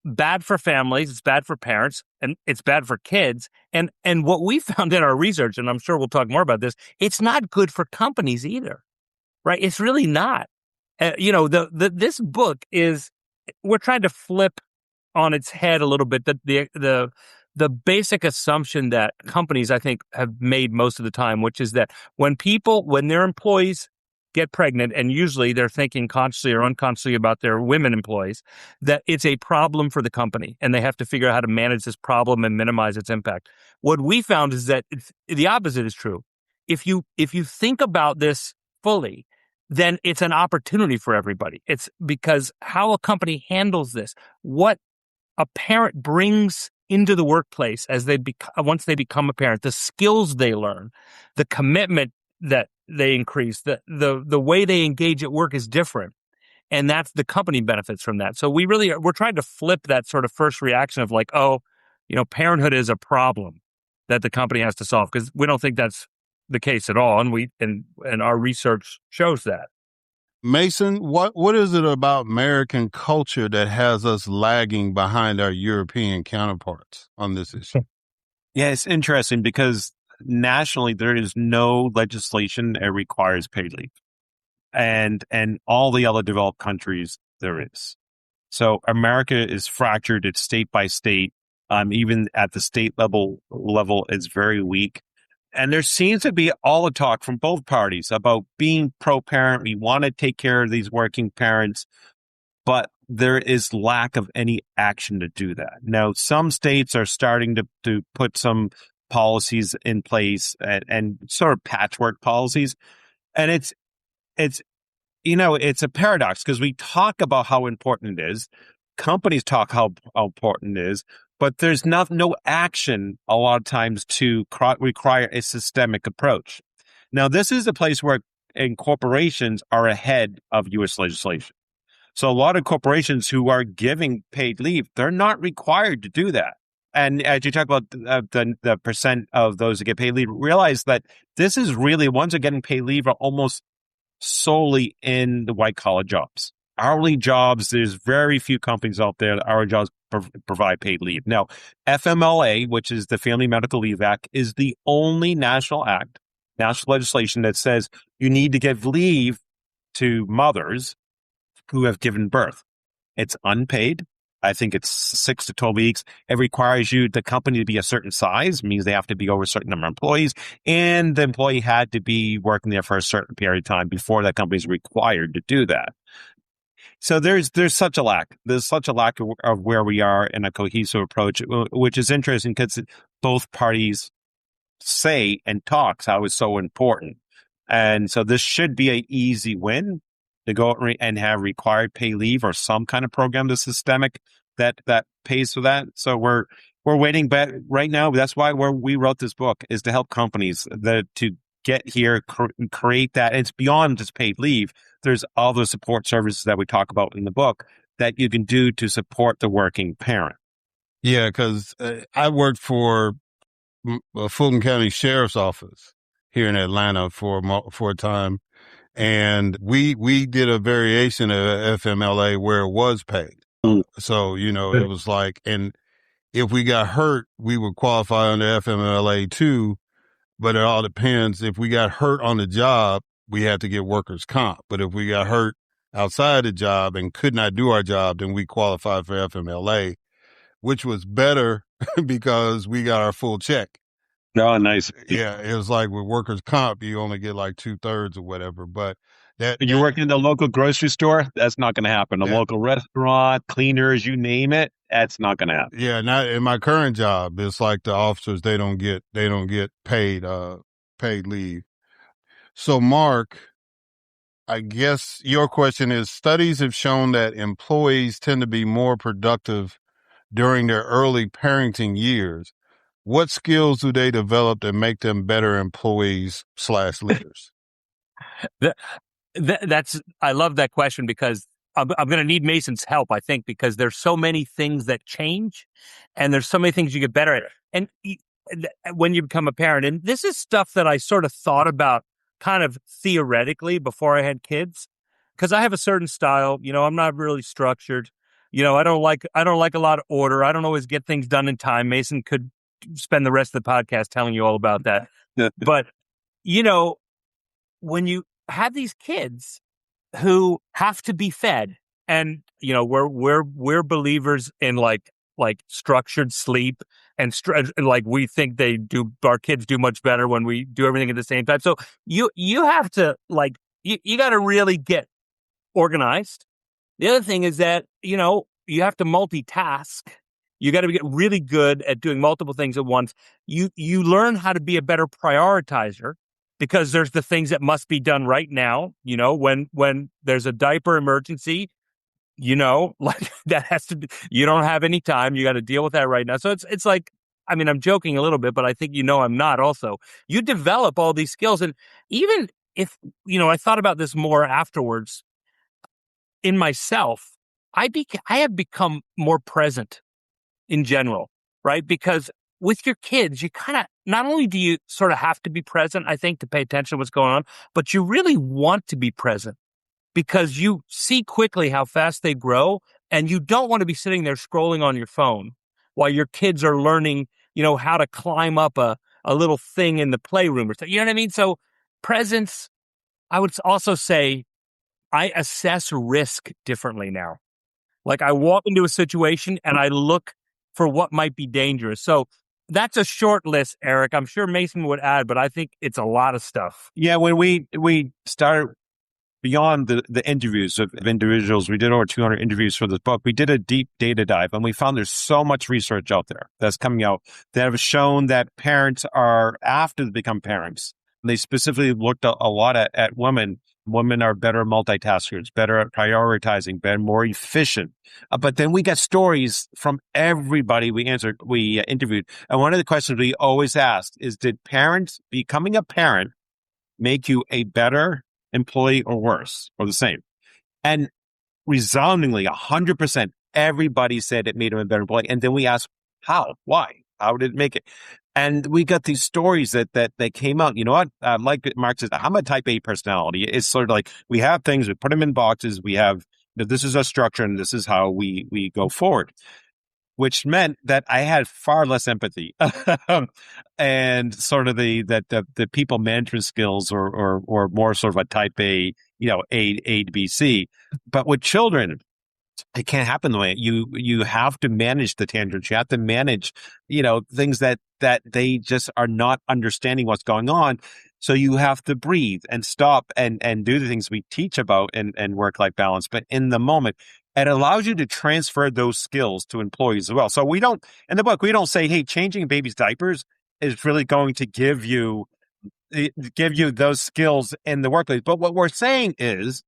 bad for families. It's bad for parents, and it's bad for kids. And what we found in our research, and I'm sure we'll talk more about this, it's not good for companies either. Right. It's really not. This book we're trying to flip on its head a little bit the basic assumption that companies, I think, have made most of the time, which is that when their employees get pregnant, and usually they're thinking consciously or unconsciously about their women employees, that it's a problem for the company and they have to figure out how to manage this problem and minimize its impact. What we found is that the opposite is true. If you think about this fully, then it's an opportunity for everybody. It's because how a company handles this, what a parent brings into the workplace once they become a parent, the skills they learn, the commitment that they increase, the way they engage at work is different. And that's the company benefits from that. So we're trying to flip that sort of first reaction of like, parenthood is a problem that the company has to solve, because we don't think that's the case at all. And our research shows that. Mason, what is it about American culture that has us lagging behind our European counterparts on this issue? Yeah, it's interesting because nationally there is no legislation that requires paid leave, and all the other developed countries there is. So America is fractured. It's state by state. Even at the state level, it's very weak. And there seems to be all the talk from both parties about being pro-parent. We want to take care of these working parents, but there is lack of any action to do that. Now, some states are starting to put some policies in place and sort of patchwork policies. And it's a paradox because we talk about how important it is. Companies talk how important it is. But there's no action a lot of times to require a systemic approach. Now, this is a place where corporations are ahead of U.S. legislation. So a lot of corporations who are giving paid leave, they're not required to do that. And as you talk about the percent of those that get paid leave, realize that this is really, ones that are getting paid leave are almost solely in the white-collar jobs. Hourly jobs, there's very few companies out there that hourly jobs provide paid leave. Now, FMLA, which is the Family Medical Leave Act, is the only national legislation that says you need to give leave to mothers who have given birth. It's unpaid. I think it's 6 to 12 weeks. It requires the company to be a certain size, means they have to be over a certain number of employees, and the employee had to be working there for a certain period of time before that company is required to do that. So there's such a lack. There's such a lack of where we are in a cohesive approach, which is interesting because both parties say and talks how it's so important. And so this should be an easy win to go and have required pay leave or some kind of program that's systemic. that pays for that. So we're waiting, but right now that's why we wrote this book, is to help companies to get here, create that. And it's beyond just paid leave. There's all the support services that we talk about in the book that you can do to support the working parent. Yeah, because I worked for Fulton County Sheriff's Office here in Atlanta for a time, and we did a variation of FMLA where it was paid. So it was like, and if we got hurt, we would qualify under FMLA too. But it all depends. If we got hurt on the job, we had to get workers' comp. But if we got hurt outside the job and could not do our job, then we qualified for FMLA, which was better because we got our full check. Oh, nice. Yeah, it was like with workers' comp, you only get like 2/3 or whatever. But you're working in the local grocery store, that's not going to happen. A local restaurant, cleaners, you name it, that's not going to happen. Yeah, not in my current job. It's like the officers, they don't get paid leave. So Mark, I guess your question is, studies have shown that employees tend to be more productive during their early parenting years. What skills do they develop that make them better employees / leaders? I love that question, because I'm going to need Mason's help, I think, because there's so many things that change and there's so many things you get better at. And when you become a parent, and this is stuff that I sort of thought about kind of theoretically before I had kids, because I have a certain style. I'm not really structured. I don't like a lot of order. I don't always get things done in time. Mason could spend the rest of the podcast telling you all about that. But, when you have these kids who have to be fed, and, we're believers in like structured sleep, and like we think our kids do much better when we do everything at the same time. So you have to you got to really get organized. The other thing is that, you have to multitask. You got to get really good at doing multiple things at once. You learn how to be a better prioritizer, because there's the things that must be done right now. When there's a diaper emergency, that has to be, you don't have any time. You got to deal with that right now. So it's like, I mean, I'm joking a little bit, but I think, I'm not also. You develop all these skills. And even if, I thought about this more afterwards in myself, I have become more present in general, right? Because with your kids, you kind of, not only do you sort of have to be present, I think, to pay attention to what's going on, but you really want to be present, because you see quickly how fast they grow, and you don't want to be sitting there scrolling on your phone while your kids are learning, how to climb up a little thing in the playroom or something. You know what I mean? So presence, I would also say, I assess risk differently now. Like, I walk into a situation and I look for what might be dangerous. So that's a short list, Erik. I'm sure Mason would add, but I think it's a lot of stuff. Yeah, when we started, beyond the interviews of individuals, we did over 200 interviews for this book. We did a deep data dive, and we found there's so much research out there that's coming out that have shown that parents are, after they become parents, they specifically looked a lot at women. Women are better multitaskers, better at prioritizing, better, more efficient. But then we got stories from everybody we interviewed. And one of the questions we always asked is, did becoming a parent make you a better employee or worse or the same? And resoundingly, 100%, everybody said it made them a better employee. And then we asked, how? Why? How did it make it? And we got these stories that came out. You know what? Like Mark says, I'm a type A personality. It's sort of like, we have things, we put them in boxes. We have, this is a structure, and this is how we go forward, which meant that I had far less empathy and sort of the people management skills, or more sort of a type A, A to B, C. But with children, it can't happen the way you have to manage the tangents. You have to manage, things that they just are not understanding what's going on. So you have to breathe and stop and do the things we teach about and work-life balance. But in the moment, it allows you to transfer those skills to employees as well. So in the book, we don't say, hey, changing a baby's diapers is really going to give you those skills in the workplace. But what we're saying is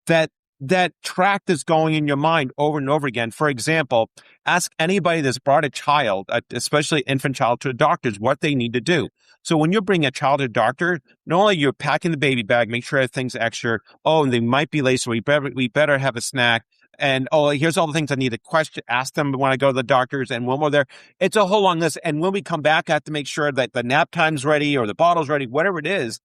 that that track that's going in your mind over and over again. For example, ask anybody that's brought a child, especially infant child, to a doctor's what they need to do. So when you bring a child to a doctor, not only you're packing the baby bag, make sure everything's extra. Oh, and they might be late, so we better have a snack. And oh, here's all the things I need to ask them when I go to the doctors. And when we're there, it's a whole long list. And when we come back, I have to make sure that the nap time's ready or the bottle's ready, whatever it is.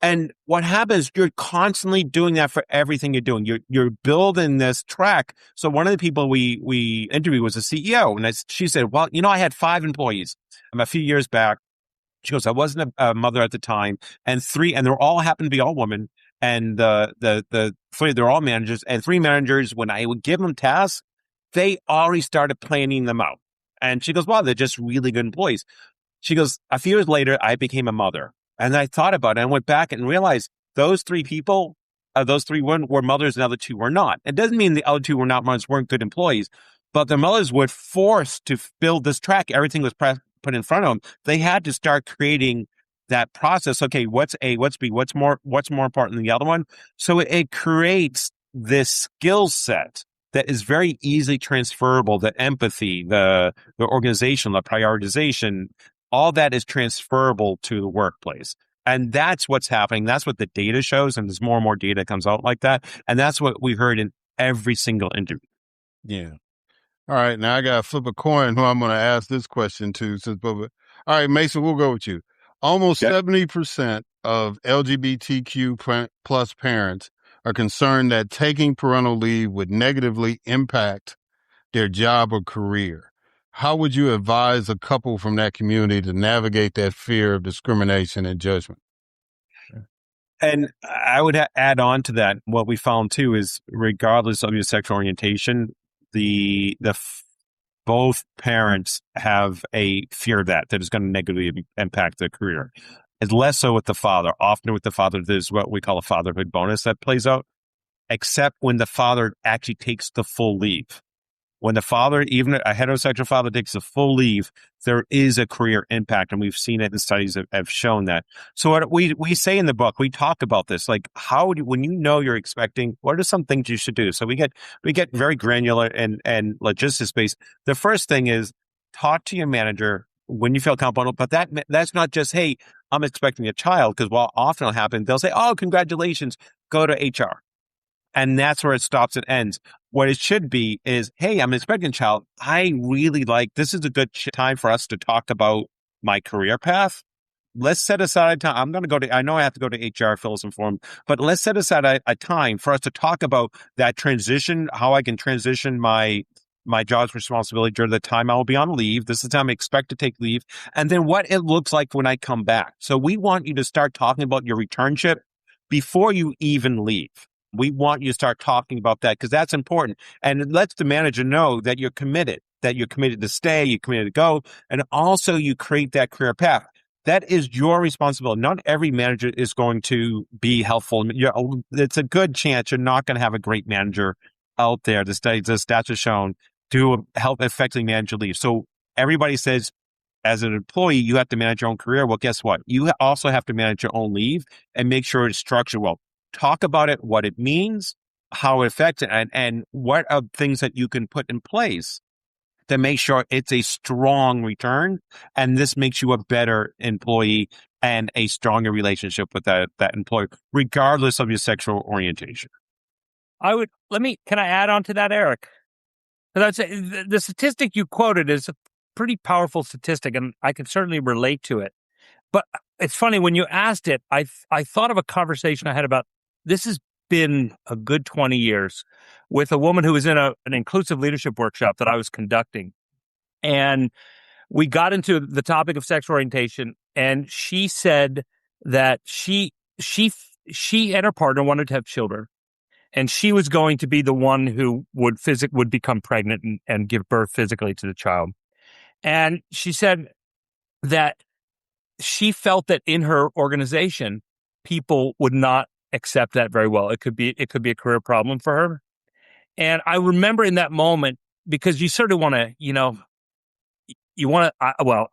And what happens, you're constantly doing that for everything you're doing. You're building this track. So one of the people we interviewed was a CEO, and she said, well, I had 5 employees a few years back. She goes, I wasn't a mother at the time, and they all happened to be all women, and the 3, they're all managers, and 3 managers, when I would give them tasks, they already started planning them out. And she goes, wow, they're just really good employees. She goes, a few years later, I became a mother. And I thought about it and went back and realized those 3 people, those 3 were mothers and the other 2 were not. It doesn't mean the other 2 were not mothers, weren't good employees, but their mothers were forced to build this track. Everything was put in front of them. They had to start creating that process. Okay, what's A, what's B, what's more important than the other one? So it creates this skill set that is very easily transferable. The empathy, the organization, the prioritization, all that is transferable to the workplace. And that's what's happening. That's what the data shows. And there's more and more data comes out like that. And that's what we heard in every single interview. Yeah. All right. Now I got to flip a coin who I'm going to ask this question to. All right, Mason, we'll go with you. Almost 70% of LGBTQ plus parents are concerned that taking parental leave would negatively impact their job or career. How would you advise a couple from that community to navigate that fear of discrimination and judgment? And I would add on to that. What we found too is, regardless of your sexual orientation, both parents have a fear that is going to negatively impact their career. It's less so with the father. Often with the father, there's what we call a fatherhood bonus that plays out, except when the father actually takes the full leave. When the father, even a heterosexual father, takes a full leave, there is a career impact. And we've seen it in studies that have shown that. So what we say in the book, we talk about this, like when you're expecting, what are some things you should do? So we get very granular and logistics based. The first thing is talk to your manager when you feel comfortable, but that's not just, hey, I'm expecting a child, because what often will happen, they'll say, oh, congratulations, go to HR. And that's where it stops and ends. What it should be is, hey, I'm expecting a child. I really this is a good time for us to talk about my career path. Let's set aside time. I'm going to I know I have to go to HR, fill some form, but let's set aside a time for us to talk about that transition, how I can transition my job's responsibility during the time I will be on leave. This is the time I expect to take leave. And then what it looks like when I come back. So we want you to start talking about your returnship before you even leave. We want you to start talking about that, because that's important. And it lets the manager know that you're committed to stay, you're committed to go. And also you create that career path. That is your responsibility. Not every manager is going to be helpful. It's a good chance you're not going to have a great manager out there. The stats have shown to help effectively manage your leave. So everybody says, as an employee, you have to manage your own career. Well, guess what? You also have to manage your own leave and make sure it's structured well. Talk about it, what it means, how it affects it, and what are things that you can put in place to make sure it's a strong return. And this makes you a better employee and a stronger relationship with that employer, regardless of your sexual orientation. Can I add on to that, Erik? Because the statistic you quoted is a pretty powerful statistic, and I can certainly relate to it. But it's funny, when you asked it, I thought of a conversation I had about, this has been a good 20 years, with a woman who was in an inclusive leadership workshop that I was conducting. And we got into the topic of sexual orientation, and she said that she and her partner wanted to have children, and she was going to be the one who would become pregnant and give birth physically to the child. And she said that she felt that in her organization, people would not accept that very well. It could be a career problem for her. And I remember in that moment, because you sort of want to,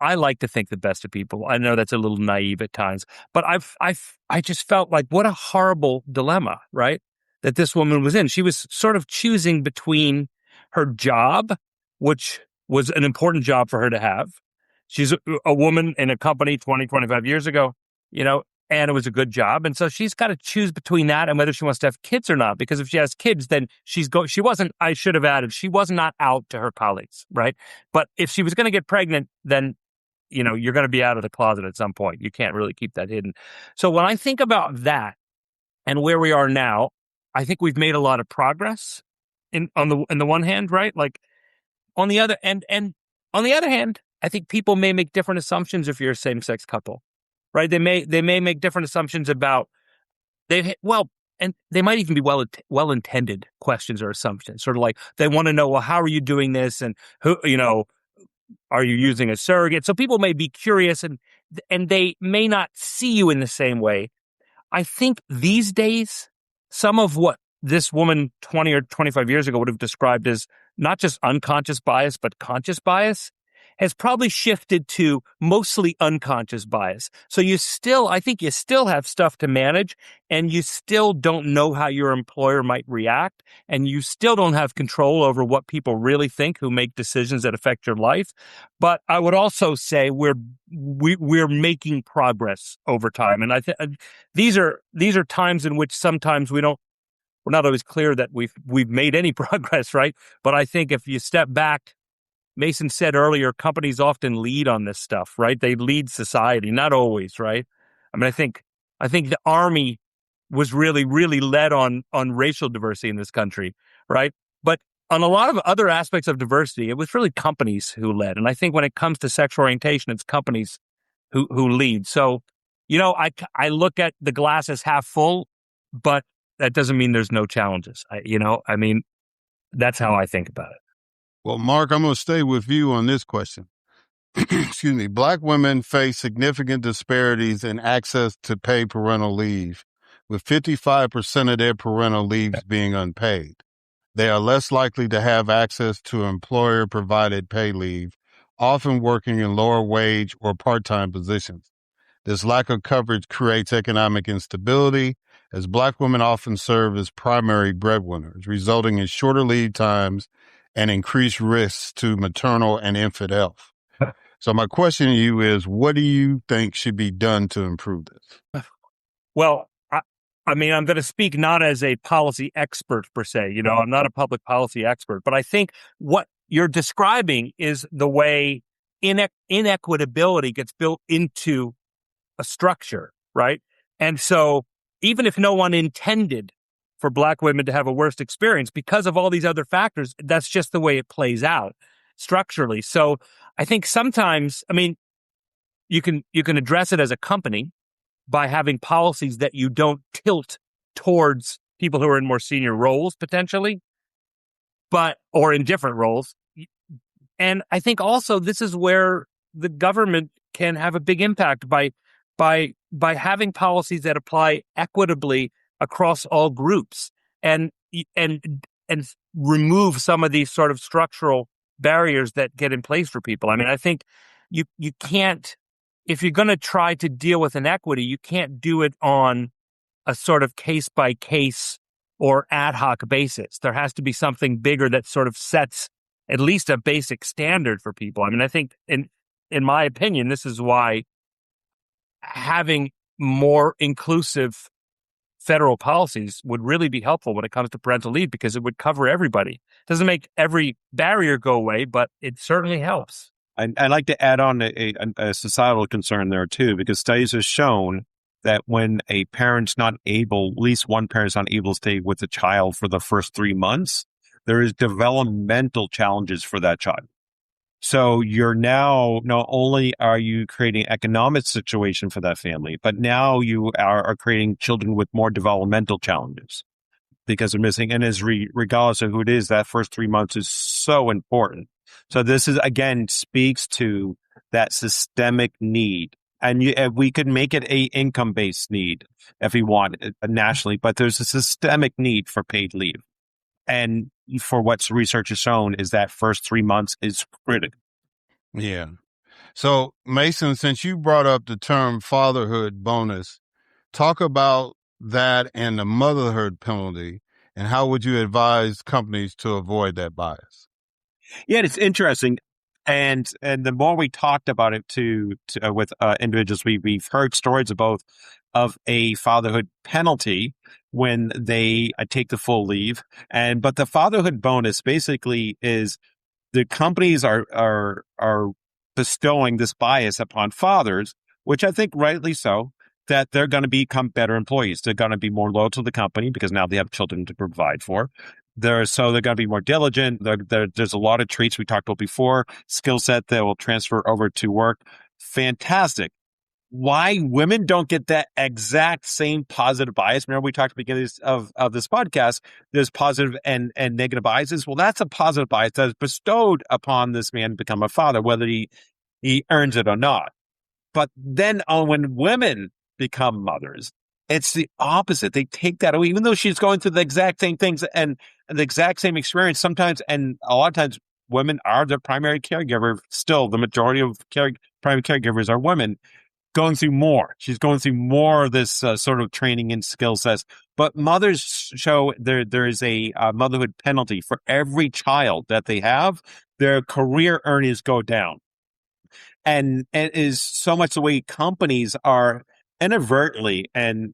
I like to think the best of people. I know that's a little naive at times, but I just felt like, what a horrible dilemma, right? that this woman was in. She was sort of choosing between her job, which was an important job for her to have. She's a woman in a company 20, 25 years ago, and it was a good job. And so she's got to choose between that and whether she wants to have kids or not. Because if she has kids, then she wasn't not out to her colleagues, right? But if she was going to get pregnant, then, you're going to be out of the closet at some point. You can't really keep that hidden. So when I think about that and where we are now, I think we've made a lot of progress on the one hand, right? Like on the other and on the other hand, I think people may make different assumptions if you're a same-sex couple, right? They may make different assumptions about and they might even be well-intended questions or assumptions. Sort of like they want to know, well, how are you doing this, and who, are you using a surrogate? So people may be curious, and they may not see you in the same way. I think these days, some of what this woman 20 or 25 years ago would have described as not just unconscious bias, but conscious bias, has probably shifted to mostly unconscious bias. So I think you still have stuff to manage, and you still don't know how your employer might react, and you still don't have control over what people really think who make decisions that affect your life. But I would also say we're making progress over time, and I think these are times in which sometimes we're not always clear that we've made any progress, right? But I think if you step back, Mason said earlier, companies often lead on this stuff, right? They lead society, not always, right? I mean, I think the Army was really, really led on racial diversity in this country, right? But on a lot of other aspects of diversity, it was really companies who led. And I think when it comes to sexual orientation, it's companies who lead. So, I look at the glass as half full, but that doesn't mean there's no challenges. That's how I think about it. Well, Mark, I'm going to stay with you on this question. Excuse me. Black women face significant disparities in access to paid parental leave, with 55% of their parental leaves being unpaid. They are less likely to have access to employer-provided paid leave, often working in lower wage or part-time positions. This lack of coverage creates economic instability, as Black women often serve as primary breadwinners, resulting in shorter leave times and increased risks to maternal and infant health. So my question to you is, what do you think should be done to improve this? Well, I'm going to speak not as a policy expert per se. I'm not a public policy expert, but I think what you're describing is the way inequitability gets built into a structure, right? And so even if no one intended for Black women to have a worse experience because of all these other factors, that's just the way it plays out structurally. So I think sometimes, you can address it as a company by having policies that you don't tilt towards people who are in more senior roles potentially, or in different roles. And I think also this is where the government can have a big impact by having policies that apply equitably across all groups and remove some of these sort of structural barriers that get in place for people. I think you can't, if you're going to try to deal with inequity, you can't do it on a sort of case by case or ad hoc basis. There has to be something bigger that sort of sets at least a basic standard for people. I think in my opinion, this is why having more inclusive federal policies would really be helpful when it comes to parental leave, because it would cover everybody. It doesn't make every barrier go away, but it certainly helps. I'd like to add on a societal concern there too, because studies have shown that when a parent's not able, at least one parent's not able to stay with the child for the first 3 months, there is developmental challenges for that child. So you're now, not only are you creating economic situation for that family, but now you are creating children with more developmental challenges because they're missing. And regardless of who it is, that first 3 months is so important. So this is, again, speaks to that systemic need. And we could make it a income-based need if we want nationally, but there's a systemic need for paid leave. And for what research has shown is that first 3 months is critical. Yeah. So, Mason, since you brought up the term fatherhood bonus, talk about that and the motherhood penalty And how would you advise companies to avoid that bias? Yeah, it's interesting. And the more we talked about it with individuals, we've heard stories of both of a fatherhood penalty when they take the full leave, but the fatherhood bonus basically is the companies are bestowing this bias upon fathers, which I think rightly so, that they're going to become better employees. They're going to be more loyal to the company because now they have children to provide for. They're going to be more diligent. There's a lot of traits we talked about before, skill set that will transfer over to work. Fantastic. Why women don't get that exact same positive bias? Remember, we talked at the beginning of this podcast, there's positive and negative biases. Well, that's a positive bias that is bestowed upon this man to become a father, whether he earns it or not. But then when women become mothers, it's the opposite. They take that away, even though she's going through the exact same things and the exact same experience sometimes. And a lot of times women are the primary caregiver. Still, the majority of primary caregivers are women. Going through more. She's going through more of this sort of training and skill sets. But mothers show there is a motherhood penalty for every child that they have. Their career earnings go down. And it is so much the way companies are inadvertently and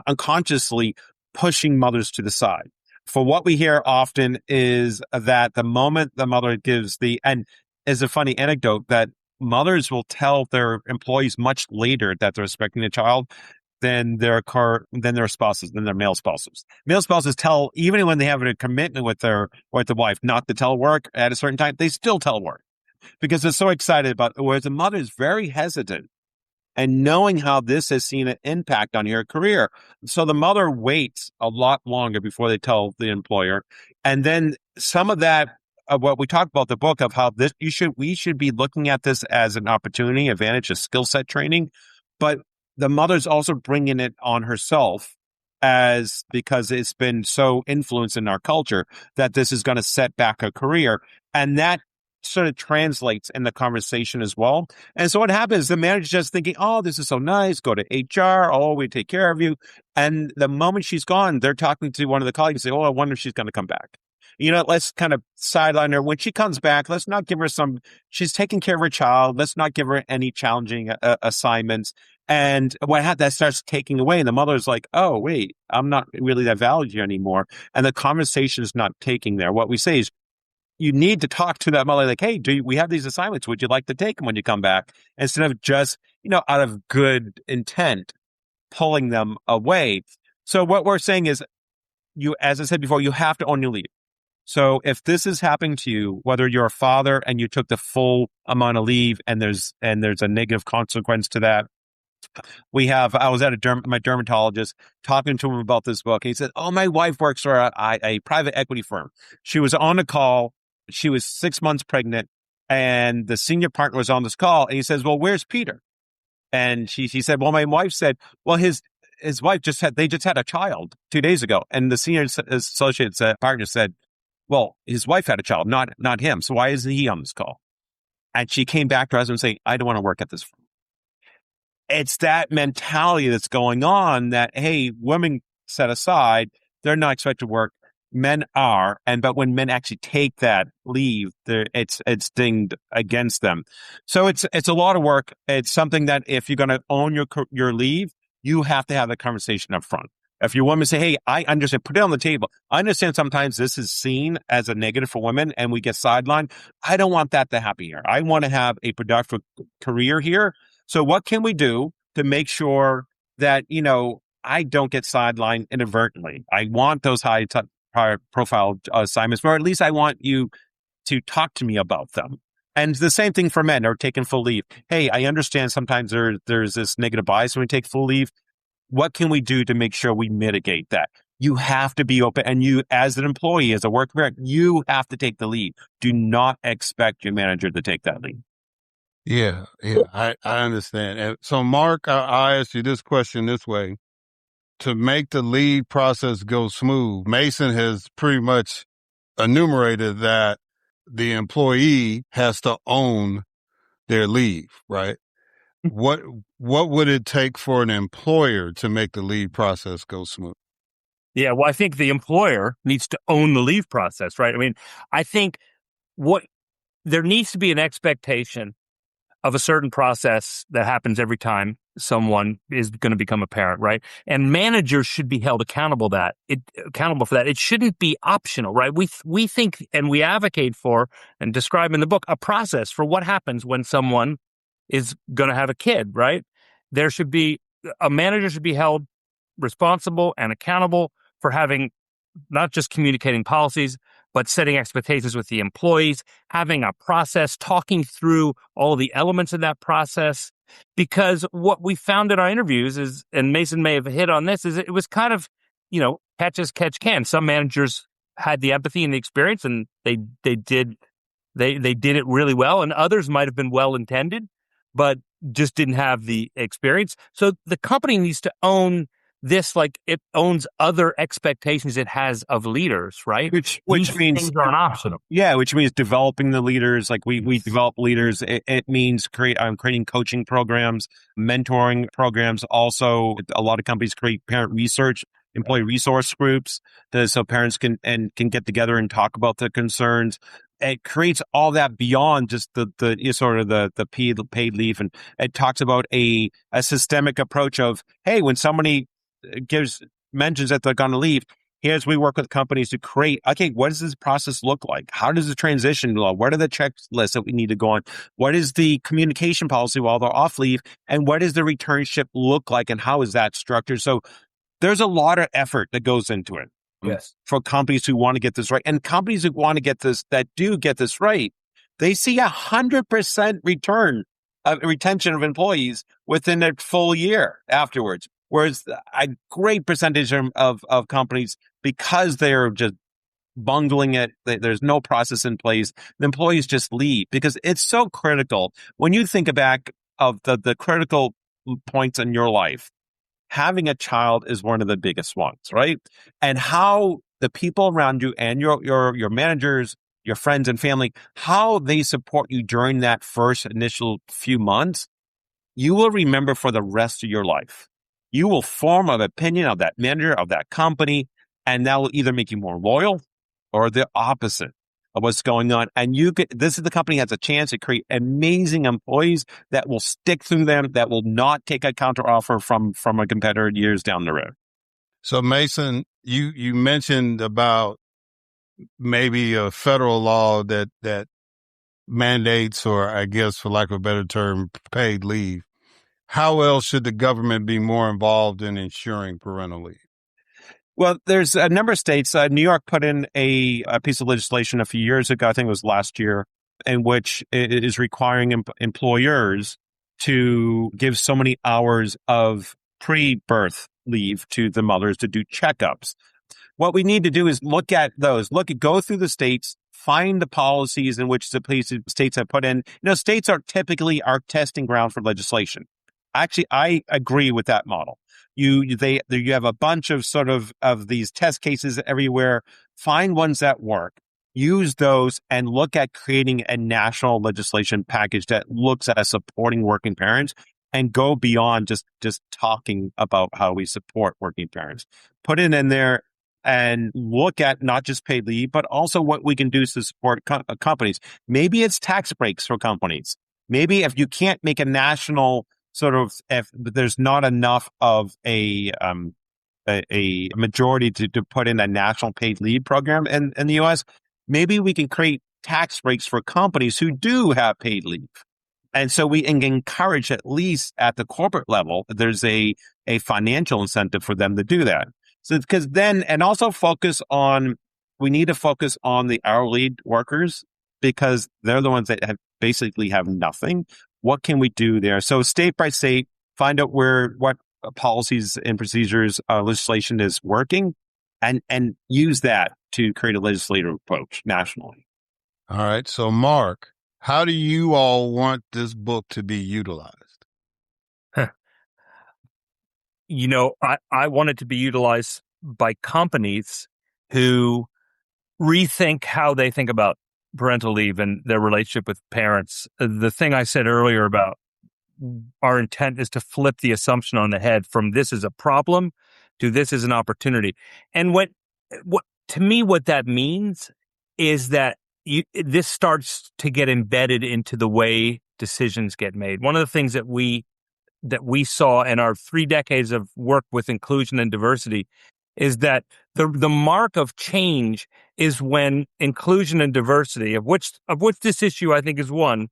unconsciously pushing mothers to the side. For what we hear often is that the moment the mother gives and is a funny anecdote that mothers will tell their employees much later that they're expecting a child than their spouses, than their male spouses. Male spouses tell, even when they have a commitment with the wife not to tell work at a certain time, they still tell work because they're so excited about it. Whereas the mother is very hesitant and knowing how this has seen an impact on your career. So the mother waits a lot longer before they tell the employer. And then some of that, what we talked about the book of how we should be looking at this as an opportunity, advantage, a skill set training, but the mother's also bringing it on herself because it's been so influenced in our culture that this is going to set back her career. And that sort of translates in the conversation as well. And so what happens, the manager's just thinking, oh, this is so nice, go to HR, oh, we take care of you. And the moment she's gone, they're talking to one of the colleagues and say, oh, I wonder if she's going to come back. Let's kind of sideline her. When she comes back, let's not give her she's taking care of her child. Let's not give her any challenging assignments. And that starts taking away. And the mother's like, oh, wait, I'm not really that valued here anymore. And the conversation is not taking there. What we say is, you need to talk to that mother like, hey, we have these assignments? Would you like to take them when you come back? Instead of just, out of good intent, pulling them away. So what we're saying is, as I said before, you have to own your leave. So if this is happening to you, whether you're a father and you took the full amount of leave and there's a negative consequence to that, I was at my dermatologist talking to him about this book. And he said, oh, my wife works for a private equity firm. She was on a call. She was 6 months pregnant and the senior partner was on this call. And he says, well, where's Peter? And she said, well, my wife said, well, his wife just had a child 2 days ago. And the senior associate partner said, well, his wife had a child, not him. So why isn't he on this call? And she came back to her husband and saying, I don't want to work at this firm. It's that mentality that's going on that, hey, women set aside, they're not expected to work. Men are. But when men actually take that leave, it's dinged against them. So it's a lot of work. It's something that if you're going to own your leave, you have to have the conversation up front. If your woman say, hey, I understand, put it on the table. I understand sometimes this is seen as a negative for women and we get sidelined. I don't want that to happen here. I want to have a productive career here. So what can we do to make sure that, I don't get sidelined inadvertently? I want those high profile assignments, or at least I want you to talk to me about them. And the same thing for men who are taking full leave. Hey, I understand sometimes there's this negative bias when we take full leave. What can we do to make sure we mitigate that? You have to be open. And you, as an employee, as a work parent, you have to take the lead. Do not expect your manager to take that lead. Yeah, I understand. And so, Mark, I ask you this question this way. To make the leave process go smooth, Mason has pretty much enumerated that the employee has to own their leave, right? What would it take for an employer to make the leave process go smooth? Yeah, well, I think the employer needs to own the leave process, right? I mean, I think there needs to be an expectation of a certain process that happens every time someone is going to become a parent, right? And managers should be held accountable for that. It shouldn't be optional, right? We think and we advocate for and describe in the book a process for what happens when someone is going to have a kid, right? A manager should be held responsible and accountable for having not just communicating policies, but setting expectations with the employees, having a process, talking through all the elements of that process. Because what we found in our interviews is, and Mason may have hit on this, is it was kind of, catch as catch can. Some managers had the empathy and the experience, and they did it really well, and others might have been well intended, but just didn't have the experience. So the company needs to own this, like it owns other expectations it has of leaders, right? Which These means things aren't optional. Yeah, which means developing the leaders. Like we develop leaders. It means creating coaching programs, mentoring programs. Also, a lot of companies create parent research, employee resource groups, so parents can get together and talk about the concerns. It creates all that beyond just the paid leave, and it talks about a systemic approach of, hey, when somebody mentions that they're going to leave, we work with companies to create, okay, what does this process look like? How does the transition look? What are the checklists that we need to go on? What is the communication policy while they're off leave? And what does the returnship look like? And how is that structured? So there's a lot of effort that goes into it. Yes. For companies who want to get this right. And companies who want to get this, that do get this right, they see 100% retention of employees within a full year afterwards. Whereas a great percentage of companies, because they're just bungling it, there's no process in place, the employees just leave, because it's so critical. When you think back of the critical points in your life, having a child is one of the biggest ones, right? And how the people around you and your managers, your friends and family, how they support you during that first initial few months, you will remember for the rest of your life. You will form an opinion of that manager, of that company, and that will either make you more loyal or the opposite of what's going on. And this is the company has a chance to create amazing employees that will stick through them, that will not take a counteroffer from a competitor years down the road. So Mason, you mentioned about maybe a federal law that mandates, or I guess for lack of a better term, paid leave. How else should the government be more involved in ensuring parental leave? Well, there's a number of states. New York put in a piece of legislation a few years ago, I think it was last year, in which it is requiring employers to give so many hours of pre-birth leave to the mothers to do checkups. What we need to do is go through the states, find the policies in which the states have put in. States are typically our testing ground for legislation. Actually, I agree with that model. You have a bunch of these test cases everywhere. Find ones that work, use those, and look at creating a national legislation package that looks at supporting working parents and go beyond just talking about how we support working parents. Put it in there and look at not just paid leave, but also what we can do to support companies. Maybe it's tax breaks for companies. Maybe if you can't make a national if there's not enough of a majority to put in a national paid leave program in the U.S., maybe we can create tax breaks for companies who do have paid leave. And so we can encourage, at least at the corporate level, there's a financial incentive for them to do that. So because then, and also we need to focus on the hourly workers, because they're the ones that basically have nothing. What can we do there? So state by state, find out what policies and procedures legislation is working, and use that to create a legislative approach nationally. All right. So Mark, how do you all want this book to be utilized? I want it to be utilized by companies who rethink how they think about parental leave and their relationship with parents. The thing I said earlier about our intent is to flip the assumption on the head from this is a problem to this as an opportunity. And what to me, what that means is that this starts to get embedded into the way decisions get made. One of the things that we saw in our 3 decades of work with inclusion and diversity is that the mark of change is when inclusion and diversity, of which this issue I think is one,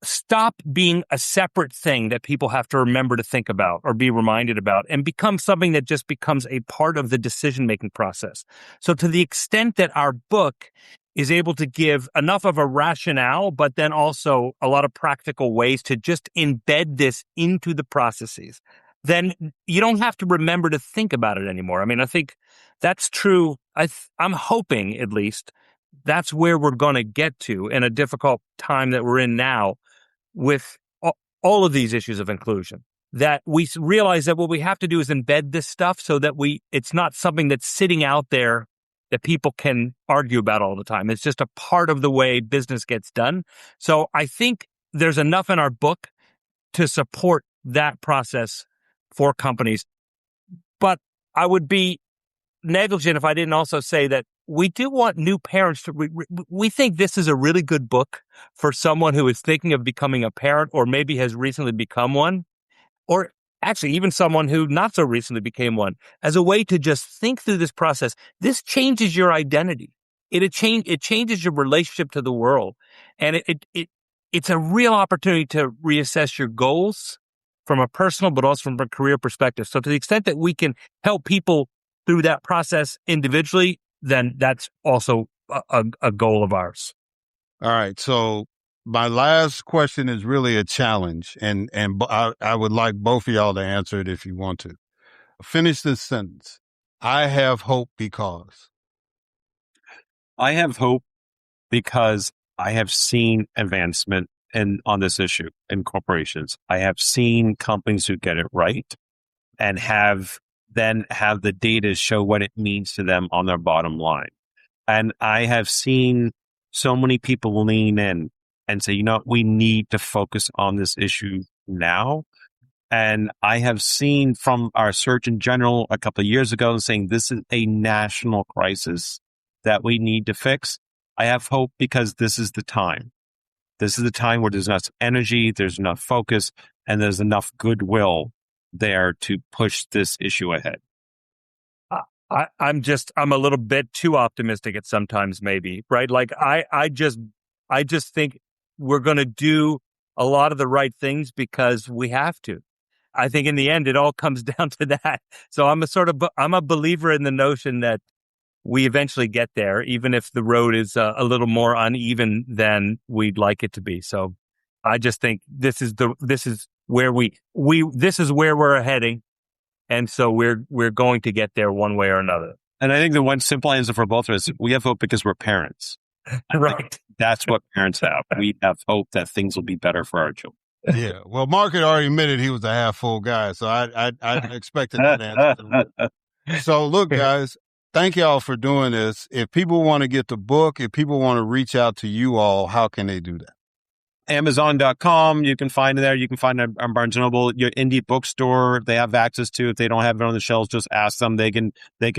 stop being a separate thing that people have to remember to think about or be reminded about and become something that just becomes a part of the decision-making process. So to the extent that our book is able to give enough of a rationale, but then also a lot of practical ways to just embed this into the processes, then you don't have to remember to think about it anymore. I mean, I think that's true. I'm hoping, at least, that's where we're going to get to in a difficult time that we're in now with all of these issues of inclusion, that we realize that what we have to do is embed this stuff so that it's not something that's sitting out there that people can argue about all the time. It's just a part of the way business gets done. So I think there's enough in our book to support that process for companies. But I would be negligent if I didn't also say that we do want new parents to, we think this is a really good book for someone who is thinking of becoming a parent or maybe has recently become one, or actually even someone who not so recently became one, as a way to just think through this process. This changes your identity. It changes your relationship to the world. And it's a real opportunity to reassess your goals from a personal, but also from a career perspective. So to the extent that we can help people through that process individually, then that's also a goal of ours. All right. So my last question is really a challenge, and I would like both of y'all to answer it if you want to. Finish this sentence. I have hope because. I have hope because I have seen advancement on this issue in corporations. I have seen companies who get it right and have the data show what it means to them on their bottom line. And I have seen so many people lean in and say, we need to focus on this issue now. And I have seen from our Surgeon General a couple of years ago saying this is a national crisis that we need to fix. I have hope because this is the time. This is the time where there's enough energy, there's enough focus, and there's enough goodwill there to push this issue ahead. I'm a little bit too optimistic at sometimes, maybe, right? Like I just think we're going to do a lot of the right things because we have to. I think in the end, it all comes down to that. So I'm a believer in the notion that we eventually get there, even if the road is a little more uneven than we'd like it to be. So I just think this is where we're heading. And so we're going to get there one way or another. And I think the one simple answer for both of us, we have hope because we're parents. Right. That's what parents have. We have hope that things will be better for our children. Yeah. Well, Mark had already admitted he was a half full guy, so I expected that answer. So look, guys, thank y'all for doing this. If people want to get the book, if people want to reach out to you all, how can they do that? Amazon.com, you can find it there. You can find it on Barnes & Noble. Your indie bookstore, they have access to. If they don't have it on the shelves, just ask them. They can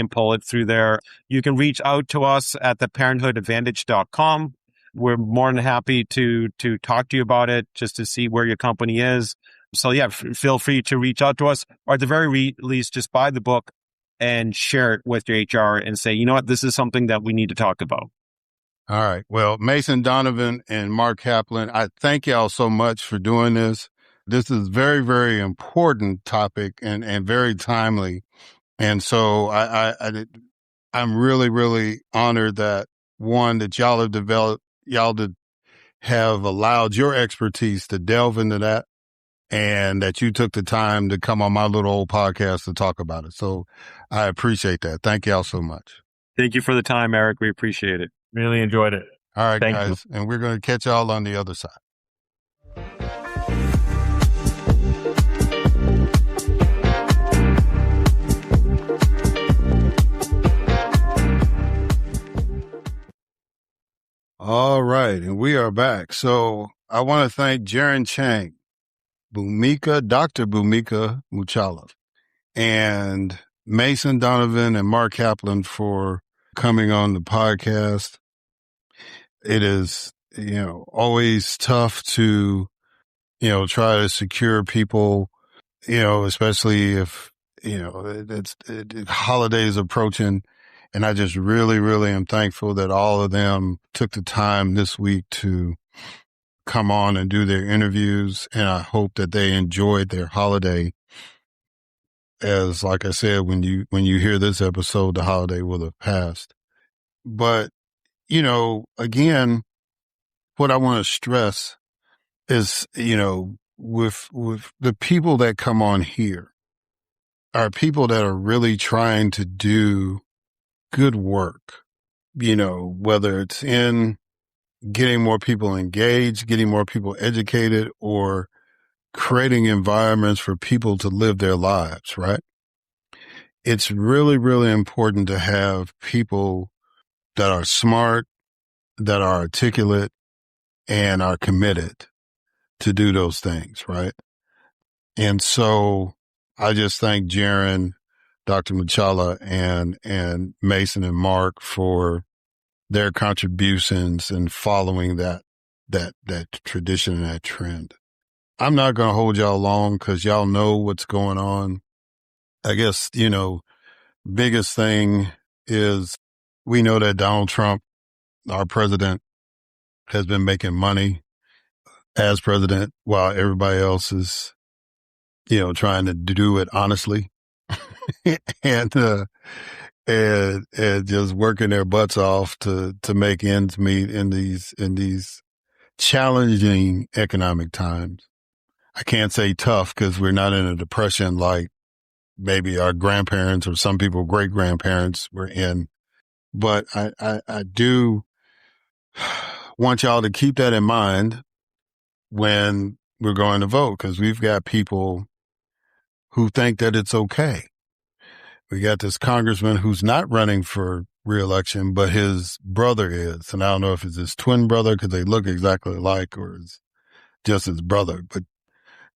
pull it through there. You can reach out to us at the parenthoodadvantage.com. We're more than happy to talk to you about it, just to see where your company is. So yeah, feel free to reach out to us, or at the very least, just buy the book and share it with your HR and say, you know what, this is something that we need to talk about. All right. Well, Mason Donovan and Mark Kaplan, I thank y'all so much for doing this. This is very, very important topic and very timely. And so I'm really, really honored that that y'all have allowed your expertise to delve into that, and that you took the time to come on my little old podcast to talk about it. So I appreciate that. Thank y'all so much. Thank you for the time, Eric. We appreciate it. Really enjoyed it. All right, Thank guys. you. And we're going to catch y'all on the other side. All right. And we are back. So I want to thank Jerren Chang, Dr. Bhumika Muchhala, and Mason Donovan and Mark Kaplan for coming on the podcast. It is, always tough to, try to secure people, especially if, it's holidays approaching. And I just really, really am thankful that all of them took the time this week to come on and do their interviews. And I hope that they enjoyed their holiday. As like I said, when you hear this episode, the holiday will have passed. But, again, what I want to stress is, with the people that come on here are people that are really trying to do good work, whether it's in getting more people engaged, getting more people educated, or creating environments for people to live their lives, right? It's really, really important to have people that are smart, that are articulate, and are committed to do those things, right? And so I just thank Jerren, Dr. Muchhala, and Mason and Mark for their contributions in following that tradition and that trend. I'm not going to hold y'all long because y'all know what's going on. I guess, biggest thing is we know that Donald Trump, our president, has been making money as president while everybody else is, trying to do it honestly and just working their butts off to make ends meet in these challenging economic times. I can't say tough because we're not in a depression like maybe our grandparents or some people, great grandparents were in. But I do want y'all to keep that in mind when we're going to vote, because we've got people who think that it's okay. We got this congressman who's not running for re-election, but his brother is. And I don't know if it's his twin brother because they look exactly alike or it's just his brother, but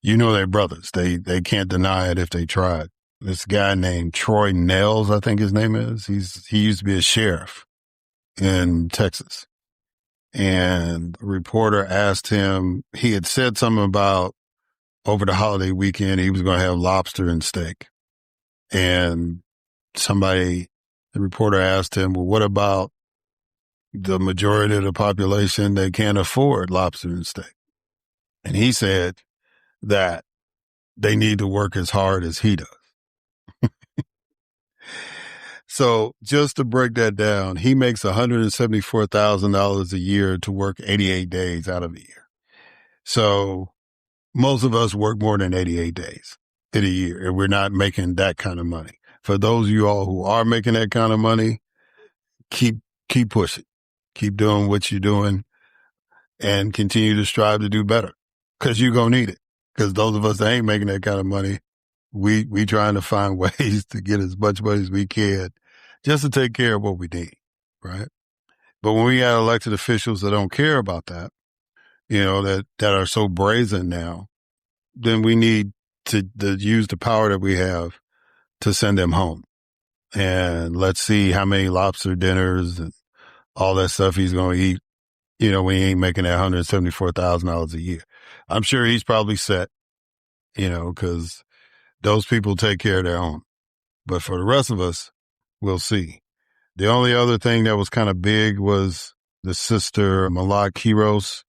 they're brothers. They can't deny it if they tried. This guy named Troy Nehls, I think his name is. He used to be a sheriff in Texas. And a reporter asked him, he had said something about over the holiday weekend, he was going to have lobster and steak. And the reporter asked him, well, what about the majority of the population that can't afford lobster and steak? And he said that they need to work as hard as he does. So just to break that down, he makes $174,000 a year to work 88 days out of a year. So most of us work more than 88 days in a year, and we're not making that kind of money. For those of you all who are making that kind of money, keep pushing, keep doing what you're doing, and continue to strive to do better, because you're going to need it. Because those of us that ain't making that kind of money, we trying to find ways to get as much money as we can just to take care of what we need, right? But when we got elected officials that don't care about that, that are so brazen now, then we need to use the power that we have to send them home. And let's see how many lobster dinners and all that stuff he's going to eat. We ain't making that $174,000 a year. I'm sure he's probably set, because those people take care of their own. But for the rest of us, we'll see. The only other thing that was kind of big was the sister Malak Quiros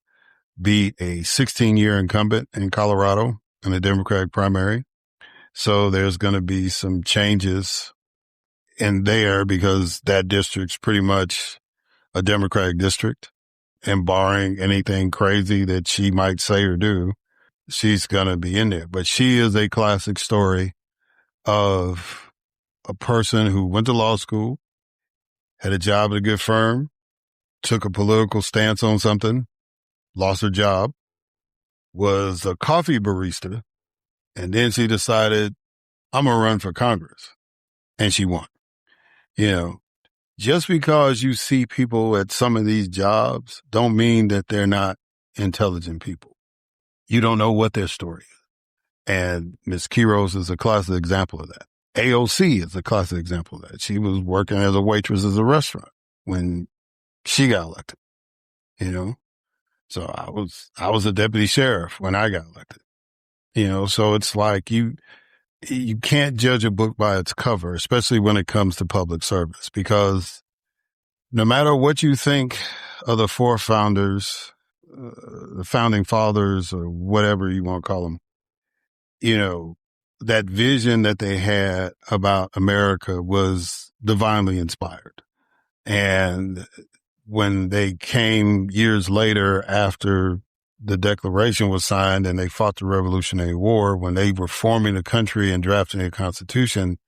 beat a 16-year incumbent in Colorado in the Democratic primary. So there's going to be some changes in there because that district's pretty much a Democratic district. And barring anything crazy that she might say or do, she's going to be in there. But she is a classic story of a person who went to law school, had a job at a good firm, took a political stance on something, lost her job, was a coffee barista, and then she decided, I'm going to run for Congress. And she won. Just because you see people at some of these jobs don't mean that they're not intelligent people. You don't know what their story is. And Ms. Quiros is a classic example of that. AOC is a classic example of that. She was working as a waitress at a restaurant when she got elected, you know? So I was a deputy sheriff when I got elected, you know? So it's like you can't judge a book by its cover, especially when it comes to public service, because no matter what you think of the four founders, the founding fathers, or whatever you want to call them, you know, that vision that they had about America was divinely inspired. And when they came years later after the Declaration was signed and they fought the Revolutionary War, when they were forming the country and drafting a constitution,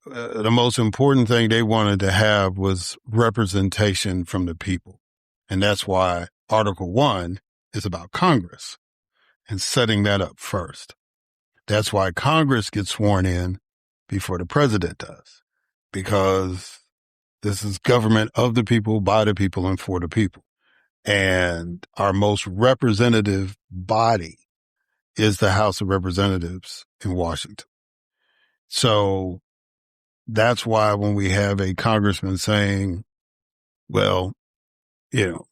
the most important thing they wanted to have was representation from the people. And that's why Article 1 is about Congress and setting that up first. That's why Congress gets sworn in before the president does, because this is government of the people, by the people, and for the people. And our most representative body is the House of Representatives in Washington. So that's why when we have a congressman saying, well, you know,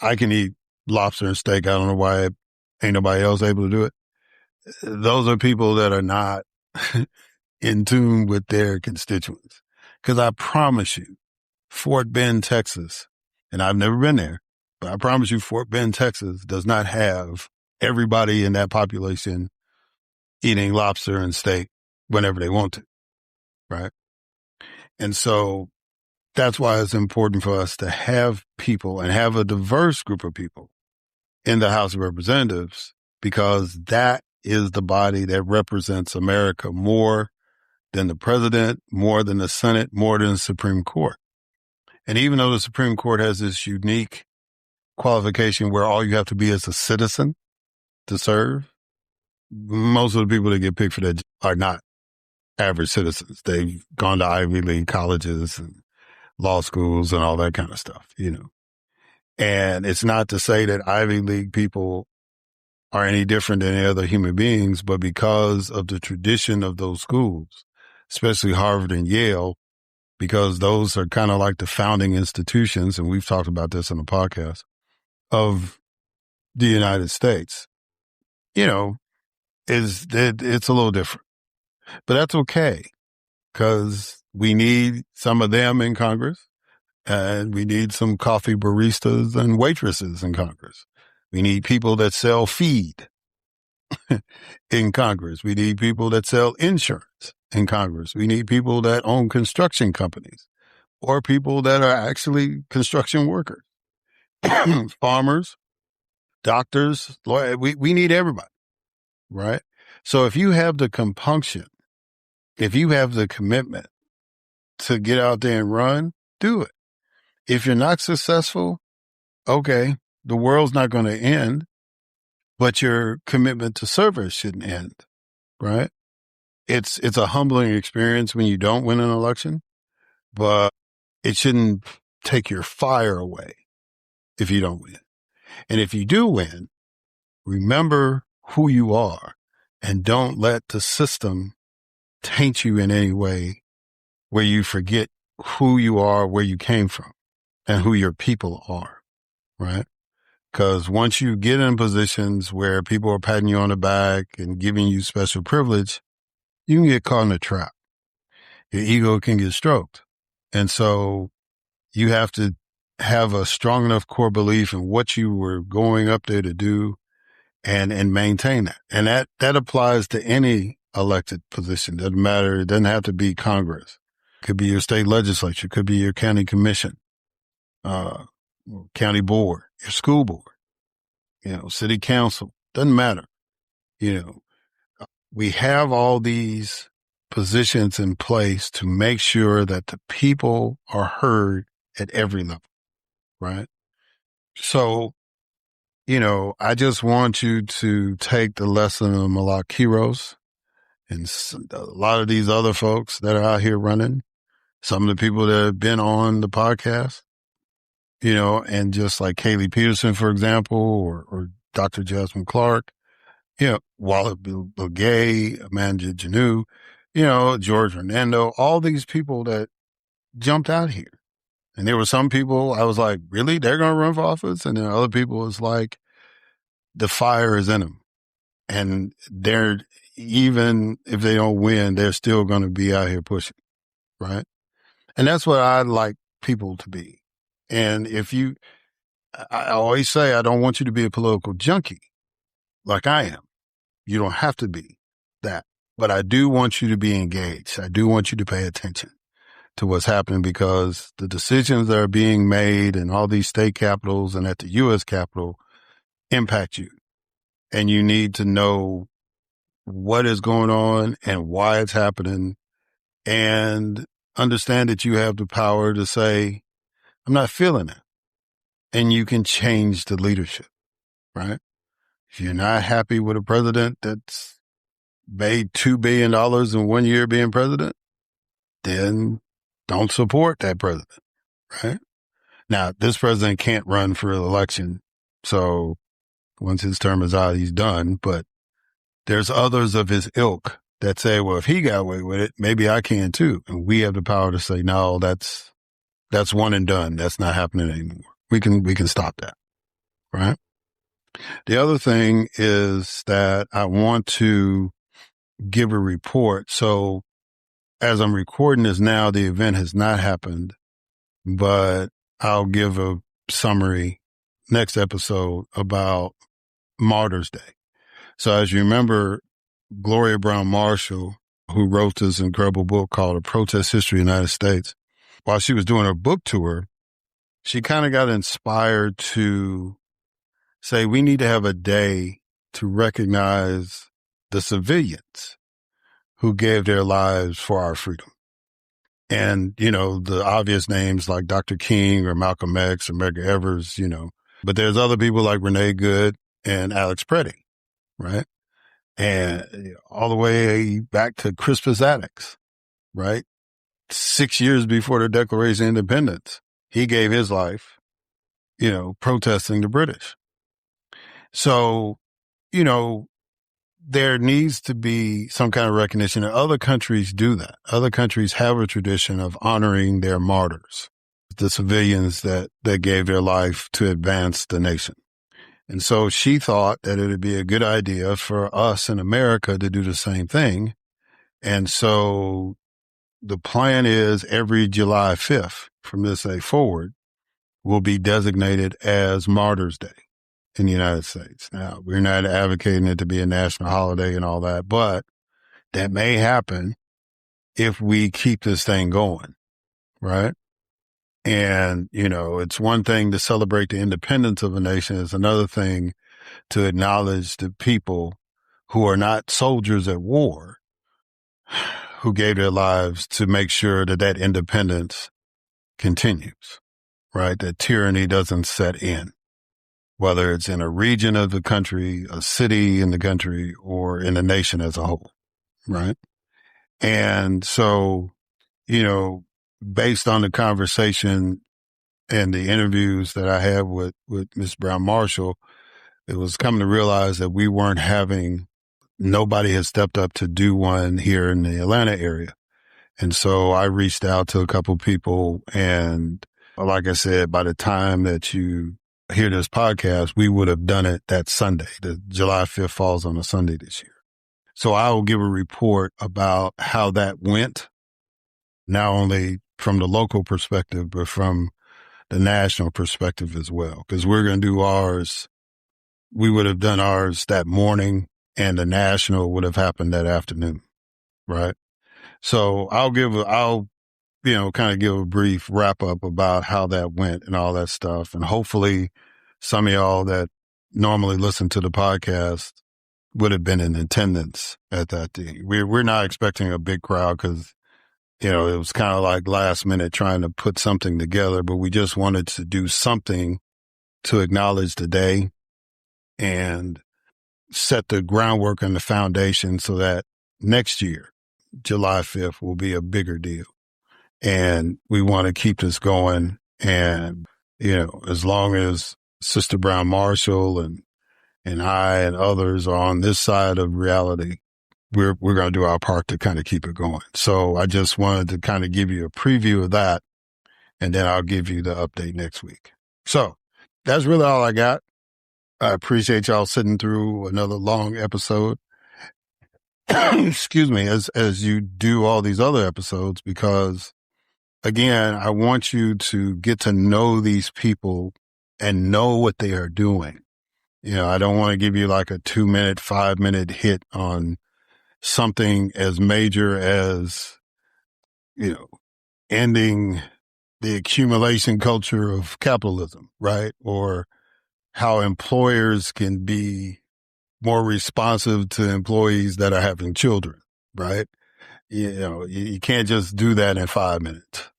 I can eat lobster and steak, I don't know why ain't nobody else able to do it. Those are people that are not in tune with their constituents. Because I promise you, Fort Bend, Texas, and I've never been there, but I promise you Fort Bend, Texas does not have everybody in that population eating lobster and steak whenever they want to, right? And so that's why it's important for us to have people and have a diverse group of people in the House of Representatives, because that is the body that represents America more than the president, more than the Senate, more than the Supreme Court. And even though the Supreme Court has this unique qualification where all you have to be is a citizen to serve, most of the people that get picked for that are not average citizens. They've gone to Ivy League colleges and law schools and all that kind of stuff, you know. And it's not to say that Ivy League people are any different than any other human beings, but because of the tradition of those schools, especially Harvard and Yale, because those are kind of like the founding institutions, and we've talked about this on the podcast, of the United States, you know, it's a little different. But that's okay, because we need some of them in Congress, and we need some coffee baristas and waitresses in Congress. We need people that sell feed in Congress. We need people that sell insurance in Congress. We need people that own construction companies or people that are actually construction workers, farmers, doctors, lawyers. We need everybody, right? So if you have the compunction, if you have the commitment to get out there and run, do it. If you're not successful, okay, the world's not going to end, but your commitment to service shouldn't end, right? It's a humbling experience when you don't win an election, but it shouldn't take your fire away if you don't win. And if you do win, remember who you are and don't let the system taint you in any way where you forget who you are, where you came from, and who your people are, right? Because once you get in positions where people are patting you on the back and giving you special privilege, you can get caught in a trap. Your ego can get stroked. And so you have to have a strong enough core belief in what you were going up there to do and maintain that. And that applies to any elected position. Doesn't matter. It doesn't have to be Congress. It could be your state legislature. It could be your county commission, county board, your school board, you know, city council. Doesn't matter. You know, we have all these positions in place to make sure that the people are heard at every level, right? So, you know, I just want you to take the lesson of Malak Heroes and a lot of these other folks that are out here running, some of the people that have been on the podcast, you know, and just like Kaylee Peterson, for example, or Dr. Jasmine Clark, you know, Wallet Begay, Amanda Janu, George Fernando, all these people that jumped out here. And there were some people I was like, really? They're going to run for office? And then other people was like, the fire is in them. And they're, even if they don't win, they're still going to be out here pushing. Right. And that's what I like people to be. And I always say, I don't want you to be a political junkie like I am. You don't have to be that. But I do want you to be engaged. I do want you to pay attention to what's happening, because the decisions that are being made in all these state capitals and at the U.S. Capitol impact you. And you need to know what is going on and why it's happening, and understand that you have the power to say, I'm not feeling it. And you can change the leadership, right? If you're not happy with a president that's made $2 billion in 1 year being president, then don't support that president, right? Now, this president can't run for election. So once his term is out, he's done. But there's others of his ilk that say, well, if he got away with it, maybe I can too. And we have the power to say, no, that's one and done. That's not happening anymore. We can stop that, right? The other thing is that I want to give a report. So as I'm recording this now, the event has not happened, but I'll give a summary next episode about Martyrs Day. So as you remember, Gloria Brown Marshall, who wrote this incredible book called A Protest History of the United States, while she was doing her book tour, she kind of got inspired to say, we need to have a day to recognize the civilians who gave their lives for our freedom. And, the obvious names like Dr. King or Malcolm X or Medgar Evers, but there's other people like Renee Good and Alex Preddy, right? And all the way back to Crispus Attucks, right? 6 years before the Declaration of Independence, he gave his life, protesting the British. So, there needs to be some kind of recognition, and other countries do that. Other countries have a tradition of honoring their martyrs, the civilians that gave their life to advance the nation. And so she thought that it would be a good idea for us in America to do the same thing. And so the plan is every July 5th from this day forward will be designated as Martyrs Day in the United States. Now, we're not advocating it to be a national holiday and all that, but that may happen if we keep this thing going, right? And, it's one thing to celebrate the independence of a nation. It's another thing to acknowledge the people who are not soldiers at war, who gave their lives to make sure that independence continues, right? That tyranny doesn't set in, whether it's in a region of the country, a city in the country, or in the nation as a whole, right? And so, based on the conversation and the interviews that I had with Ms. Brown Marshall, it was coming to realize that nobody has stepped up to do one here in the Atlanta area. And so I reached out to a couple people, and like I said, by the time that you hear this podcast, we would have done it that Sunday. The July 5th falls on a Sunday this year. So I will give a report about how that went, not only from the local perspective, but from the national perspective as well. Because we're going to do ours. We would have done ours that morning, and the national would have happened that afternoon, right? So I'll kind of give a brief wrap up about how that went and all that stuff. And hopefully some of y'all that normally listen to the podcast would have been in attendance at that day. We're not expecting a big crowd because, it was kind of like last minute trying to put something together, but we just wanted to do something to acknowledge the day and set the groundwork and the foundation so that next year, July 5th will be a bigger deal. And we want to keep this going. And, as long as Sister Brown Marshall and I and others are on this side of reality, we're going to do our part to kind of keep it going. So I just wanted to kind of give you a preview of that, and then I'll give you the update next week. So that's really all I got. I appreciate y'all sitting through another long episode. Excuse me, as you do all these other episodes, because again, I want you to get to know these people and know what they are doing. You know, I don't want to give you like a 2-minute, 5-minute hit on something as major as, you know, ending the accumulation culture of capitalism, right? Or how employers can be more responsive to employees that are having children, right? You know, you can't just do that in 5 minutes.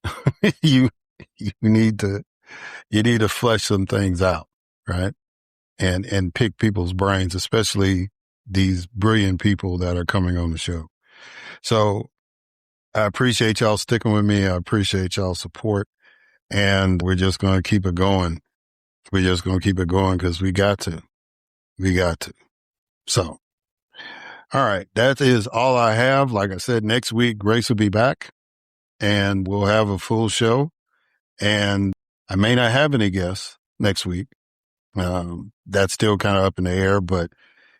you need to flesh some things out, right? And pick people's brains, especially these brilliant people that are coming on the show. So I appreciate y'all sticking with me. I appreciate y'all's support, and we're just going to keep it going. We're just going to keep it going because we got to. So, all right. That is all I have. Like I said, next week, Grace will be back and we'll have a full show, and I may not have any guests next week. That's still kind of up in the air, but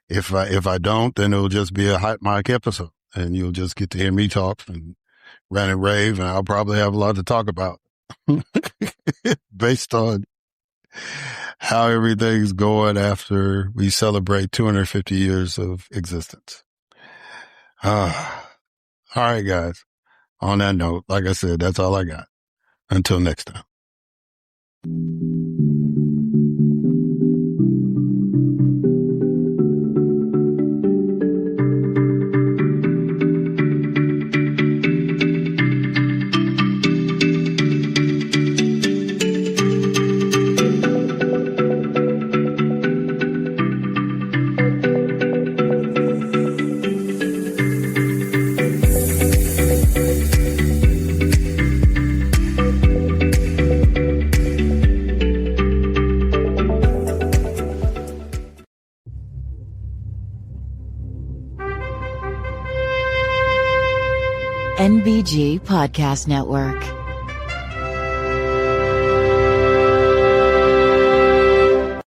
if I don't, then it'll just be a hot mic episode, and you'll just get to hear me talk and rant and rave, and I'll probably have a lot to talk about based on how everything's going after we celebrate 250 years of existence. All right, guys. On that note, like I said, that's all I got. Until next time. NBG Podcast Network.